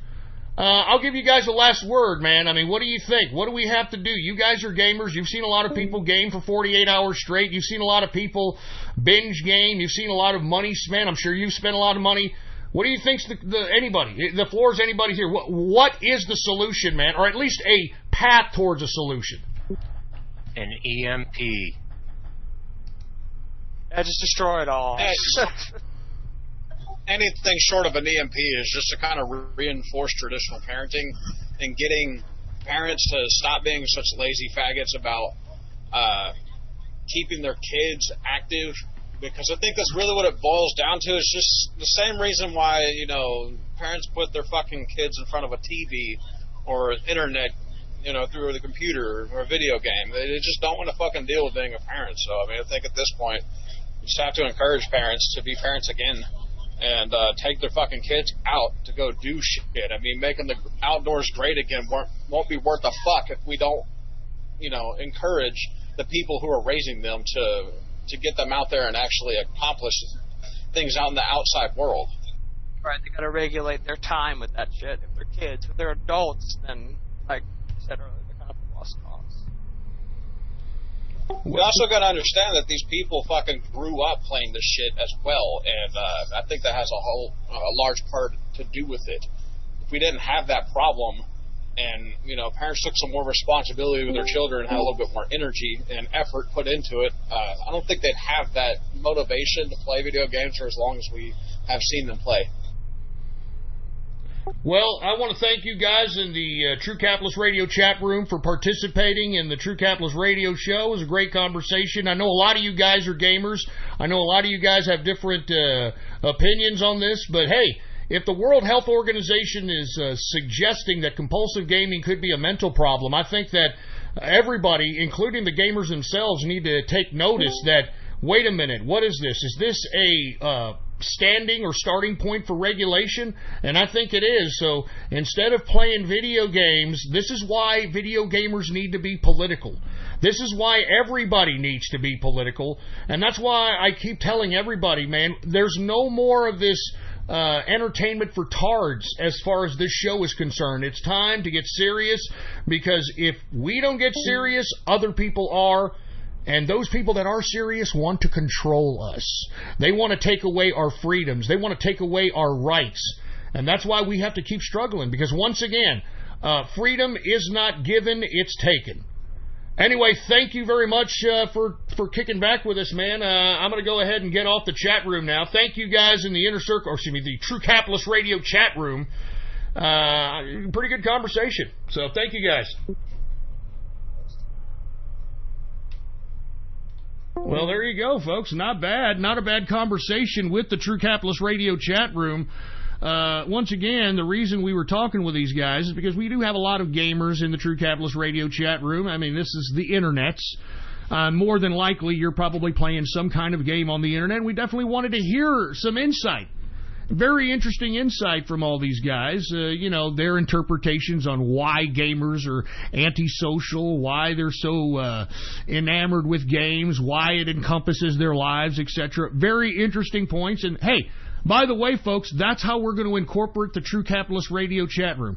I'll give you guys the last word, man. I mean, what do you think? What do we have to do? You guys are gamers. You've seen a lot of people game for 48 hours straight. You've seen a lot of people binge game. You've seen a lot of money spent. I'm sure you've spent a lot of money. What do you think's anybody? The floor is anybody here. What is the solution, man? Or at least a path towards a solution? An EMP. Yeah, just destroy it all. Anything short of an EMP is just to kind of reinforce traditional parenting and getting parents to stop being such lazy faggots about keeping their kids active, because I think that's really what it boils down to. It's just the same reason why, you know, parents put their fucking kids in front of a TV or internet, you know, through the computer or a video game. They just don't want to fucking deal with being a parent. So, I mean, I think at this point, you just have to encourage parents to be parents again. And take their fucking kids out to go do shit. I mean, making the outdoors great again won't be worth a fuck if we don't, you know, encourage the people who are raising them to get them out there and actually accomplish things out in the outside world. Right, they gotta regulate their time with that shit. If they're kids, if they're adults, then, like I said earlier, they're kind of a lost cause. We also got to understand that these people fucking grew up playing this shit as well, and I think that has a large part to do with it. If we didn't have that problem, and you know, parents took some more responsibility with their children and had a little bit more energy and effort put into it, I don't think they'd have that motivation to play video games for as long as we have seen them play. Well, I want to thank you guys in the True Capitalist Radio chat room for participating in the True Capitalist Radio show. It was a great conversation. I know a lot of you guys are gamers. I know a lot of you guys have different opinions on this, but hey, if the World Health Organization is suggesting that compulsive gaming could be a mental problem, I think that everybody, including the gamers themselves, need to take notice that, wait a minute, what is this? Is this a standing or starting point for regulation? And I think it is. So instead of playing video games, this is why video gamers need to be political. This is why everybody needs to be political. And that's why I keep telling everybody, man, there's no more of this entertainment for tards as far as this show is concerned. It's time to get serious, because if we don't get serious, other people are. And those people that are serious want to control us. They want to take away our freedoms. They want to take away our rights. And that's why we have to keep struggling, because once again, freedom is not given, it's taken. Anyway, thank you very much for kicking back with us, man. I'm going to go ahead and get off the chat room now. Thank you guys in the Inner Circle, or excuse me, the True Capitalist Radio chat room. Pretty good conversation. So thank you guys. Well, there you go, folks. Not bad. Not a bad conversation with the True Capitalist Radio chat room. Once again, the reason we were talking with these guys is because we do have a lot of gamers in the True Capitalist Radio chat room. I mean, this is the internet's. More than likely, you're probably playing some kind of game on the internet. We definitely wanted to hear some insight. Very interesting insight from all these guys. You know, their interpretations on why gamers are antisocial, why they're so enamored with games, why it encompasses their lives, etc. Very interesting points. And hey, by the way, folks, that's how we're going to incorporate the True Capitalist Radio chat room.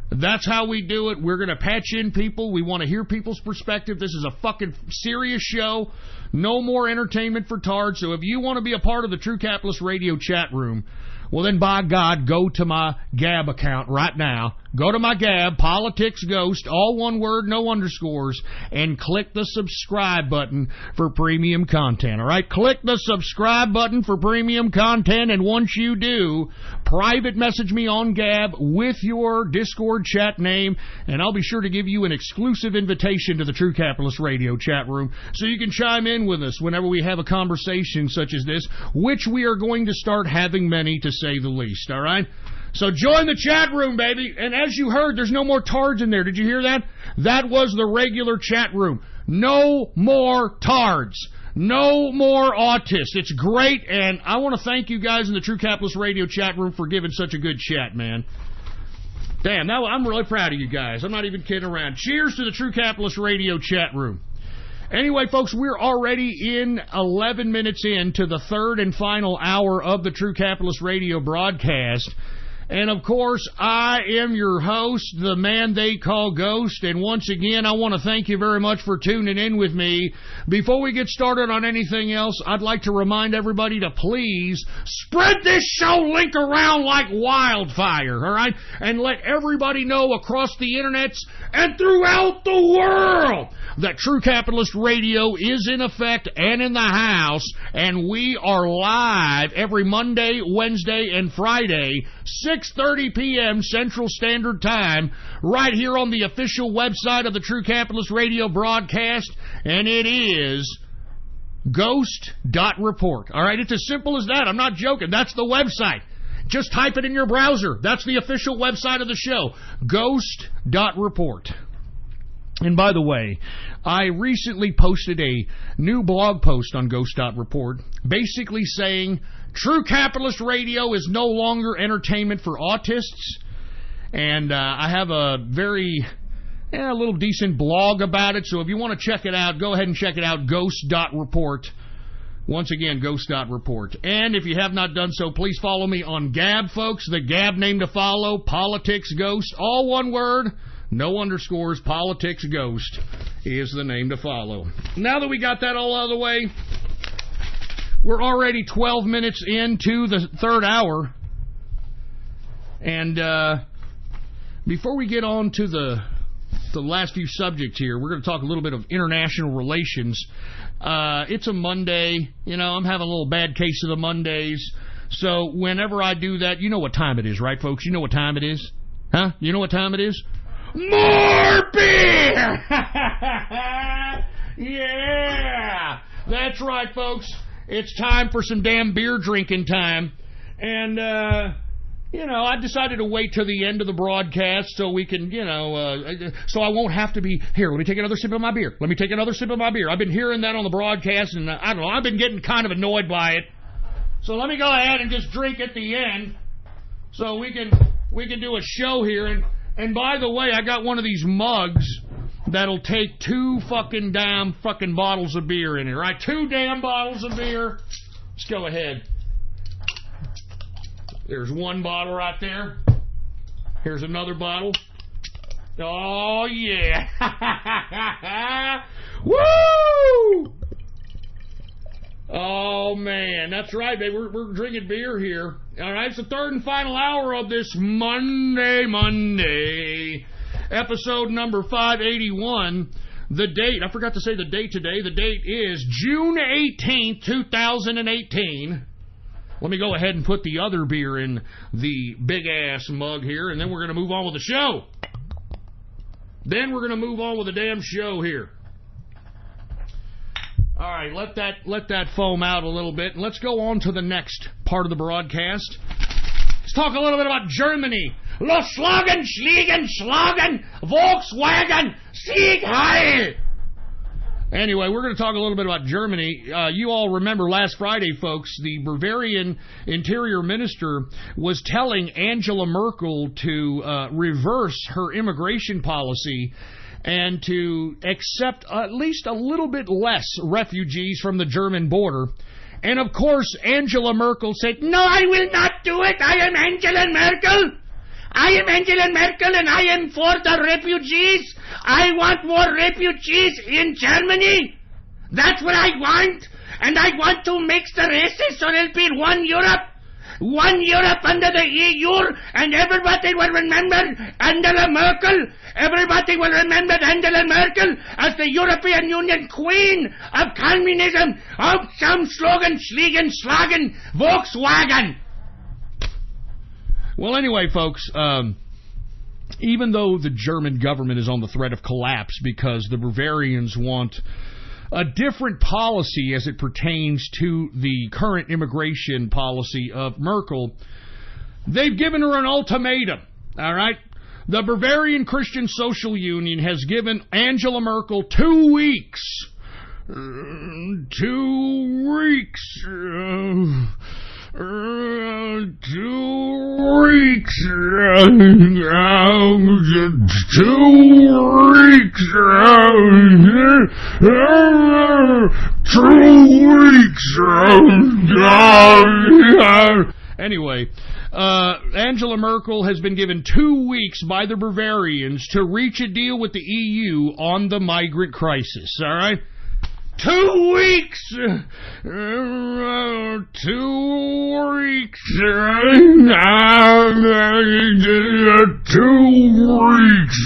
That's how we do it. We're going to patch in people. We want to hear people's perspective. This is a fucking serious show. No more entertainment for tards. So if you want to be a part of the True Capitalist Radio chat room, well then, by God, go to my Gab account right now. Go to my Gab, Politics Ghost, all one word, no underscores, and click the subscribe button for premium content, all right? Click the subscribe button for premium content, and once you do, private message me on Gab with your Discord chat name, and I'll be sure to give you an exclusive invitation to the True Capitalist Radio chat room so you can chime in with us whenever we have a conversation such as this, which we are going to start having many, to say the least, all right? So join the chat room, baby. And as you heard, there's no more tards in there. Did you hear that? That was the regular chat room. No more tards. No more autists. It's great, and I want to thank you guys in the True Capitalist Radio chat room for giving such a good chat, man. Damn, now I'm really proud of you guys. I'm not even kidding around. Cheers to the True Capitalist Radio chat room. Anyway, folks, we're already in 11 minutes into the third and final hour of the True Capitalist Radio broadcast. And, of course, I am your host, the man they call Ghost. And once again, I want to thank you very much for tuning in with me. Before we get started on anything else, I'd like to remind everybody to please spread this show link around like wildfire, all right? And let everybody know across the internets and throughout the world that True Capitalist Radio is in effect and in the house. And we are live every Monday, Wednesday, and Friday, 6:30 p.m. Central Standard Time, right here on the official website of the True Capitalist Radio broadcast, and it is ghost.report. All right, it's as simple as that. I'm not joking. That's the website. Just type it in your browser. That's the official website of the show, ghost.report. And by the way, I recently posted a new blog post on Ghost.report basically saying True Capitalist Radio is no longer entertainment for autists. And I have a very, a little decent blog about it. So if you want to check it out, go ahead and check it out, Ghost.report. Once again, Ghost.report. And if you have not done so, please follow me on Gab, folks. The Gab name to follow, Politics Ghost, all one word. No underscores, Politics Ghost is the name to follow. Now that we got that all out of the way, we're already 12 minutes into the third hour. And before we get on to the last few subjects here, we're going to talk a little bit of international relations. It's a Monday. You know, I'm having a little bad case of the Mondays. So whenever I do that, you know what time it is, right, folks? You know what time it is? Huh? You know what time it is? More beer! Yeah! That's right, folks. It's time for some damn beer drinking time. And, I decided to wait till the end of the broadcast so we can, so I won't have to be, here, let me take another sip of my beer. Let me take another sip of my beer. I've been hearing that on the broadcast, and I don't know, I've been getting kind of annoyed by it. So let me go ahead and just drink at the end so we can do a show here. And by the way, I got one of these mugs that'll take 2 fucking bottles of beer in it, right? 2 damn bottles of beer. Let's go ahead. There's 1 bottle right there. Here's another bottle. Oh, yeah. Woo! Oh, man. That's right, baby. We're drinking beer here. All right, it's the third and final hour of this Monday, episode number 581. The date, I forgot to say the date today. The date is June 18th, 2018. Let me go ahead and put the other beer in the big-ass mug here, and then we're going to move on with the show. Then we're going to move on with the damn show here. All right, let that foam out a little bit, and let's go on to the next part of the broadcast. Let's talk a little bit about Germany. Los Schlagen, Schliegen, Schlagen, Volkswagen, Sieg Heil! Anyway, we're going to talk a little bit about Germany. You all remember last Friday, folks, the Bavarian Interior Minister was telling Angela Merkel to reverse her immigration policy and to accept at least a little bit less refugees from the German border. And, of course, Angela Merkel said, "No, I will not do it. I am Angela Merkel. I am Angela Merkel, and I am for the refugees. I want more refugees in Germany. That's what I want. And I want to mix the races so there'll be one Europe under the EU, and everybody will remember Angela Merkel. Everybody will remember Angela Merkel as the European Union queen of communism, of some slogan, Schliegen, Schlagen, Volkswagen." Well, anyway, folks, even though the German government is on the threat of collapse because the Bavarians want a different policy as it pertains to the current immigration policy of Merkel, they've given her an ultimatum, all right? The Bavarian Christian Social Union has given Angela Merkel 2 weeks 2 weeks. 2 weeks. 2 weeks. Anyway, Angela Merkel has been given 2 weeks by the Bavarians to reach a deal with the EU on the migrant crisis, all right? 2 weeks! 2 weeks! 2 weeks! 2 weeks!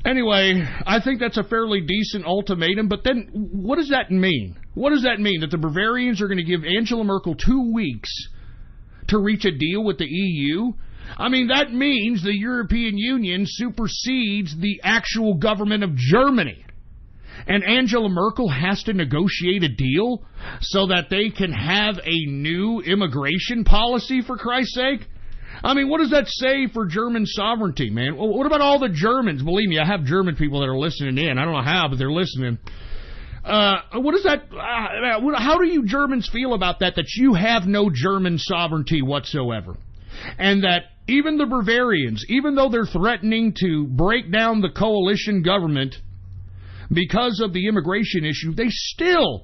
Anyway, I think that's a fairly decent ultimatum, but then what does that mean? What does that mean? That the Bavarians are going to give Angela Merkel 2 weeks to reach a deal with the EU? I mean, that means the European Union supersedes the actual government of Germany. And Angela Merkel has to negotiate a deal so that they can have a new immigration policy, for Christ's sake? I mean, what does that say for German sovereignty, man? What about all the Germans? Believe me, I have German people that are listening in. I don't know how, but they're listening. What is that? How do you Germans feel about that you have no German sovereignty whatsoever? And that even the Bavarians, even though they're threatening to break down the coalition government because of the immigration issue, they still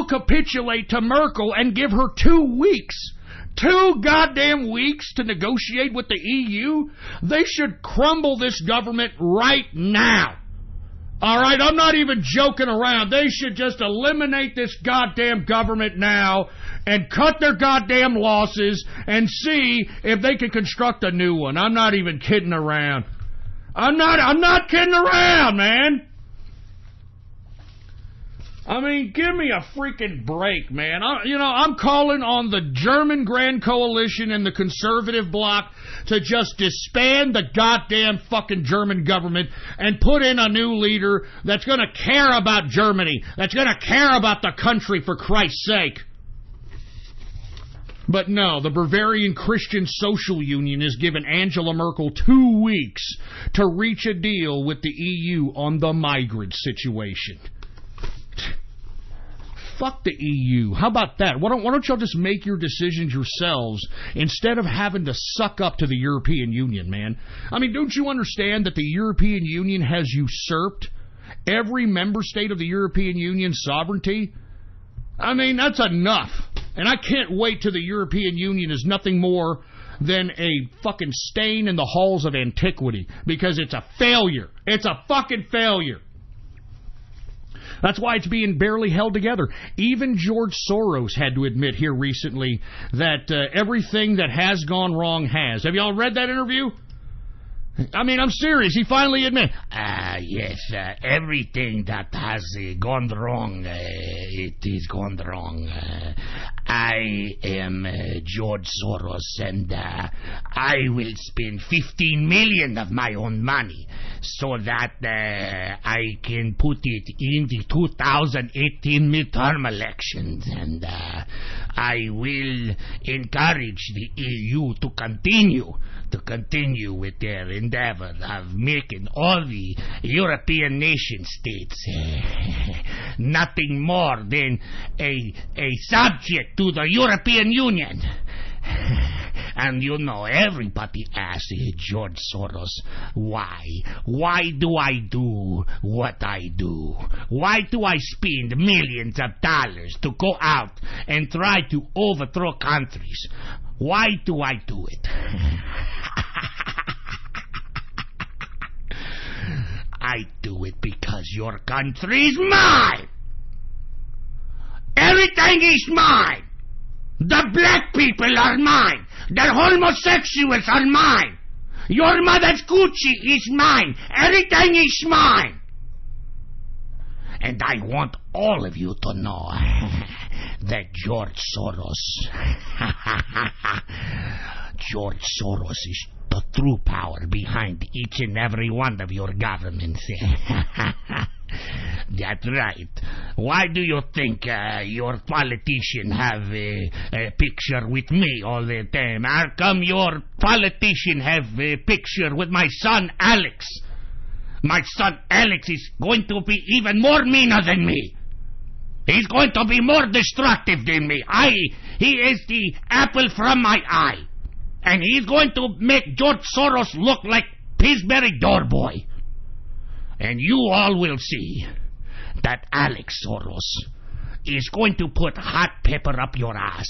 capitulate to Merkel and give her 2 weeks. 2 goddamn weeks to negotiate with the EU? They should crumble this government right now. All right, I'm not even joking around. They should just eliminate this goddamn government now and cut their goddamn losses and see if they can construct a new one. I'm not even kidding around. I'm not kidding around, man. I mean, give me a freaking break, man. I'm calling on the German Grand Coalition and the conservative bloc to just disband the goddamn fucking German government and put in a new leader that's going to care about Germany, that's going to care about the country, for Christ's sake. But no, the Bavarian Christian Social Union has given Angela Merkel 2 weeks to reach a deal with the EU on the migrant situation. Fuck the EU. How about that? Why don't y'all just make your decisions yourselves instead of having to suck up to the European Union, man? I mean, don't you understand that the European Union has usurped every member state of the European Union's sovereignty? I mean, that's enough. And I can't wait till the European Union is nothing more than a fucking stain in the halls of antiquity, because it's a failure. It's a fucking failure. That's why it's being barely held together. Even George Soros had to admit here recently that everything that has gone wrong has. Have y'all read that interview? I mean, I'm serious. He finally admitted, yes, everything that has gone wrong, it is gone wrong. I am George Soros, and I will spend $15 million of my own money so that I can put it in the 2018 midterm elections, and I will encourage the EU to continue with their endeavor of making all the European nation states nothing more than a subject to the European Union. And you know, everybody asks George Soros, why? Why do I do what I do? Why do I spend millions of dollars to go out and try to overthrow countries? Why do I do it? I do it because your country is mine. Everything is mine. The black people are mine. The homosexuals are mine. Your mother's Gucci is mine. Everything is mine. And I want all of you to know that George Soros is the true power behind each and every one of your governments. That's right. Why do you think your politician have a picture with me all the time? How come your politician have a picture with my son Alex? My son Alex is going to be even more meaner than me. He's going to be more destructive than me. He is the apple from my eye. And he's going to make George Soros look like Pillsbury Doorboy. And you all will see that Alex Soros is going to put hot pepper up your ass.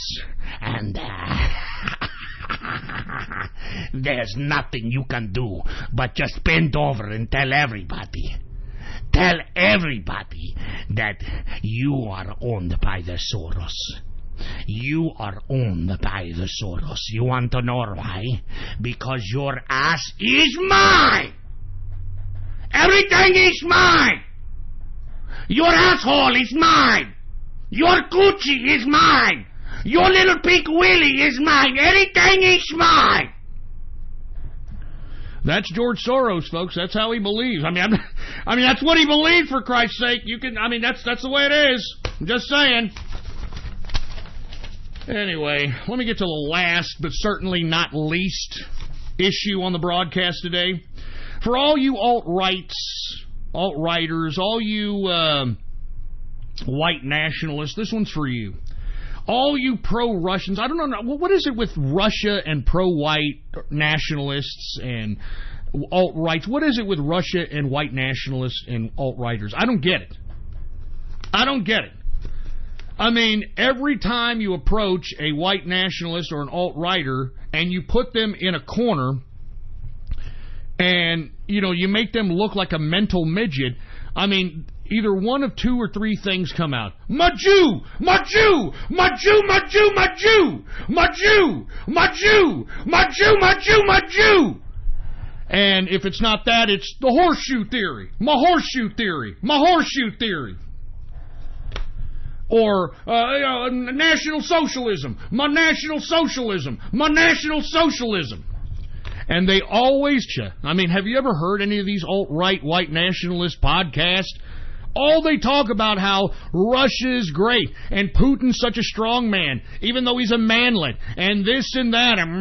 And there's nothing you can do but just bend over and tell everybody that you are owned by the Soros. You are owned by the Soros. You want to know why? Because your ass is mine. Everything is mine. Your asshole is mine. Your coochie is mine. Your little pink willy is mine. Everything is mine. That's George Soros, folks. That's how he believes. I mean, that's what he believes. For Christ's sake, that's the way it is. I'm just saying. Anyway, let me get to the last, but certainly not least, issue on the broadcast today. For all you alt-righters, all you white nationalists, this one's for you. All you pro-Russians, I don't know, what is it with Russia and pro-white nationalists and alt-rights? What is it with Russia and white nationalists and alt-righters? I don't get it. I mean, every time you approach a white nationalist or an alt-righter and you put them in a corner and, you make them look like a mental midget, I mean, either one of two or three things come out. My Jew! My Jew! My Jew! My Jew! My Jew! My Jew! My Jew! My Jew! My Jew! My Jew! And if it's not that, it's the horseshoe theory. My horseshoe theory. My horseshoe theory. Or, National Socialism. My National Socialism. My National Socialism. And they always, have you ever heard any of these alt-right white nationalist podcasts? All they talk about how Russia's great and Putin's such a strong man, even though he's a manlet, and this and that, and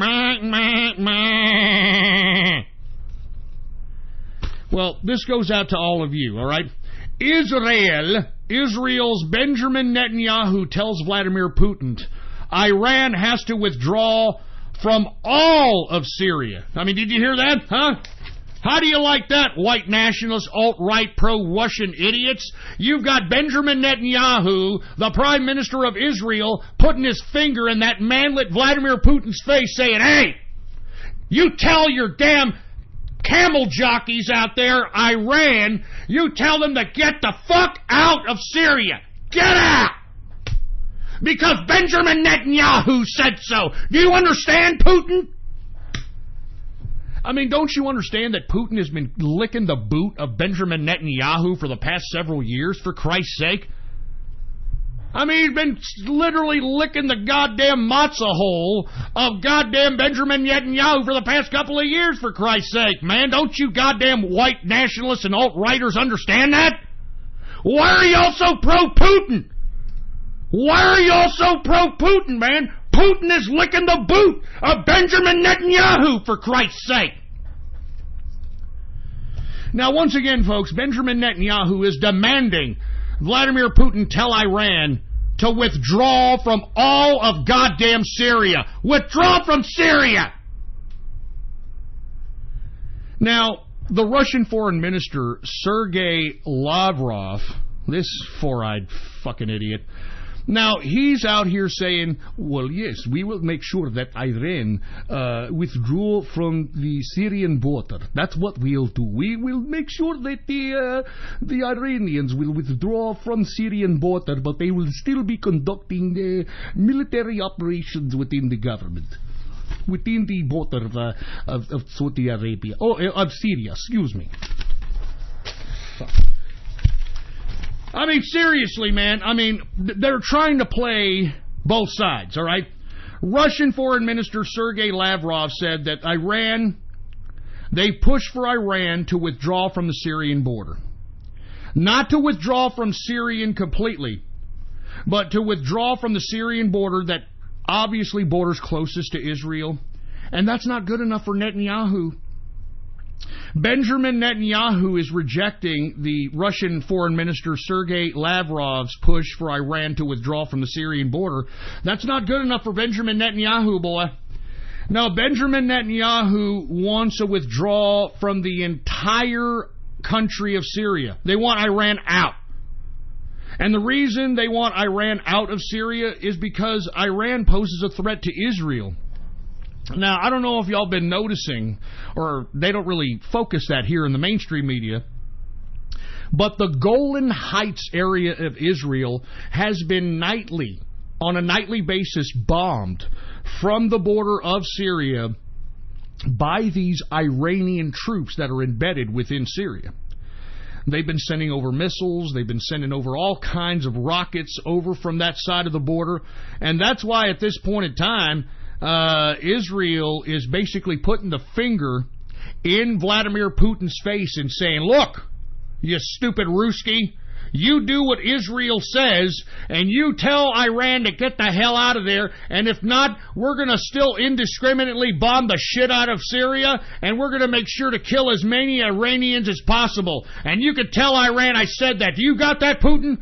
Well, this goes out to all of you, all right? Israel's Benjamin Netanyahu tells Vladimir Putin, Iran has to withdraw from all of Syria. I mean, did you hear that, huh? How do you like that, white nationalist, alt-right, pro-Russian idiots? You've got Benjamin Netanyahu, the Prime Minister of Israel, putting his finger in that manlet Vladimir Putin's face saying, hey, you tell your damn camel jockeys out there, Iran, you tell them to get the fuck out of Syria. Get out! Because Benjamin Netanyahu said so. Do you understand, Putin? I mean, don't you understand that Putin has been licking the boot of Benjamin Netanyahu for the past several years, for Christ's sake? I mean, he's been literally licking the goddamn matzah hole of goddamn Benjamin Netanyahu for the past couple of years, for Christ's sake, man. Don't you goddamn white nationalists and alt-righters understand that? Why are y'all so pro-Putin? Why are y'all so pro-Putin, man? Putin is licking the boot of Benjamin Netanyahu, for Christ's sake. Now, once again, folks, Benjamin Netanyahu is demanding Vladimir Putin tell Iran to withdraw from all of goddamn Syria. Withdraw from Syria! Now, the Russian Foreign Minister, Sergei Lavrov, this four-eyed fucking idiot, now, he's out here saying, well, yes, we will make sure that Iran withdraw from the Syrian border. That's what we'll do. We will make sure that the Iranians will withdraw from Syrian border, but they will still be conducting military operations within the government, within the border of Saudi Arabia. Of Syria, excuse me. Fuck. I mean, seriously, man, they're trying to play both sides, all right? Russian Foreign Minister Sergei Lavrov said that they pushed for Iran to withdraw from the Syrian border. Not to withdraw from Syria completely, but to withdraw from the Syrian border that obviously borders closest to Israel. And that's not good enough for Netanyahu. Benjamin Netanyahu is rejecting the Russian Foreign Minister Sergei Lavrov's push for Iran to withdraw from the Syrian border. That's not good enough for Benjamin Netanyahu, boy. No, Benjamin Netanyahu wants a withdrawal from the entire country of Syria. They want Iran out. And the reason they want Iran out of Syria is because Iran poses a threat to Israel. Now, I don't know if y'all been noticing, or they don't really focus that here in the mainstream media, but the Golan Heights area of Israel has been on a nightly basis, bombed from the border of Syria by these Iranian troops that are embedded within Syria. They've been sending over missiles. They've been sending over all kinds of rockets over from that side of the border. And that's why at this point in time, Israel is basically putting the finger in Vladimir Putin's face and saying, look, you stupid Ruski, you do what Israel says, and you tell Iran to get the hell out of there, and if not, we're going to still indiscriminately bomb the shit out of Syria, and we're going to make sure to kill as many Iranians as possible. And you could tell Iran I said that. Do you got that, Putin?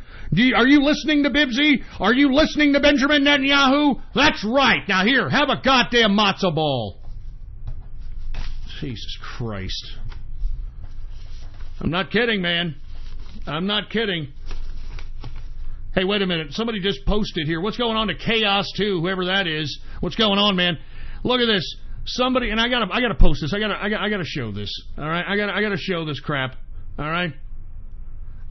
Are you listening to Bibsy? Are you listening to Benjamin Netanyahu? That's right. Now here, have a goddamn matzo ball. Jesus Christ. I'm not kidding, man. I'm not kidding. Hey, wait a minute. Somebody just posted here. What's going on to Chaos 2, whoever that is? What's going on, man? Look at this. Somebody, and I gotta post this. I gotta show this. All right? I gotta show this crap. All right?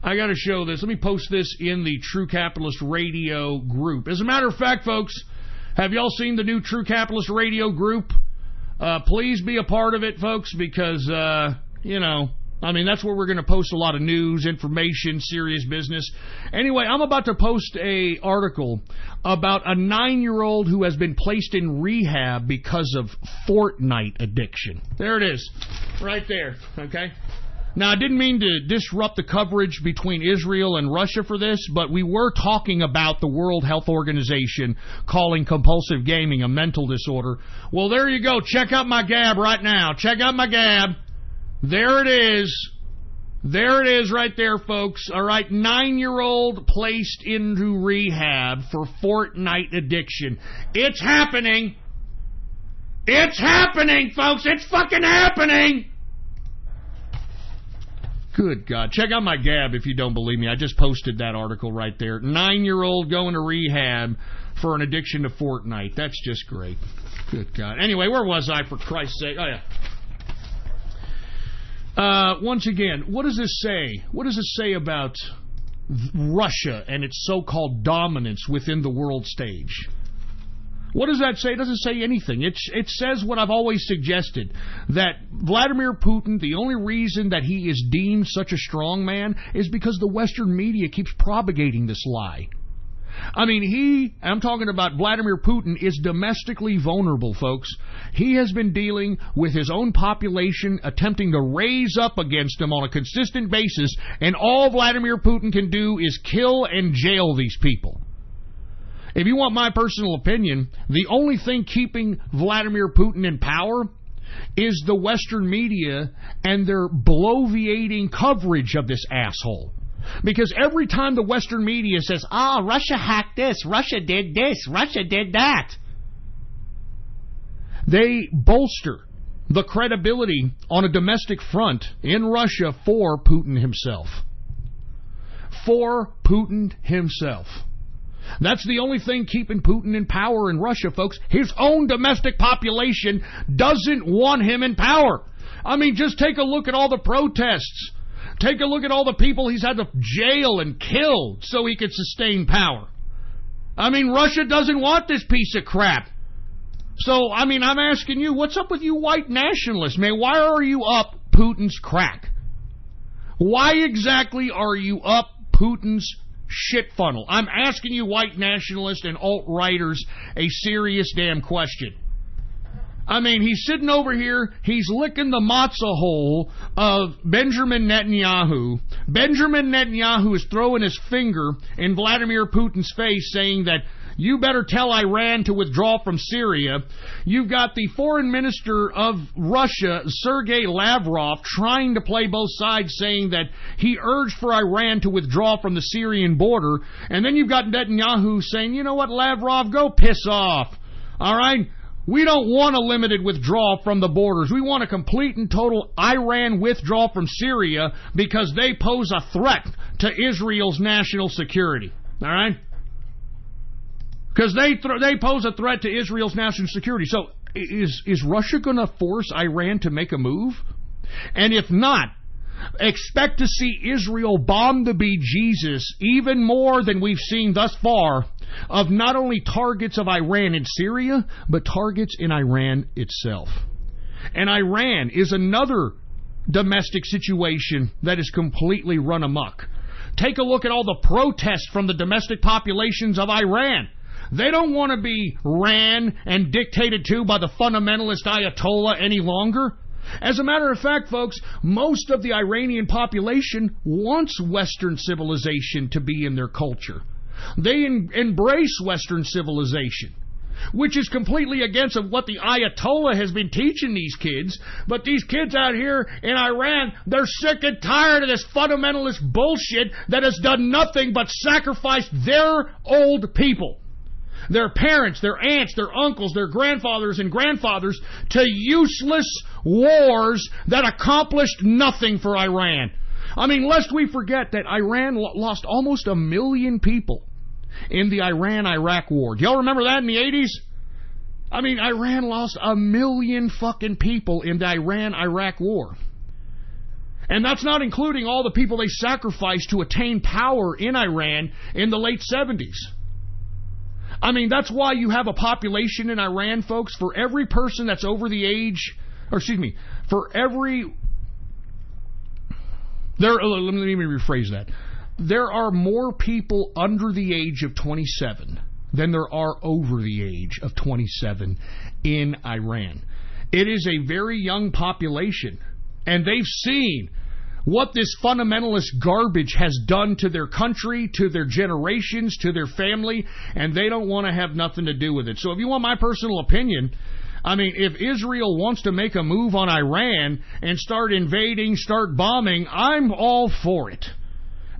I gotta show this. Let me post this in the True Capitalist Radio group. As a matter of fact, folks, have y'all seen the new True Capitalist Radio group? Please be a part of it, folks, because, that's where we're going to post a lot of news, information, serious business. Anyway, I'm about to post a article about a 9-year-old who has been placed in rehab because of Fortnite addiction. There it is. Right there. Okay? Now, I didn't mean to disrupt the coverage between Israel and Russia for this, but we were talking about the World Health Organization calling compulsive gaming a mental disorder. Well, there you go. Check out my gab right now. Check out my gab. There it is. There it is right there, folks. All right, 9-year-old placed into rehab for Fortnite addiction. It's happening. It's happening, folks. It's fucking happening. Good God. Check out my gab if you don't believe me. I just posted that article right there. 9-year-old going to rehab for an addiction to Fortnite. That's just great. Good God. Anyway, where was I, for Christ's sake? Oh, yeah. Once again, what does this say? What does this say about Russia and its so-called dominance within the world stage? What does that say? It doesn't say anything. It says what I've always suggested, that Vladimir Putin, the only reason that he is deemed such a strong man is because the Western media keeps propagating this lie. I mean, I'm talking about Vladimir Putin, is domestically vulnerable, folks. He has been dealing with his own population, attempting to raise up against him on a consistent basis, and all Vladimir Putin can do is kill and jail these people. If you want my personal opinion, the only thing keeping Vladimir Putin in power is the Western media and their bloviating coverage of this asshole. Because every time the Western media says, Russia hacked this, Russia did this, Russia did that, they bolster the credibility on a domestic front in Russia for Putin himself. For Putin himself. That's the only thing keeping Putin in power in Russia, folks. His own domestic population doesn't want him in power. I mean, just take a look at all the protests. Take a look at all the people he's had to jail and kill so he could sustain power. I mean, Russia doesn't want this piece of crap. So, I mean, I'm asking you, what's up with you white nationalists, man? Why are you up Putin's crack? Why exactly are you up Putin's shit funnel? I'm asking you white nationalists and alt-righters a serious damn question. I mean, he's sitting over here, he's licking the matzah hole of Benjamin Netanyahu. Benjamin Netanyahu is throwing his finger in Vladimir Putin's face saying that you better tell Iran to withdraw from Syria. You've got the foreign minister of Russia, Sergei Lavrov, trying to play both sides, saying that he urged for Iran to withdraw from the Syrian border. And then you've got Netanyahu saying, you know what, Lavrov, go piss off. All right? We don't want a limited withdrawal from the borders. We want a complete and total Iran withdrawal from Syria because they pose a threat to Israel's national security. All right? Because they pose a threat to Israel's national security. So is Russia going to force Iran to make a move? And if not, expect to see Israel bomb the bejesus even more than we've seen thus far of not only targets of Iran in Syria, but targets in Iran itself. And Iran is another domestic situation that is completely run amok. Take a look at all the protests from the domestic populations of Iran. They don't want to be ran and dictated to by the fundamentalist Ayatollah any longer. As a matter of fact, folks, most of the Iranian population wants Western civilization to be in their culture. They embrace Western civilization, which is completely against of what the Ayatollah has been teaching these kids. But these kids out here in Iran, they're sick and tired of this fundamentalist bullshit that has done nothing but sacrifice their old people, their parents, their aunts, their uncles, their grandfathers and grandfathers to useless wars that accomplished nothing for Iran. I mean, lest we forget that Iran lost almost 1 million people in the Iran-Iraq war. Do y'all remember that in the 80s? I mean, Iran lost 1 million fucking people in the Iran-Iraq war. And that's not including all the people they sacrificed to attain power in Iran in the late 70s. I mean, that's why you have a population in Iran, folks, for every person that's over the age, for every, let me rephrase that. There are more people under the age of 27 than there are over the age of 27 in Iran. It is a very young population, and they've seen what this fundamentalist garbage has done to their country, to their generations, to their family, and they don't want to have nothing to do with it. So if you want my personal opinion, I mean, if Israel wants to make a move on Iran and start invading, start bombing, I'm all for it.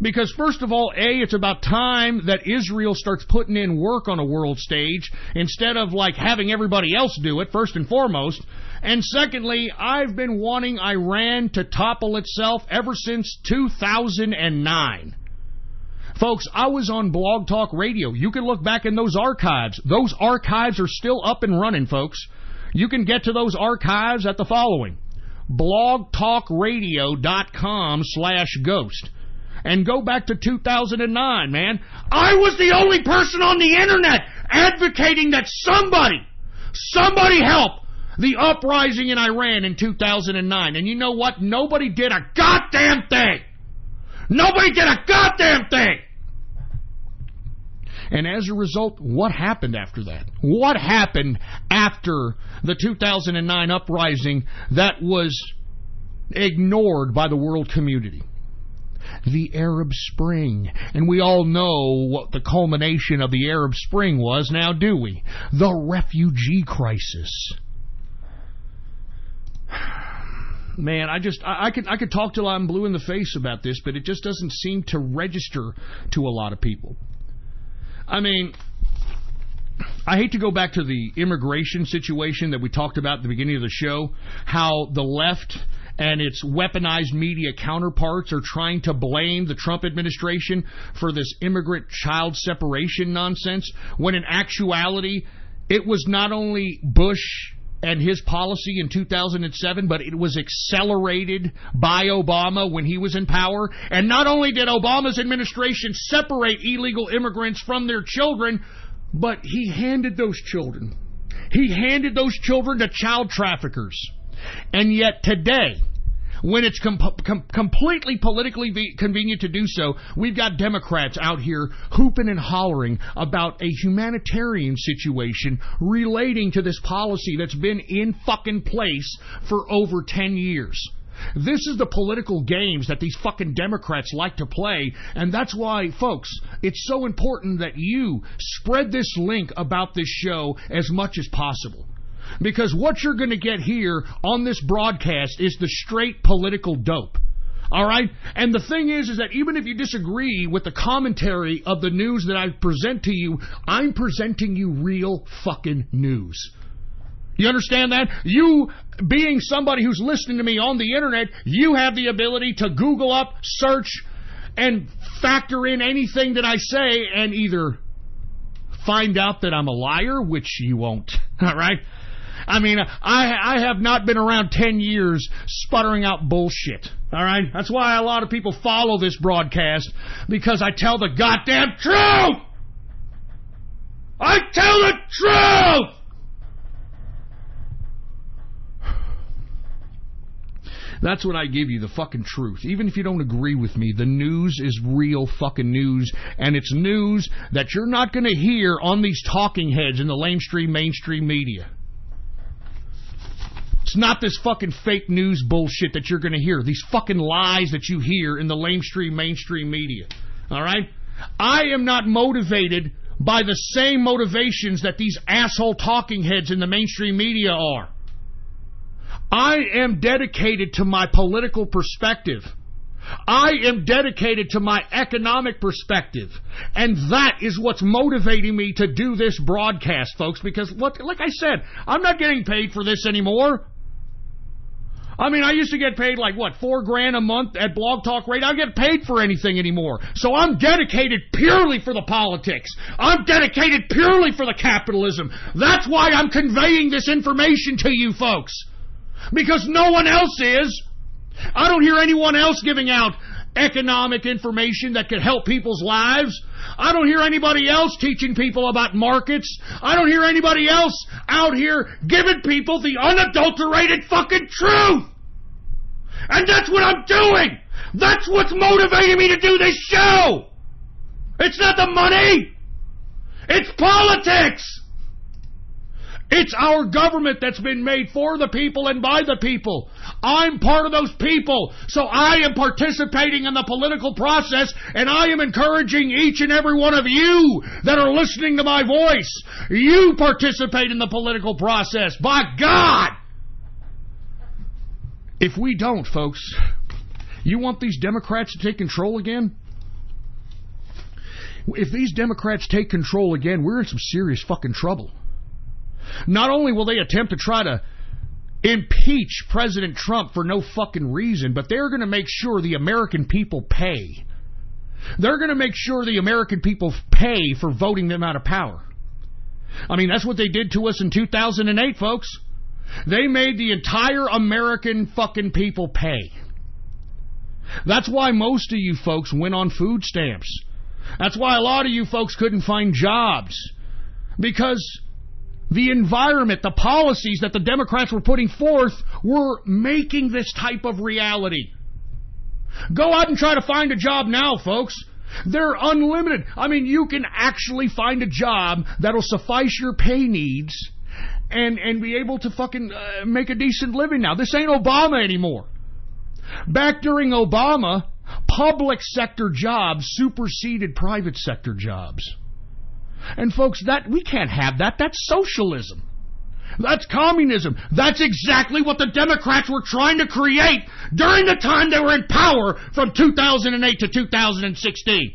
Because first of all, it's about time that Israel starts putting in work on a world stage instead of like having everybody else do it, first and foremost. And secondly, I've been wanting Iran to topple itself ever since 2009. Folks, I was on Blog Talk Radio. You can look back in those archives. Those archives are still up and running, folks. You can get to those archives at the following: blogtalkradio.com/ghost. And go back to 2009, man. I was the only person on the internet advocating that somebody help the uprising in Iran in 2009. And you know what? Nobody did a goddamn thing. Nobody did a goddamn thing. And as a result, what happened after that? What happened after the 2009 uprising that was ignored by the world community? The Arab Spring. And we all know what the culmination of the Arab Spring was, now do we? The refugee crisis. Man, I could talk till I'm blue in the face about this, but it just doesn't seem to register to a lot of people. I mean, I hate to go back to the immigration situation that we talked about at the beginning of the show, how the left and its weaponized media counterparts are trying to blame the Trump administration for this immigrant child separation nonsense, when in actuality it was not only Bush and his policy in 2007, but it was accelerated by Obama when he was in power. And not only did Obama's administration separate illegal immigrants from their children, but he handed those children to child traffickers. And yet today, when it's completely politically convenient to do so, we've got Democrats out here hooping and hollering about a humanitarian situation relating to this policy that's been in fucking place for over 10 years. This is the political games that these fucking Democrats like to play, and that's why, folks, it's so important that you spread this link about this show as much as possible. Because what you're going to get here on this broadcast is the straight political dope. All right? And the thing is that even if you disagree with the commentary of the news that I present to you, I'm presenting you real fucking news. You understand that? You, being somebody who's listening to me on the internet, you have the ability to Google up, search, and factor in anything that I say and either find out that I'm a liar, which you won't. All right? I mean, I have not been around 10 years sputtering out bullshit. All right? That's why a lot of people follow this broadcast, because I tell the goddamn truth! I tell the truth! That's what I give you, the fucking truth. Even if you don't agree with me, the news is real fucking news, and it's news that you're not going to hear on these talking heads in the mainstream media. It's not this fucking fake news bullshit that you're going to hear, these fucking lies that you hear in the mainstream media. All right? I am not motivated by the same motivations that these asshole talking heads in the mainstream media are. I am dedicated to my political perspective. I am dedicated to my economic perspective. And that is what's motivating me to do this broadcast, folks, because, like I said, I'm not getting paid for this anymore. I mean, I used to get paid like, $4,000 a month at Blog Talk Radio. I don't get paid for anything anymore. So I'm dedicated purely for the politics. I'm dedicated purely for the capitalism. That's why I'm conveying this information to you folks. Because no one else is. I don't hear anyone else giving out economic information that could help people's lives. I don't hear anybody else teaching people about markets. I don't hear anybody else out here giving people the unadulterated fucking truth. And that's what I'm doing. That's what's motivating me to do this show. It's not the money. It's politics. It's our government that's been made for the people and by the people. I'm part of those people, so I am participating in the political process, and I am encouraging each and every one of you that are listening to my voice. You participate in the political process. By God! If we don't, folks, you want these Democrats to take control again? If these Democrats take control again, we're in some serious fucking trouble. Not only will they attempt to try to impeach President Trump for no fucking reason, but they're going to make sure the American people pay. They're going to make sure the American people pay for voting them out of power. I mean, that's what they did to us in 2008, folks. They made the entire American fucking people pay. That's why most of you folks went on food stamps. That's why a lot of you folks couldn't find jobs. Because the environment, the policies that the Democrats were putting forth were making this type of reality. Go out and try to find a job now, folks. They're unlimited. I mean, you can actually find a job that'll suffice your pay needs and be able to fucking make a decent living now. This ain't Obama anymore. Back during Obama, public sector jobs superseded private sector jobs. And folks, that we can't have that. That's socialism. That's communism. That's exactly what the Democrats were trying to create during the time they were in power from 2008 to 2016.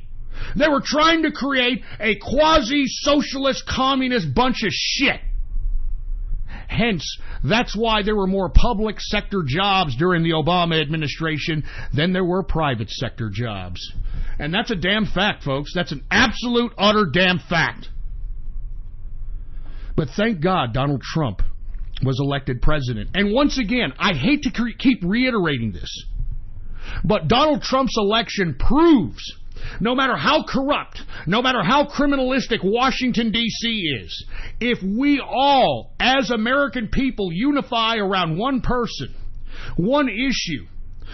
They were trying to create a quasi-socialist communist bunch of shit. Hence, that's why there were more public sector jobs during the Obama administration than there were private sector jobs. And that's a damn fact, folks. That's an absolute, utter damn fact. But thank God Donald Trump was elected president. And once again, I hate to keep reiterating this, but Donald Trump's election proves, no matter how corrupt, no matter how criminalistic Washington, D.C. is, if we all, as American people, unify around one person, one issue,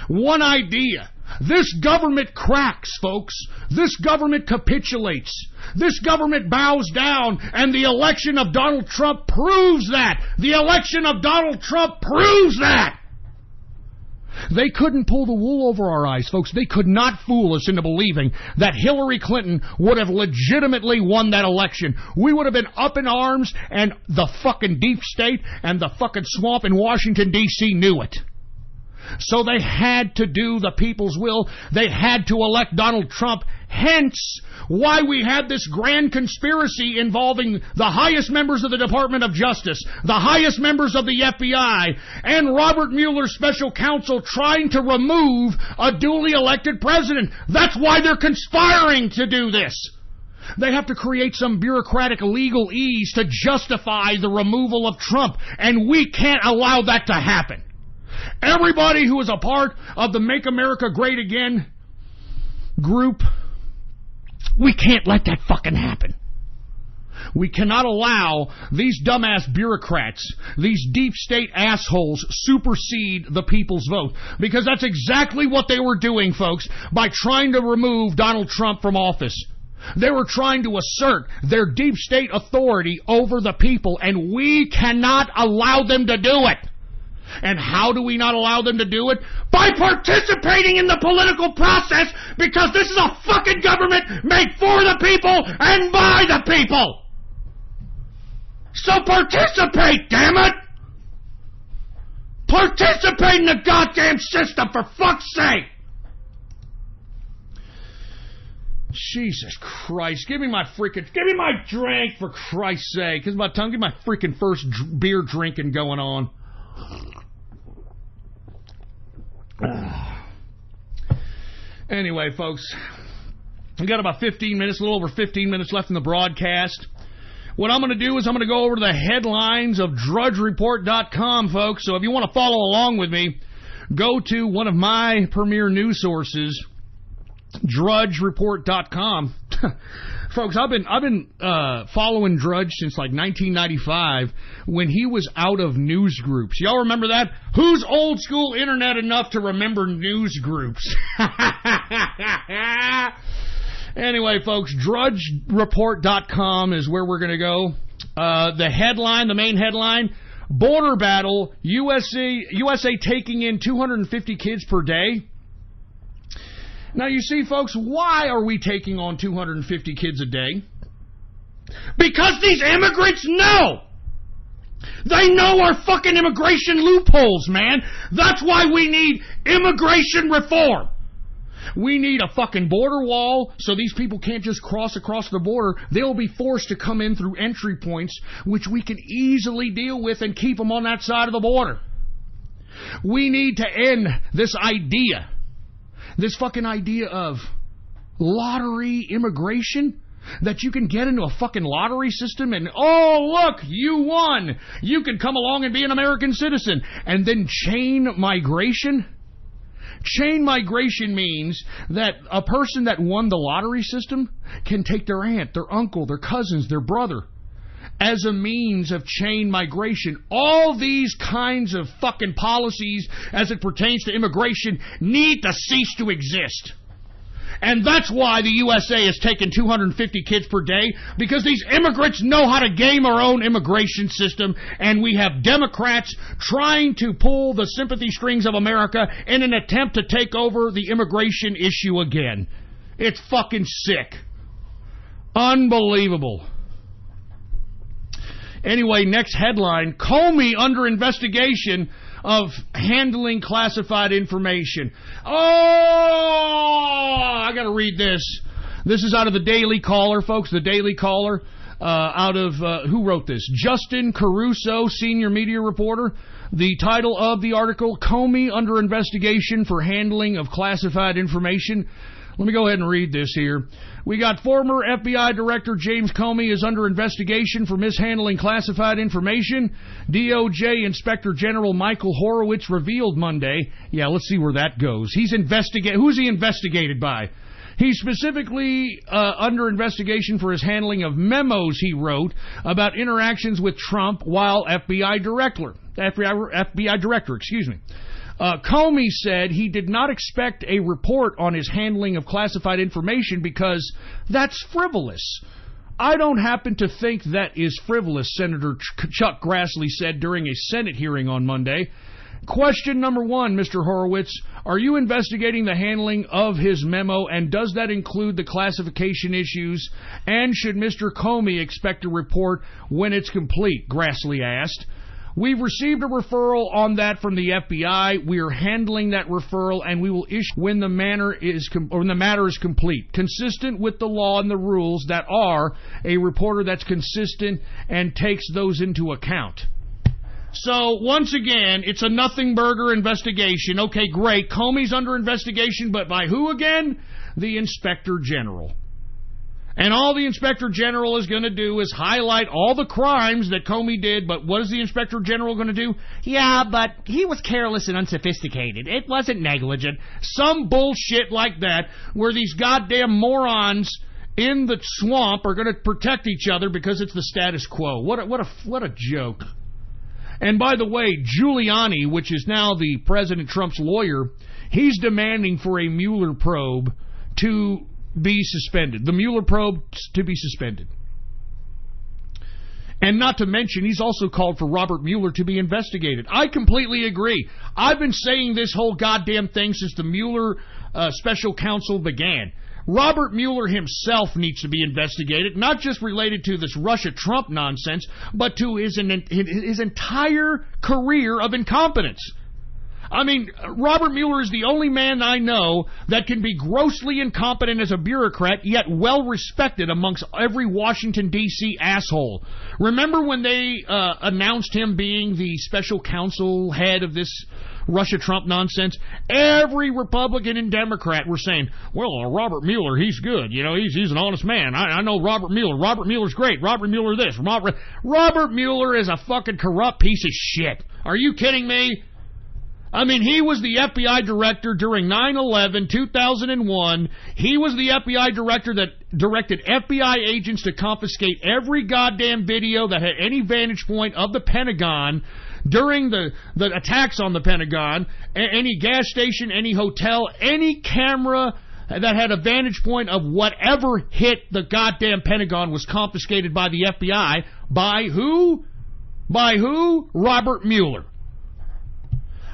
One idea. This government cracks, folks. This government capitulates. This government bows down, and the election of Donald Trump proves that. The election of Donald Trump proves that. They couldn't pull the wool over our eyes, folks. They could not fool us into believing that Hillary Clinton would have legitimately won that election. We would have been up in arms, and the fucking deep state and the fucking swamp in Washington, D.C. knew it. So they had to do the people's will. They had to elect Donald Trump. Hence, why we had this grand conspiracy involving the highest members of the Department of Justice, the highest members of the FBI, and Robert Mueller's special counsel trying to remove a duly elected president. That's why they're conspiring to do this. They have to create some bureaucratic legal ease to justify the removal of Trump, and we can't allow that to happen. Everybody who is a part of the Make America Great Again group, we can't let that fucking happen. We cannot allow these dumbass bureaucrats, these deep state assholes, supersede the people's vote. Because that's exactly what they were doing, folks, by trying to remove Donald Trump from office. They were trying to assert their deep state authority over the people, and we cannot allow them to do it. And how do we not allow them to do it? By participating in the political process, because this is a fucking government made for the people and by the people. So participate, damn it! Participate in the goddamn system, for fuck's sake! Jesus Christ, give me my drink, for Christ's sake. Because my tongue, get my freaking first beer drinking going on. Anyway, folks, we got about 15 minutes, a little over 15 minutes left in the broadcast. What I'm going to do is I'm going to go over to the headlines of drudgereport.com, folks. So if you want to follow along with me, go to one of my premier news sources, drudgereport.com. Folks, I've been following Drudge since like 1995 when he was out of news groups. Y'all remember that? Who's old school internet enough to remember news groups? Anyway, folks, drudgereport.com is where we're going to go. The main headline, border battle, USA taking in 250 kids per day. Now, you see, folks, why are we taking on 250 kids a day? Because these immigrants know. They know our fucking immigration loopholes, man. That's why we need immigration reform. We need a fucking border wall so these people can't just cross across the border. They'll be forced to come in through entry points, which we can easily deal with and keep them on that side of the border. We need to end this idea. This fucking idea of lottery immigration, that you can get into a fucking lottery system and, oh, look, you won. You can come along and be an American citizen. And then chain migration. Chain migration means that a person that won the lottery system can take their aunt, their uncle, their cousins, their brother as a means of chain migration. All these kinds of fucking policies as it pertains to immigration need to cease to exist. And that's why the USA has taken 250 kids per day, because these immigrants know how to game our own immigration system, and we have Democrats trying to pull the sympathy strings of America in an attempt to take over the immigration issue again. It's fucking sick. Unbelievable. Anyway, next headline, Comey under investigation of handling classified information. Oh, I got to read this. This is out of the Daily Caller, folks. The Daily Caller, who wrote this? Justin Caruso, senior media reporter. The title of the article, Comey under investigation for handling of classified information. Let me go ahead and read this here. We got former FBI Director James Comey is under investigation for mishandling classified information. DOJ Inspector General Michael Horowitz revealed Monday. Yeah, let's see where that goes. Who's he investigated by? He's specifically under investigation for his handling of memos he wrote about interactions with Trump while FBI Director. Comey said he did not expect a report on his handling of classified information because that's frivolous. I don't happen to think that is frivolous, Senator Chuck Grassley said during a Senate hearing on Monday. Question number 1, Mr. Horowitz, are you investigating the handling of his memo, and does that include the classification issues? And should Mr. Comey expect a report when it's complete? Grassley asked. We've received a referral on that from the FBI. We are handling that referral, and we will issue when the matter is complete, consistent with the law and the rules that are a reporter that's consistent and takes those into account. So, once again, it's a nothing burger investigation. Okay, great. Comey's under investigation, but by who again? The Inspector General. And all the Inspector General is going to do is highlight all the crimes that Comey did, but what is the Inspector General going to do? Yeah, but he was careless and unsophisticated. It wasn't negligent. Some bullshit like that, where these goddamn morons in the swamp are going to protect each other because it's the status quo. What a joke. And by the way, Giuliani, which is now the President Trump's lawyer, he's demanding for a Mueller probe to be suspended. The Mueller probe to be suspended. And not to mention, he's also called for Robert Mueller to be investigated. I completely agree. I've been saying this whole goddamn thing since the Mueller special counsel began. Robert Mueller himself needs to be investigated, not just related to this Russia-Trump nonsense, but to his entire career of incompetence. I mean, Robert Mueller is the only man I know that can be grossly incompetent as a bureaucrat, yet well-respected amongst every Washington, D.C. asshole. Remember when they announced him being the special counsel head of this Russia-Trump nonsense? Every Republican and Democrat were saying, well, Robert Mueller, he's good. You know, he's an honest man. I know Robert Mueller. Robert Mueller's great. Robert Mueller this. Robert Mueller is a fucking corrupt piece of shit. Are you kidding me? I mean, he was the FBI director during 9/11, 2001. He was the FBI director that directed FBI agents to confiscate every goddamn video that had any vantage point of the Pentagon during the attacks on the Pentagon. Any gas station, any hotel, any camera that had a vantage point of whatever hit the goddamn Pentagon was confiscated by the FBI. By who? By who? Robert Mueller.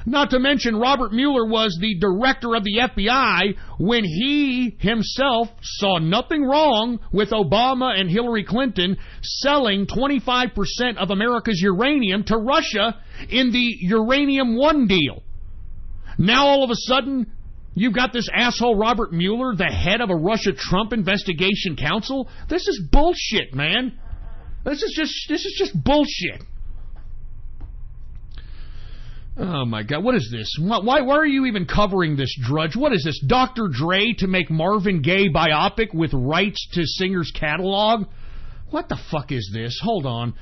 Not to mention, Robert Mueller was the director of the FBI when he himself saw nothing wrong with Obama and Hillary Clinton selling 25% of America's uranium to Russia in the Uranium One deal. Now all of a sudden, you've got this asshole Robert Mueller, the head of a Russia-Trump investigation council. This is bullshit, man. This is just bullshit. Oh, my God. What is this? Why are you even covering this, Drudge? What is this, Dr. Dre to make Marvin Gaye biopic with rights to singer's catalog? What the fuck is this? Hold on.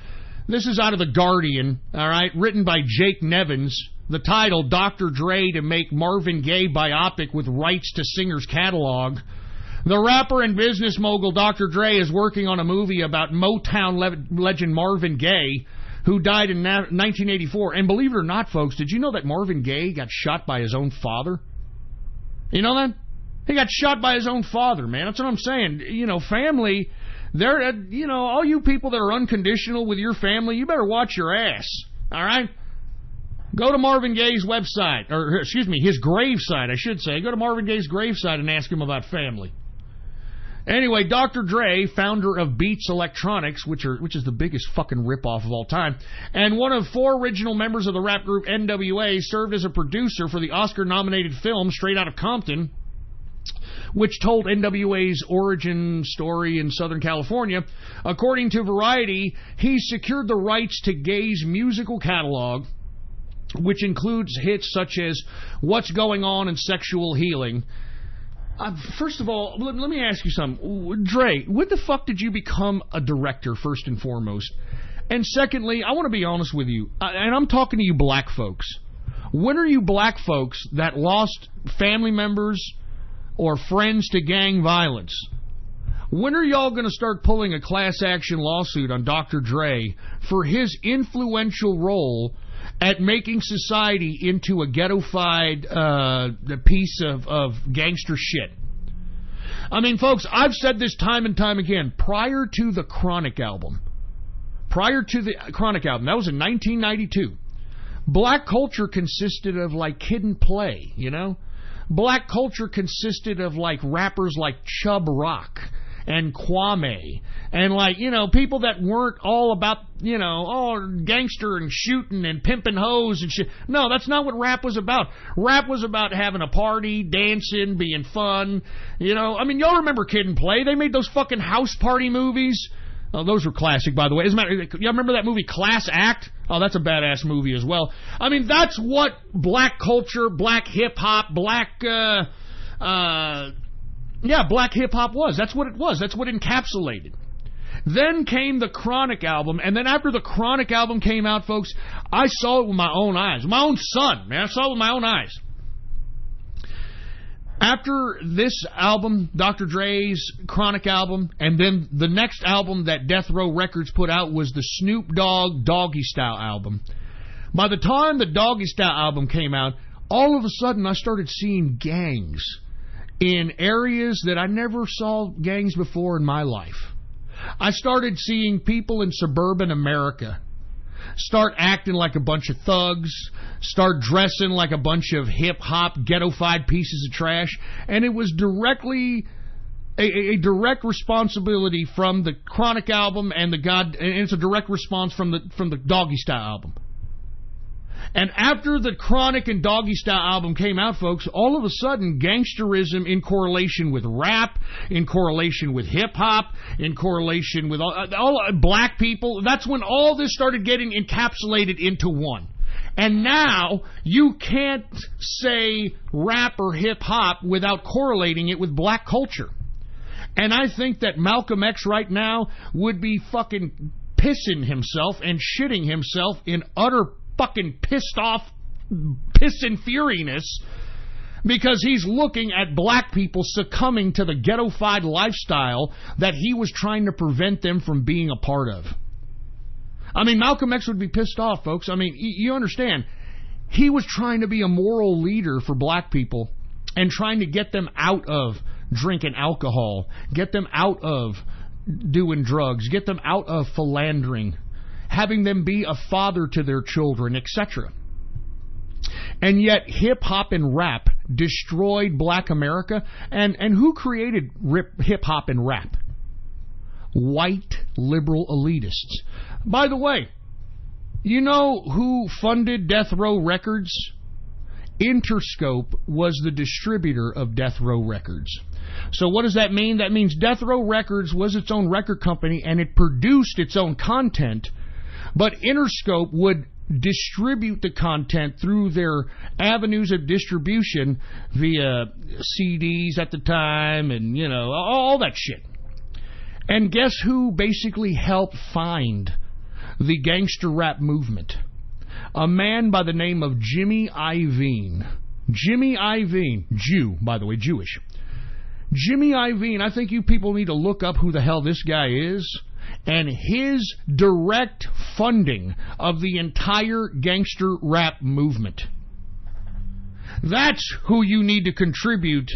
This is out of The Guardian, all right, written by Jake Nevins. The title, Dr. Dre to make Marvin Gaye biopic with rights to singer's catalog. The rapper and business mogul Dr. Dre is working on a movie about Motown legend Marvin Gaye, who died in 1984. And believe it or not, folks, did you know that Marvin Gaye got shot by his own father? You know that? He got shot by his own father, man. That's what I'm saying. You know, family, they're, you know, all you people that are unconditional with your family, you better watch your ass, all right? Go to Marvin Gaye's website, or excuse me, his gravesite, I should say. Go to Marvin Gaye's gravesite and ask him about family. Anyway, Dr. Dre, founder of Beats Electronics, which is the biggest fucking ripoff of all time, and one of 4 original members of the rap group NWA, served as a producer for the Oscar-nominated film Straight Outta Compton, which told NWA's origin story in Southern California. According to Variety, he secured the rights to Gaye's musical catalog, which includes hits such as What's Going On and Sexual Healing. First of all, let me ask you something. Dre, when the fuck did you become a director, first and foremost? And secondly, I want to be honest with you, and I'm talking to you black folks. When are you black folks that lost family members or friends to gang violence? When are y'all going to start pulling a class action lawsuit on Dr. Dre for his influential role at making society into a ghettofied piece of gangster shit. I mean, folks, I've said this time and time again. Prior to the Chronic album, that was in 1992, black culture consisted of like Kid and Play, you know? Black culture consisted of like rappers like Chub Rock and Kwame and like, you know, people that weren't all about, you know, gangster and shooting and pimping hoes and shit. No, that's not what rap was about. Rap was about having a party, dancing, being fun, you know. I mean, y'all remember Kid and Play? They made those fucking house party movies. Oh, those were classic, by the way. As a matter, y'all remember that movie Class Act? Oh, that's a badass movie as well. I mean, that's what black culture, black hip-hop, black hip-hop was. That's what it was. That's what encapsulated. Then came the Chronic album, and then after the Chronic album came out, folks, I saw it with my own eyes. My own son, man. I saw it with my own eyes. After this album, Dr. Dre's Chronic album, and then the next album that Death Row Records put out was the Snoop Dogg Doggy Style album. By the time the Doggy Style album came out, all of a sudden I started seeing gangs in areas that I never saw gangs before in my life. I started seeing people in suburban America start acting like a bunch of thugs, start dressing like a bunch of hip-hop, ghettofied pieces of trash, and it was directly a direct responsibility from the Chronic album and it's a direct response from the Doggy Style album. And after the Chronic and Doggy Style album came out, folks, all of a sudden, gangsterism in correlation with rap, in correlation with hip-hop, in correlation with all black people, that's when all this started getting encapsulated into one. And now, you can't say rap or hip-hop without correlating it with black culture. And I think that Malcolm X right now would be fucking pissing himself and shitting himself in utter fucking pissed off piss and furiness because he's looking at black people succumbing to the ghettofied lifestyle that he was trying to prevent them from being a part of. I mean, Malcolm X would be pissed off, folks. I mean, you understand, he was trying to be a moral leader for black people and trying to get them out of drinking alcohol, get them out of doing drugs, get them out of philandering, having them be a father to their children, etc. And yet, hip-hop and rap destroyed black America. And who created hip-hop and rap? White liberal elitists. By the way, you know who funded Death Row Records? Interscope was the distributor of Death Row Records. So what does that mean? That means Death Row Records was its own record company and it produced its own content, but Interscope would distribute the content through their avenues of distribution via CDs at the time and, you know, all that shit. And guess who basically helped find the gangster rap movement? A man by the name of Jimmy Iovine. Jimmy Iovine, Jew, by the way, Jewish. Jimmy Iovine, I think you people need to look up who the hell this guy is, and his direct funding of the entire gangster rap movement. That's who you need to contribute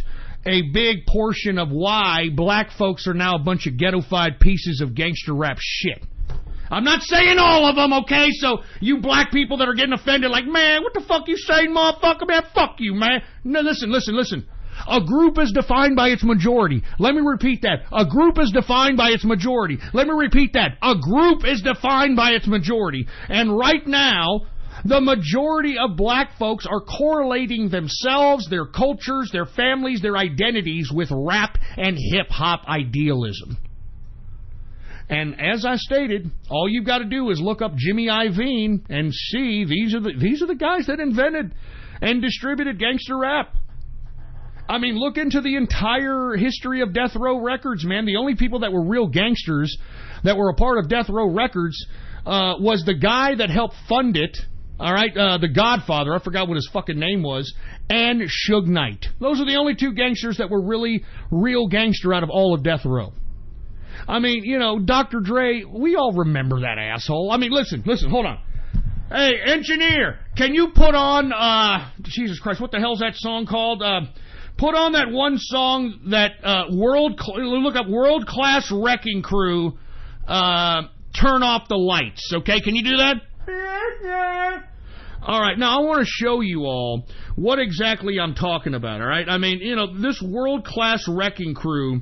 a big portion of why black folks are now a bunch of ghettofied pieces of gangster rap shit. I'm not saying all of them, okay? So you black people that are getting offended like, man, what the fuck you saying, motherfucker? Man, fuck you, man. No, listen. A group is defined by its majority. Let me repeat that. A group is defined by its majority. Let me repeat that. A group is defined by its majority. And right now, the majority of black folks are correlating themselves, their cultures, their families, their identities with rap and hip-hop idealism. And as I stated, all you've got to do is look up Jimmy Iovine and see these are the guys that invented and distributed gangster rap. I mean, look into the entire history of Death Row Records, man. The only people that were real gangsters that were a part of Death Row Records was the guy that helped fund it, all right, the Godfather, I forgot what his fucking name was, and Suge Knight. Those are the only two gangsters that were really real gangster out of all of Death Row. I mean, you know, Dr. Dre, we all remember that asshole. I mean, listen, hold on. Hey, engineer, can you put on, Jesus Christ, what the hell's that song called? Put on that one song that, look up World Class Wrecking Crew, Turn Off the Lights, okay? Can you do that? All right, now I want to show you all what exactly I'm talking about, all right? I mean, you know, this World Class Wrecking Crew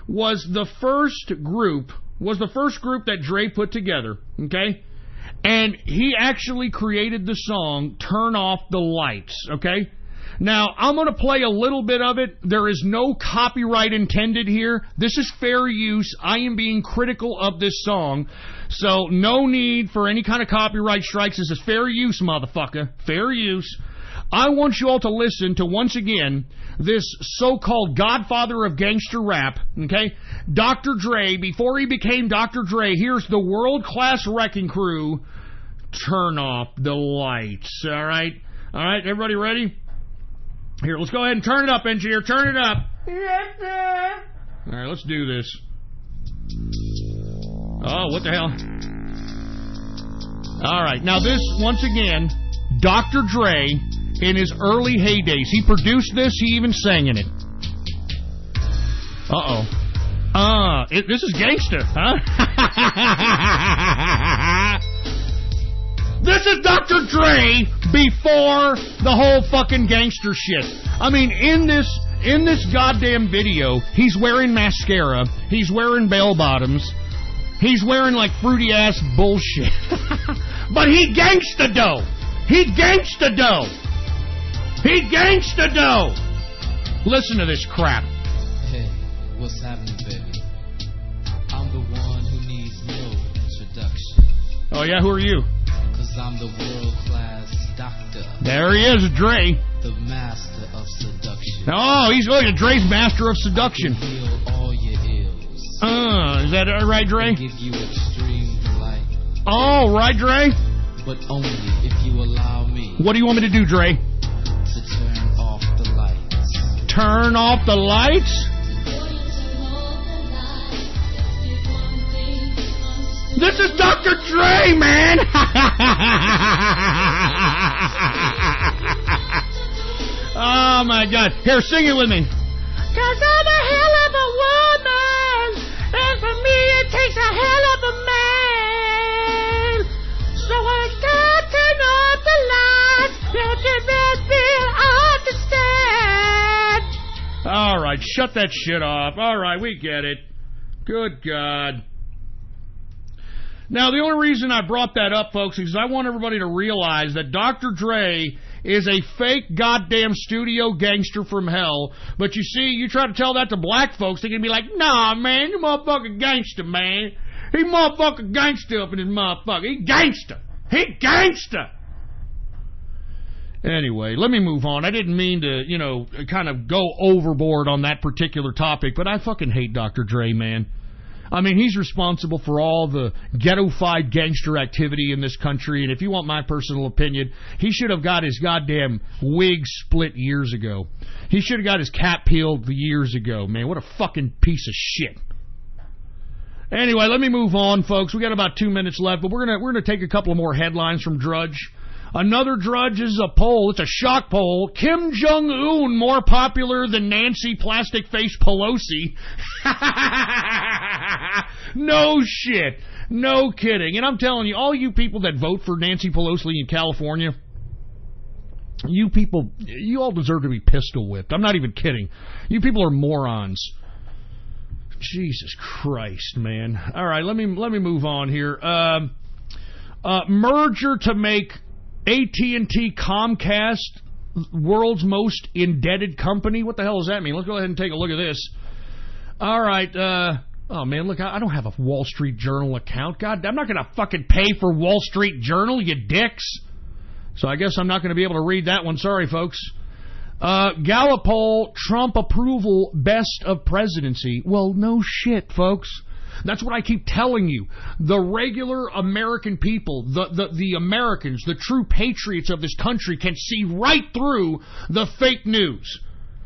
was the first group that Dre put together, okay? And he actually created the song Turn Off the Lights, okay? Now, I'm going to play a little bit of it. There is no copyright intended here. This is fair use. I am being critical of this song. So, no need for any kind of copyright strikes. This is fair use, motherfucker. Fair use. I want you all to listen to, once again, this so-called godfather of gangster rap, okay? Dr. Dre, before he became Dr. Dre, here's the World Class Wrecking Crew. Turn off the lights, all right? All right, everybody ready? Here, let's go ahead and turn it up, engineer. Turn it up. All right, let's do this. Oh, what the hell? All right, now this, once again, Dr. Dre, in his early heydays. He produced this, he even sang in it. Uh-oh. This is gangsta, huh? This is Dr. Dre before the whole fucking gangster shit. I mean, in this goddamn video, he's wearing mascara, he's wearing bell bottoms, he's wearing like fruity ass bullshit. But he gangsta dough. He gangsta dough. He gangsta dough. Listen to this crap. Hey, what's happening, baby? I'm the one who needs no introduction. Oh yeah, who are you? Cause I'm the world-class doctor. There he is, Dre. The master of seduction. Oh, he's look at Dre's master of seduction. Heal all your ills. Is that right, Dre? Give you extreme delight. Oh, right, Dre? But only if you allow me. What do you want me to do, Dre? To turn off the lights. Turn off the lights? This is Dr. Dre, man! Oh, my God. Here, sing it with me. 'Cause I'm a hell of a woman, and for me it takes a hell of a man. So I can't turn off the lights, let the man feel understand. All right, shut that shit off. All right, we get it. Good God. Now, the only reason I brought that up, folks, is I want everybody to realize that Dr. Dre is a fake goddamn studio gangster from hell. But you see, you try to tell that to black folks, they're going to be like, nah, man, you motherfucking gangster, man. He motherfucking gangster up in his motherfucker. He gangster. He gangster. Anyway, let me move on. I didn't mean to, kind of go overboard on that particular topic, but I fucking hate Dr. Dre, man. I mean, he's responsible for all the ghetto-fied gangster activity in this country, and if you want my personal opinion, he should have got his goddamn wig split years ago. He should have got his cap peeled years ago, man. What a fucking piece of shit. Anyway, let me move on, folks. We got about 2 minutes left, but we're gonna take a couple more headlines from Drudge. Another Drudge is a poll. It's a shock poll. Kim Jong-un more popular than Nancy Plastic Face Pelosi. No shit. No kidding. And I'm telling you, all you people that vote for Nancy Pelosi in California, you people, you all deserve to be pistol whipped. I'm not even kidding. You people are morons. Jesus Christ, man. All right, let me move on here. Merger to make AT&T Comcast world's most indebted company. What the hell does that mean? Let's go ahead and take a look at this. All right. Oh, man, look, I don't have a Wall Street Journal account. God, I'm not going to fucking pay for Wall Street Journal, you dicks. So I guess I'm not going to be able to read that one. Sorry, folks. Gallup poll, Trump approval, best of presidency. Well, no shit, folks. That's what I keep telling you. The regular American people, the Americans, the true patriots of this country can see right through the fake news.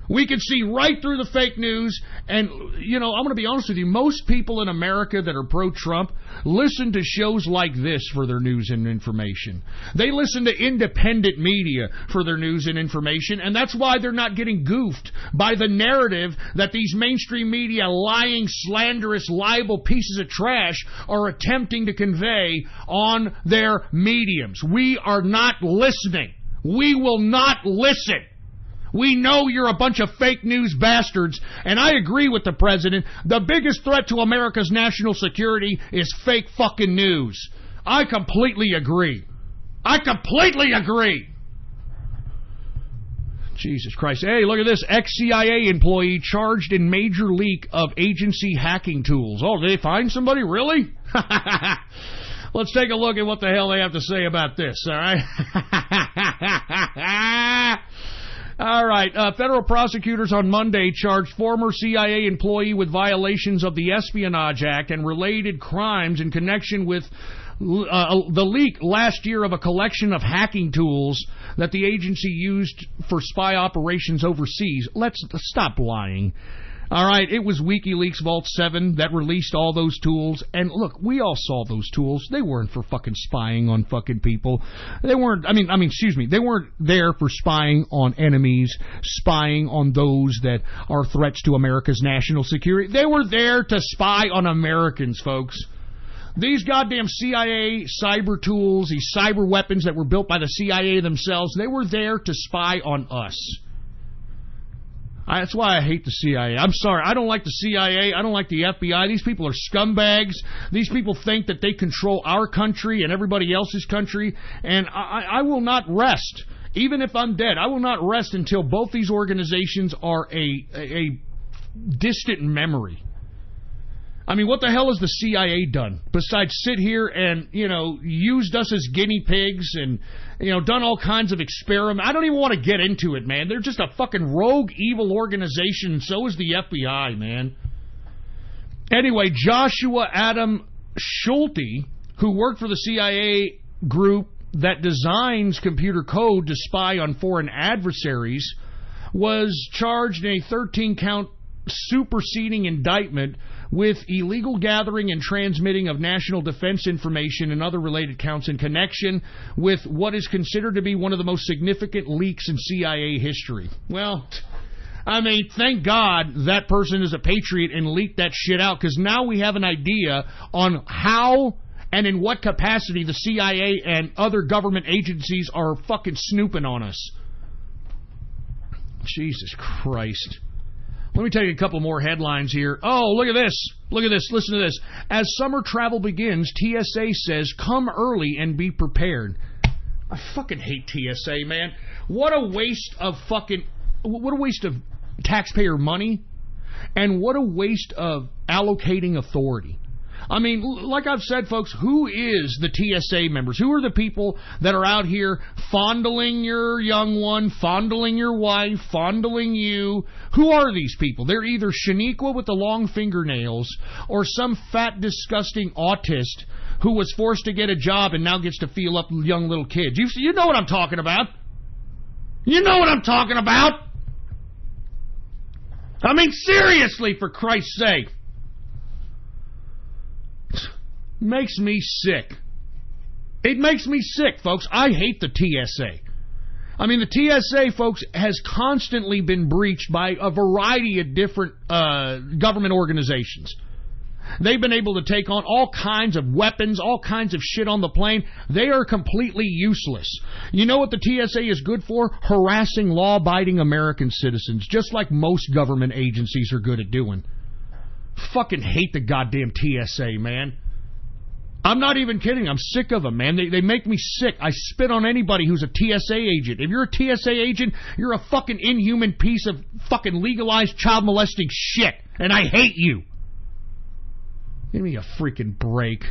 We can see right through the fake news, and, you know, I'm going to be honest with you, most people in America that are pro-Trump listen to shows like this for their news and information. They listen to independent media for their news and information, and that's why they're not getting goofed by the narrative that these mainstream media lying, slanderous, liable pieces of trash are attempting to convey on their mediums. We are not listening. We will not listen. We know you're a bunch of fake news bastards, and I agree with the president. The biggest threat to America's national security is fake fucking news. I completely agree. I completely agree. Jesus Christ. Hey, look at this. Ex-CIA employee charged in major leak of agency hacking tools. Oh, did they find somebody? Really? Let's take a look at what the hell they have to say about this, all right? All right, federal prosecutors on Monday charged former CIA employee with violations of the Espionage Act and related crimes in connection with the leak last year of a collection of hacking tools that the agency used for spy operations overseas. Let's stop lying. All right, it was WikiLeaks Vault 7 that released all those tools. And look, we all saw those tools. They weren't for fucking spying on fucking people. They weren't, they weren't there for spying on enemies, spying on those that are threats to America's national security. They were there to spy on Americans, folks. These goddamn CIA cyber tools, these cyber weapons that were built by the CIA themselves, they were there to spy on us. That's why I hate the CIA. I'm sorry. I don't like the CIA. I don't like the FBI. These people are scumbags. These people think that they control our country and everybody else's country. And I will not rest. Even if I'm dead, I will not rest until both these organizations are a distant memory. I mean, what the hell has the CIA done besides sit here and, used us as guinea pigs and, done all kinds of experiments? I don't even want to get into it, man. They're just a fucking rogue, evil organization, and so is the FBI, man. Anyway, Joshua Adam Schulte, who worked for the CIA group that designs computer code to spy on foreign adversaries, was charged in a 13-count superseding indictment with illegal gathering and transmitting of national defense information and other related counts in connection with what is considered to be one of the most significant leaks in CIA history. Well, I mean, thank God that person is a patriot and leaked that shit out, because now we have an idea on how and in what capacity the CIA and other government agencies are fucking snooping on us. Jesus Christ. Let me tell you a couple more headlines here. Oh, look at this. Look at this. Listen to this. As summer travel begins, TSA says, come early and be prepared. I fucking hate TSA, man. What a waste of taxpayer money, and what a waste of allocating authority. I mean, like I've said, folks, who is the TSA members? Who are the people that are out here fondling your young one, fondling your wife, fondling you? Who are these people? They're either Shaniqua with the long fingernails or some fat, disgusting autist who was forced to get a job and now gets to feel up young little kids. You know what I'm talking about. You know what I'm talking about. I mean, seriously, for Christ's sake. Makes me sick. It makes me sick, folks. I hate the TSA. I mean, the TSA, folks, has constantly been breached by a variety of different government organizations. They've been able to take on all kinds of weapons, all kinds of shit on the plane. They are completely useless. You know what the TSA is good for? Harassing law-abiding American citizens, just like most government agencies are good at doing. Fucking hate the goddamn TSA, man. I'm not even kidding. I'm sick of them, man. They make me sick. I spit on anybody who's a TSA agent. If you're a TSA agent, you're a fucking inhuman piece of fucking legalized child molesting shit. And I hate you. Give me a freaking break.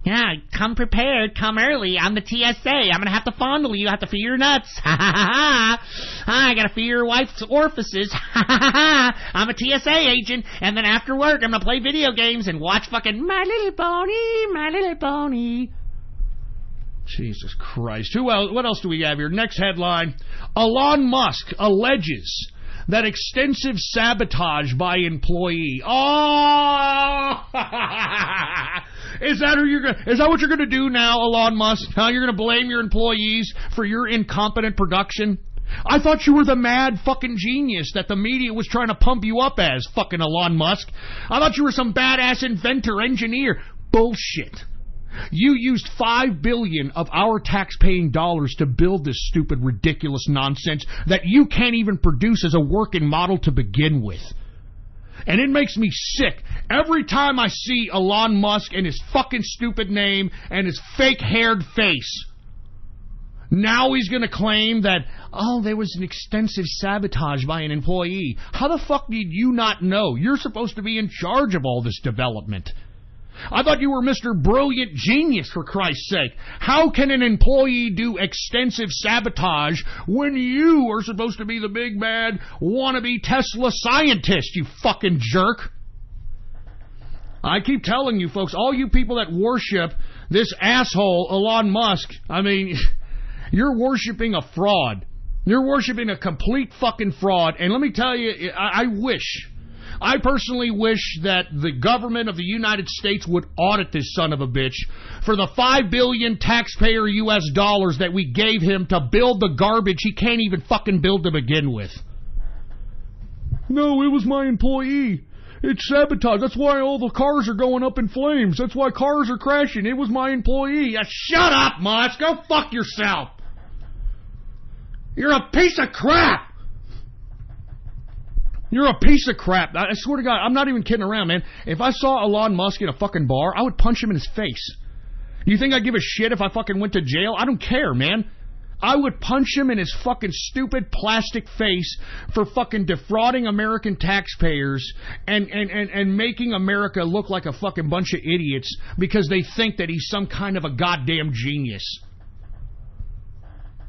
Yeah, come prepared, come early. I'm the TSA. I'm gonna have to fondle you. I have to feel your nuts. Ha ha ha ha. I gotta feel your wife's orifices. Ha ha ha. I'm a TSA agent, and then after work, I'm gonna play video games and watch fucking My Little Pony, My Little Pony. Jesus Christ. Who else? What else do we have here? Next headline. Elon Musk alleges that extensive sabotage by employee. Oh! Is that what you're gonna do now, Elon Musk? Huh? You're gonna blame your employees for your incompetent production? I thought you were the mad fucking genius that the media was trying to pump you up as, fucking Elon Musk. I thought you were some badass inventor, engineer. Bullshit. You used $5 billion of our tax-paying dollars to build this stupid, ridiculous nonsense that you can't even produce as a working model to begin with. And it makes me sick every time I see Elon Musk and his fucking stupid name and his fake-haired face. Now he's going to claim that, oh, there was an extensive sabotage by an employee. How the fuck did you not know? You're supposed to be in charge of all this development. I thought you were Mr. Brilliant Genius, for Christ's sake. How can an employee do extensive sabotage when you are supposed to be the big bad wannabe Tesla scientist, you fucking jerk? I keep telling you folks, all you people that worship this asshole Elon Musk, I mean, you're worshiping a fraud. You're worshiping a complete fucking fraud. And let me tell you, I personally wish that the government of the United States would audit this son of a bitch for the $5 billion taxpayer U.S. dollars that we gave him to build the garbage he can't even fucking build to begin with. No, it was my employee. It's sabotage. That's why all the cars are going up in flames. That's why cars are crashing. It was my employee. Shut up, Musk. Go fuck yourself. You're a piece of crap. You're a piece of crap. I swear to God, I'm not even kidding around, man. If I saw Elon Musk in a fucking bar, I would punch him in his face. You think I'd give a shit if I fucking went to jail? I don't care, man. I would punch him in his fucking stupid plastic face for fucking defrauding American taxpayers and making America look like a fucking bunch of idiots because they think that he's some kind of a goddamn genius.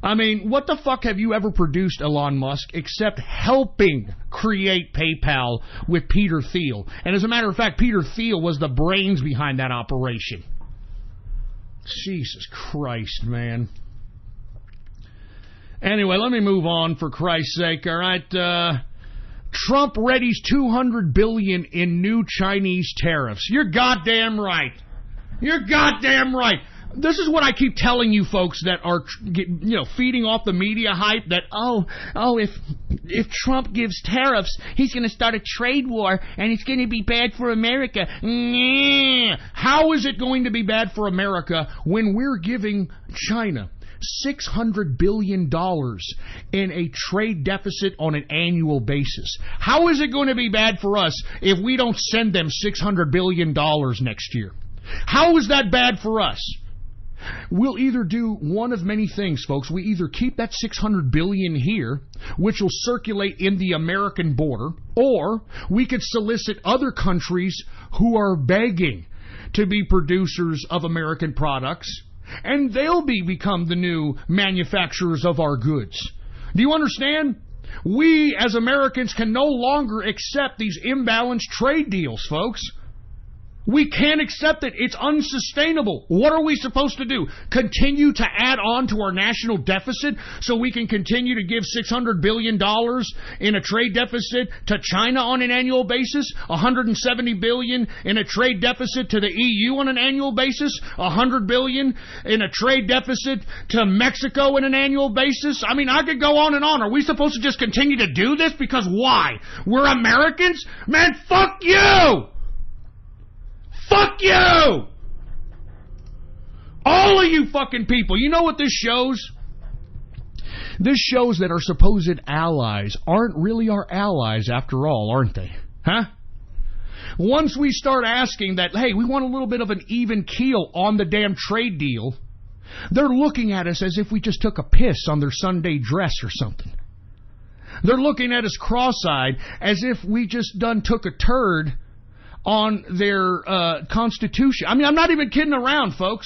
I mean, what the fuck have you ever produced, Elon Musk, except helping create PayPal with Peter Thiel? And as a matter of fact, Peter Thiel was the brains behind that operation. Jesus Christ, man. Anyway, let me move on for Christ's sake, all right? Trump readies $200 billion in new Chinese tariffs. You're goddamn right. You're goddamn right. This is what I keep telling you folks that are, feeding off the media hype that, if Trump gives tariffs, he's going to start a trade war and it's going to be bad for America. How is it going to be bad for America when we're giving China $600 billion in a trade deficit on an annual basis? How is it going to be bad for us if we don't send them $600 billion next year? How is that bad for us? We'll either do one of many things, folks. We either keep that $600 billion here, which will circulate in the American border, or we could solicit other countries who are begging to be producers of American products, and they'll become the new manufacturers of our goods. Do you understand? We, as Americans, can no longer accept these imbalanced trade deals, folks. We can't accept it. It's unsustainable. What are we supposed to do? Continue to add on to our national deficit so we can continue to give $600 billion in a trade deficit to China on an annual basis, $170 billion in a trade deficit to the EU on an annual basis, $100 billion in a trade deficit to Mexico on an annual basis? I mean, I could go on and on. Are we supposed to just continue to do this? Because why? We're Americans? Man, fuck you! Fuck you! All of you fucking people. You know what this shows? This shows that our supposed allies aren't really our allies after all, aren't they? Huh? Once we start asking that, hey, we want a little bit of an even keel on the damn trade deal, they're looking at us as if we just took a piss on their Sunday dress or something. They're looking at us cross-eyed as if we just done took a turd on their Constitution. I mean, I'm not even kidding around, folks.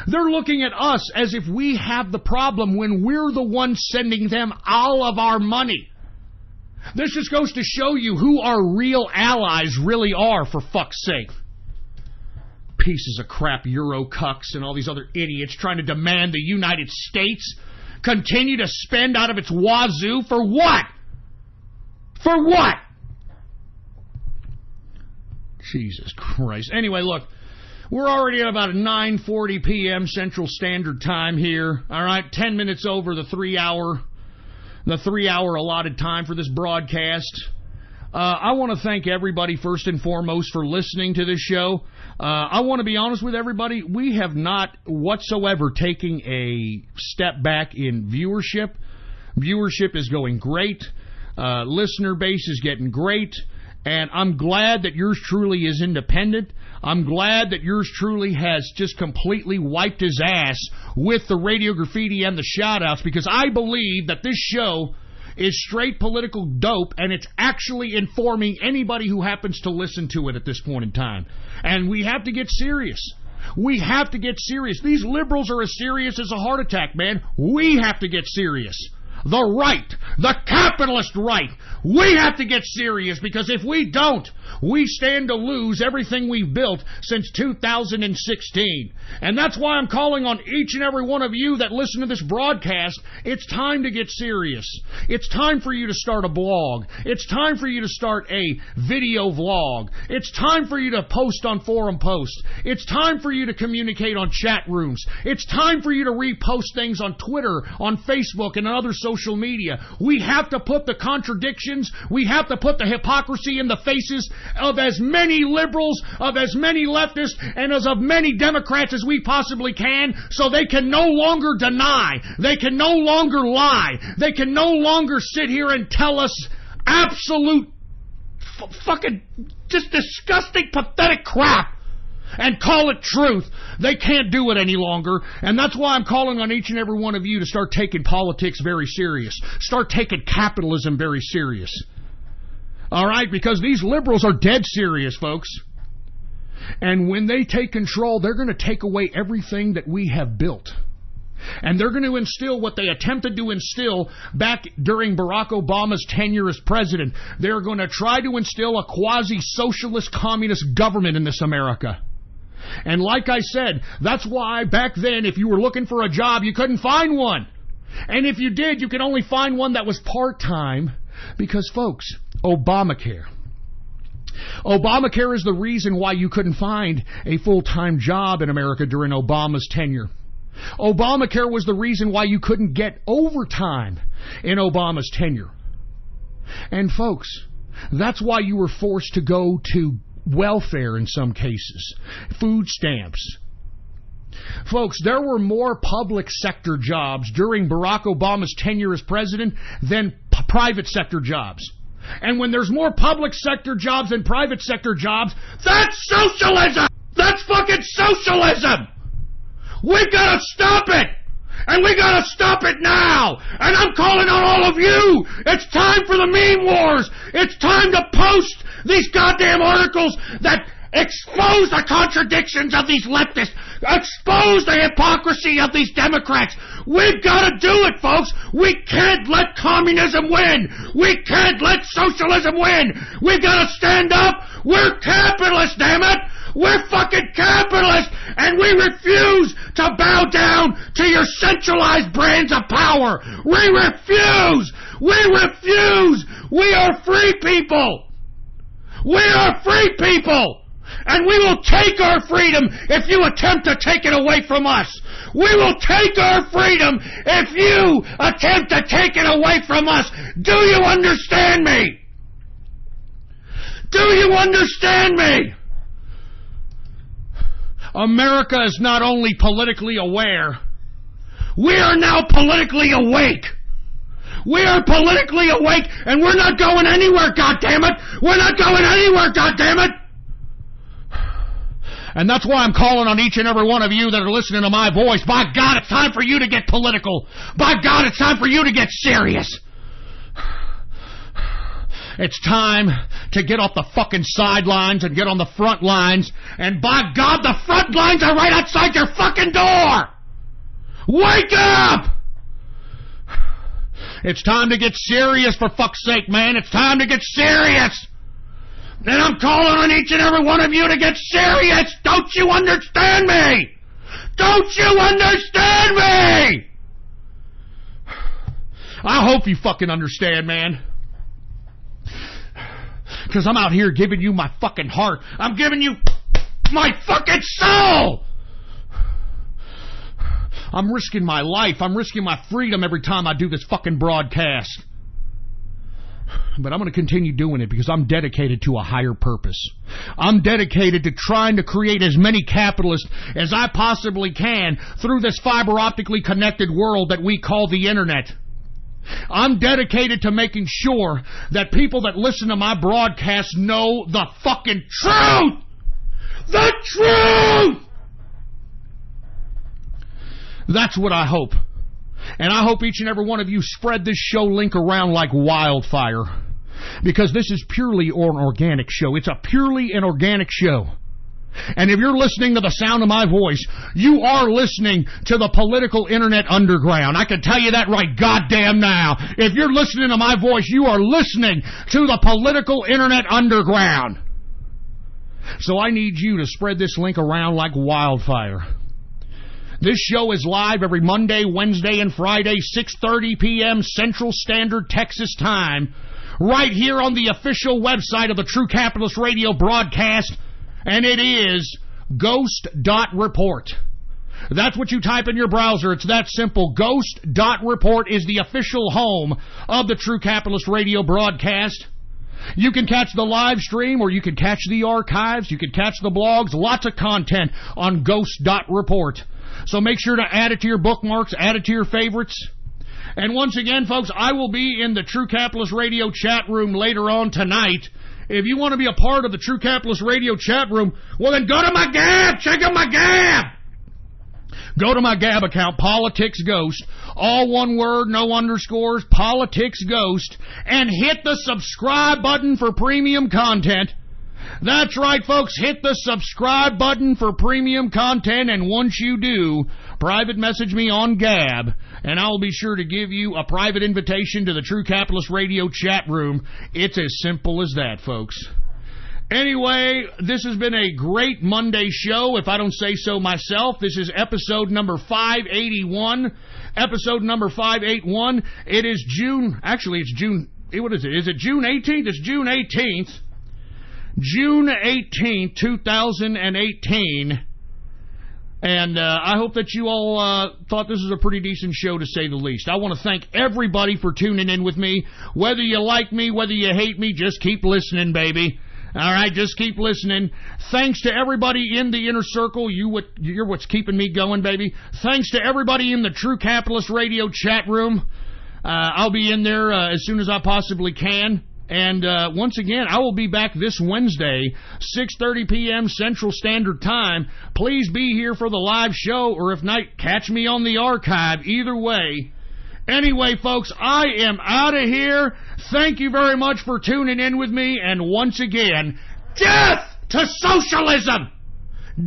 They're looking at us as if we have the problem when we're the ones sending them all of our money. This just goes to show you who our real allies really are, for fuck's sake. Pieces of crap Eurocucks and all these other idiots trying to demand the United States continue to spend out of its wazoo for what? For what? Jesus Christ. Anyway, look, we're already at about 9:40 p.m. Central Standard Time here. All right, 10 minutes over the 3-hour allotted time for this broadcast. I want to thank everybody first and foremost for listening to this show. I want to be honest with everybody. We have not whatsoever taken a step back in viewership. Viewership is going great. Listener base is getting great. And I'm glad that yours truly is independent. I'm glad that yours truly has just completely wiped his ass with the radio graffiti and the shout-outs, because I believe that this show is straight political dope, and it's actually informing anybody who happens to listen to it at this point in time. And we have to get serious. We have to get serious. These liberals are as serious as a heart attack, man. We have to get serious. The right, the capitalist right, we have to get serious, because if we don't, we stand to lose everything we've built since 2016. And that's why I'm calling on each and every one of you that listen to this broadcast. It's time to get serious. It's time for you to start a blog. It's time for you to start a video vlog. It's time for you to post on forum posts. It's time for you to communicate on chat rooms. It's time for you to repost things on Twitter, on Facebook, and other social media. We have to put the contradictions, we have to put the hypocrisy in the faces of as many liberals, of as many leftists, and as of many Democrats as we possibly can, so they can no longer deny, they can no longer lie, they can no longer sit here and tell us absolute fucking just disgusting, pathetic crap and call it truth. They can't do it any longer, and that's why I'm calling on each and every one of you to start taking politics very serious. Start taking capitalism very serious. All right? Because these liberals are dead serious, folks. And when they take control, they're going to take away everything that we have built. And they're going to instill what they attempted to instill back during Barack Obama's tenure as president. They're going to try to instill a quasi-socialist communist government in this America. And like I said, that's why back then, if you were looking for a job, you couldn't find one. And if you did, you could only find one that was part-time. Because, folks, Obamacare is the reason why you couldn't find a full-time job in America during Obama's tenure. Obamacare was the reason why you couldn't get overtime in Obama's tenure. And, folks, that's why you were forced to go to welfare in some cases, food stamps. Folks, there were more public sector jobs during Barack Obama's tenure as president than private sector jobs. And when there's more public sector jobs than private sector jobs, that's socialism! That's fucking socialism! We gotta stop it! And we gotta stop it now! And I'm calling on all of you! It's time for the meme wars! It's time to post these goddamn articles that expose the contradictions of these leftists, expose the hypocrisy of these Democrats. We've got to do it, folks. We can't let communism win. We can't let socialism win. We've got to stand up. We're capitalists, damn it. We're fucking capitalists, and we refuse to bow down to your centralized brands of power. We refuse. We refuse. We are free people. We are free people. And we will take our freedom if you attempt to take it away from us. We will take our freedom if you attempt to take it away from us. Do you understand me? Do you understand me? America is not only politically aware, we are now politically awake. We are politically awake, and we're not going anywhere, goddammit! We're not going anywhere, goddammit! And that's why I'm calling on each and every one of you that are listening to my voice. By God, it's time for you to get political. By God, it's time for you to get serious. It's time to get off the fucking sidelines and get on the front lines. And by God, the front lines are right outside your fucking door. Wake up! It's time to get serious, for fuck's sake, man. It's time to get serious. And I'm calling on each and every one of you to get serious. Don't you understand me? Don't you understand me? I hope you fucking understand, man. because I'm out here giving you my fucking heart. I'm giving you my fucking soul. I'm risking my life. I'm risking my freedom every time I do this fucking broadcast. But I'm going to continue doing it because I'm dedicated to a higher purpose. I'm dedicated to trying to create as many capitalists as I possibly can through this fiber optically connected world that we call the internet. I'm dedicated to making sure that people that listen to my broadcast know the fucking truth! The truth! That's what I hope. And I hope each and every one of you spread this show link around like wildfire. Because this is purely an organic show. It's a purely an organic show. And if you're listening to the sound of my voice, you are listening to the political internet underground. I can tell you that right goddamn now. If you're listening to my voice, you are listening to the political internet underground. So I need you to spread this link around like wildfire. This show is live every Monday, Wednesday, and Friday, 6:30 p.m. Central Standard Texas Time, right here on the official website of the True Capitalist Radio broadcast, and it is ghost.report. That's what you type in your browser. It's that simple. Ghost.report is the official home of the True Capitalist Radio broadcast. You can catch the live stream, or you can catch the archives. You can catch the blogs. Lots of content on ghost.report. So make sure to add it to your bookmarks, add it to your favorites. And once again, folks, I will be in the True Capitalist Radio chat room later on tonight. If you want to be a part of the True Capitalist Radio chat room, well then go to my Gab, check out my Gab. Go to my Gab account, Politics Ghost, all one word, no underscores, Politics Ghost, and hit the subscribe button for premium content. That's right, folks. Hit the subscribe button for premium content, and once you do, private message me on Gab, and I'll be sure to give you a private invitation to the True Capitalist Radio chat room. It's as simple as that, folks. Anyway, this has been a great Monday show, if I don't say so myself. This is episode number 581. Episode number 581. It is June, actually it's June, what is it? Is it June 18th? It's June 18th. June 18th, 2018, and I hope that you all thought this was a pretty decent show, to say the least. I want to thank everybody for tuning in with me. Whether you like me, whether you hate me, just keep listening, baby. All right, just keep listening. Thanks to everybody in the inner circle. You're what's keeping me going, baby. Thanks to everybody in the True Capitalist Radio chat room. I'll be in there as soon as I possibly can. And once again, I will be back this Wednesday, 6:30 p.m. Central Standard Time. Please be here for the live show, or if not, catch me on the archive. Either way. Anyway, folks, I am out of here. Thank you very much for tuning in with me. And once again, death to socialism!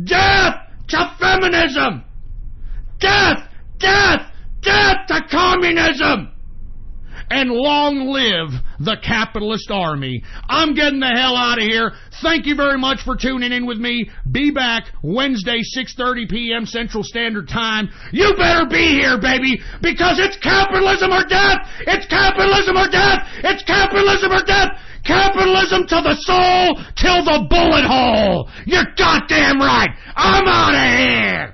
Death to feminism! Death, death, death to communism! And long live the capitalist army. I'm getting the hell out of here. Thank you very much for tuning in with me. Be back Wednesday, 6:30 p.m. Central Standard Time. You better be here, baby, because it's capitalism or death. It's capitalism or death. It's capitalism or death. Capitalism to the soul till the bullet hole. You're goddamn right. I'm out of here.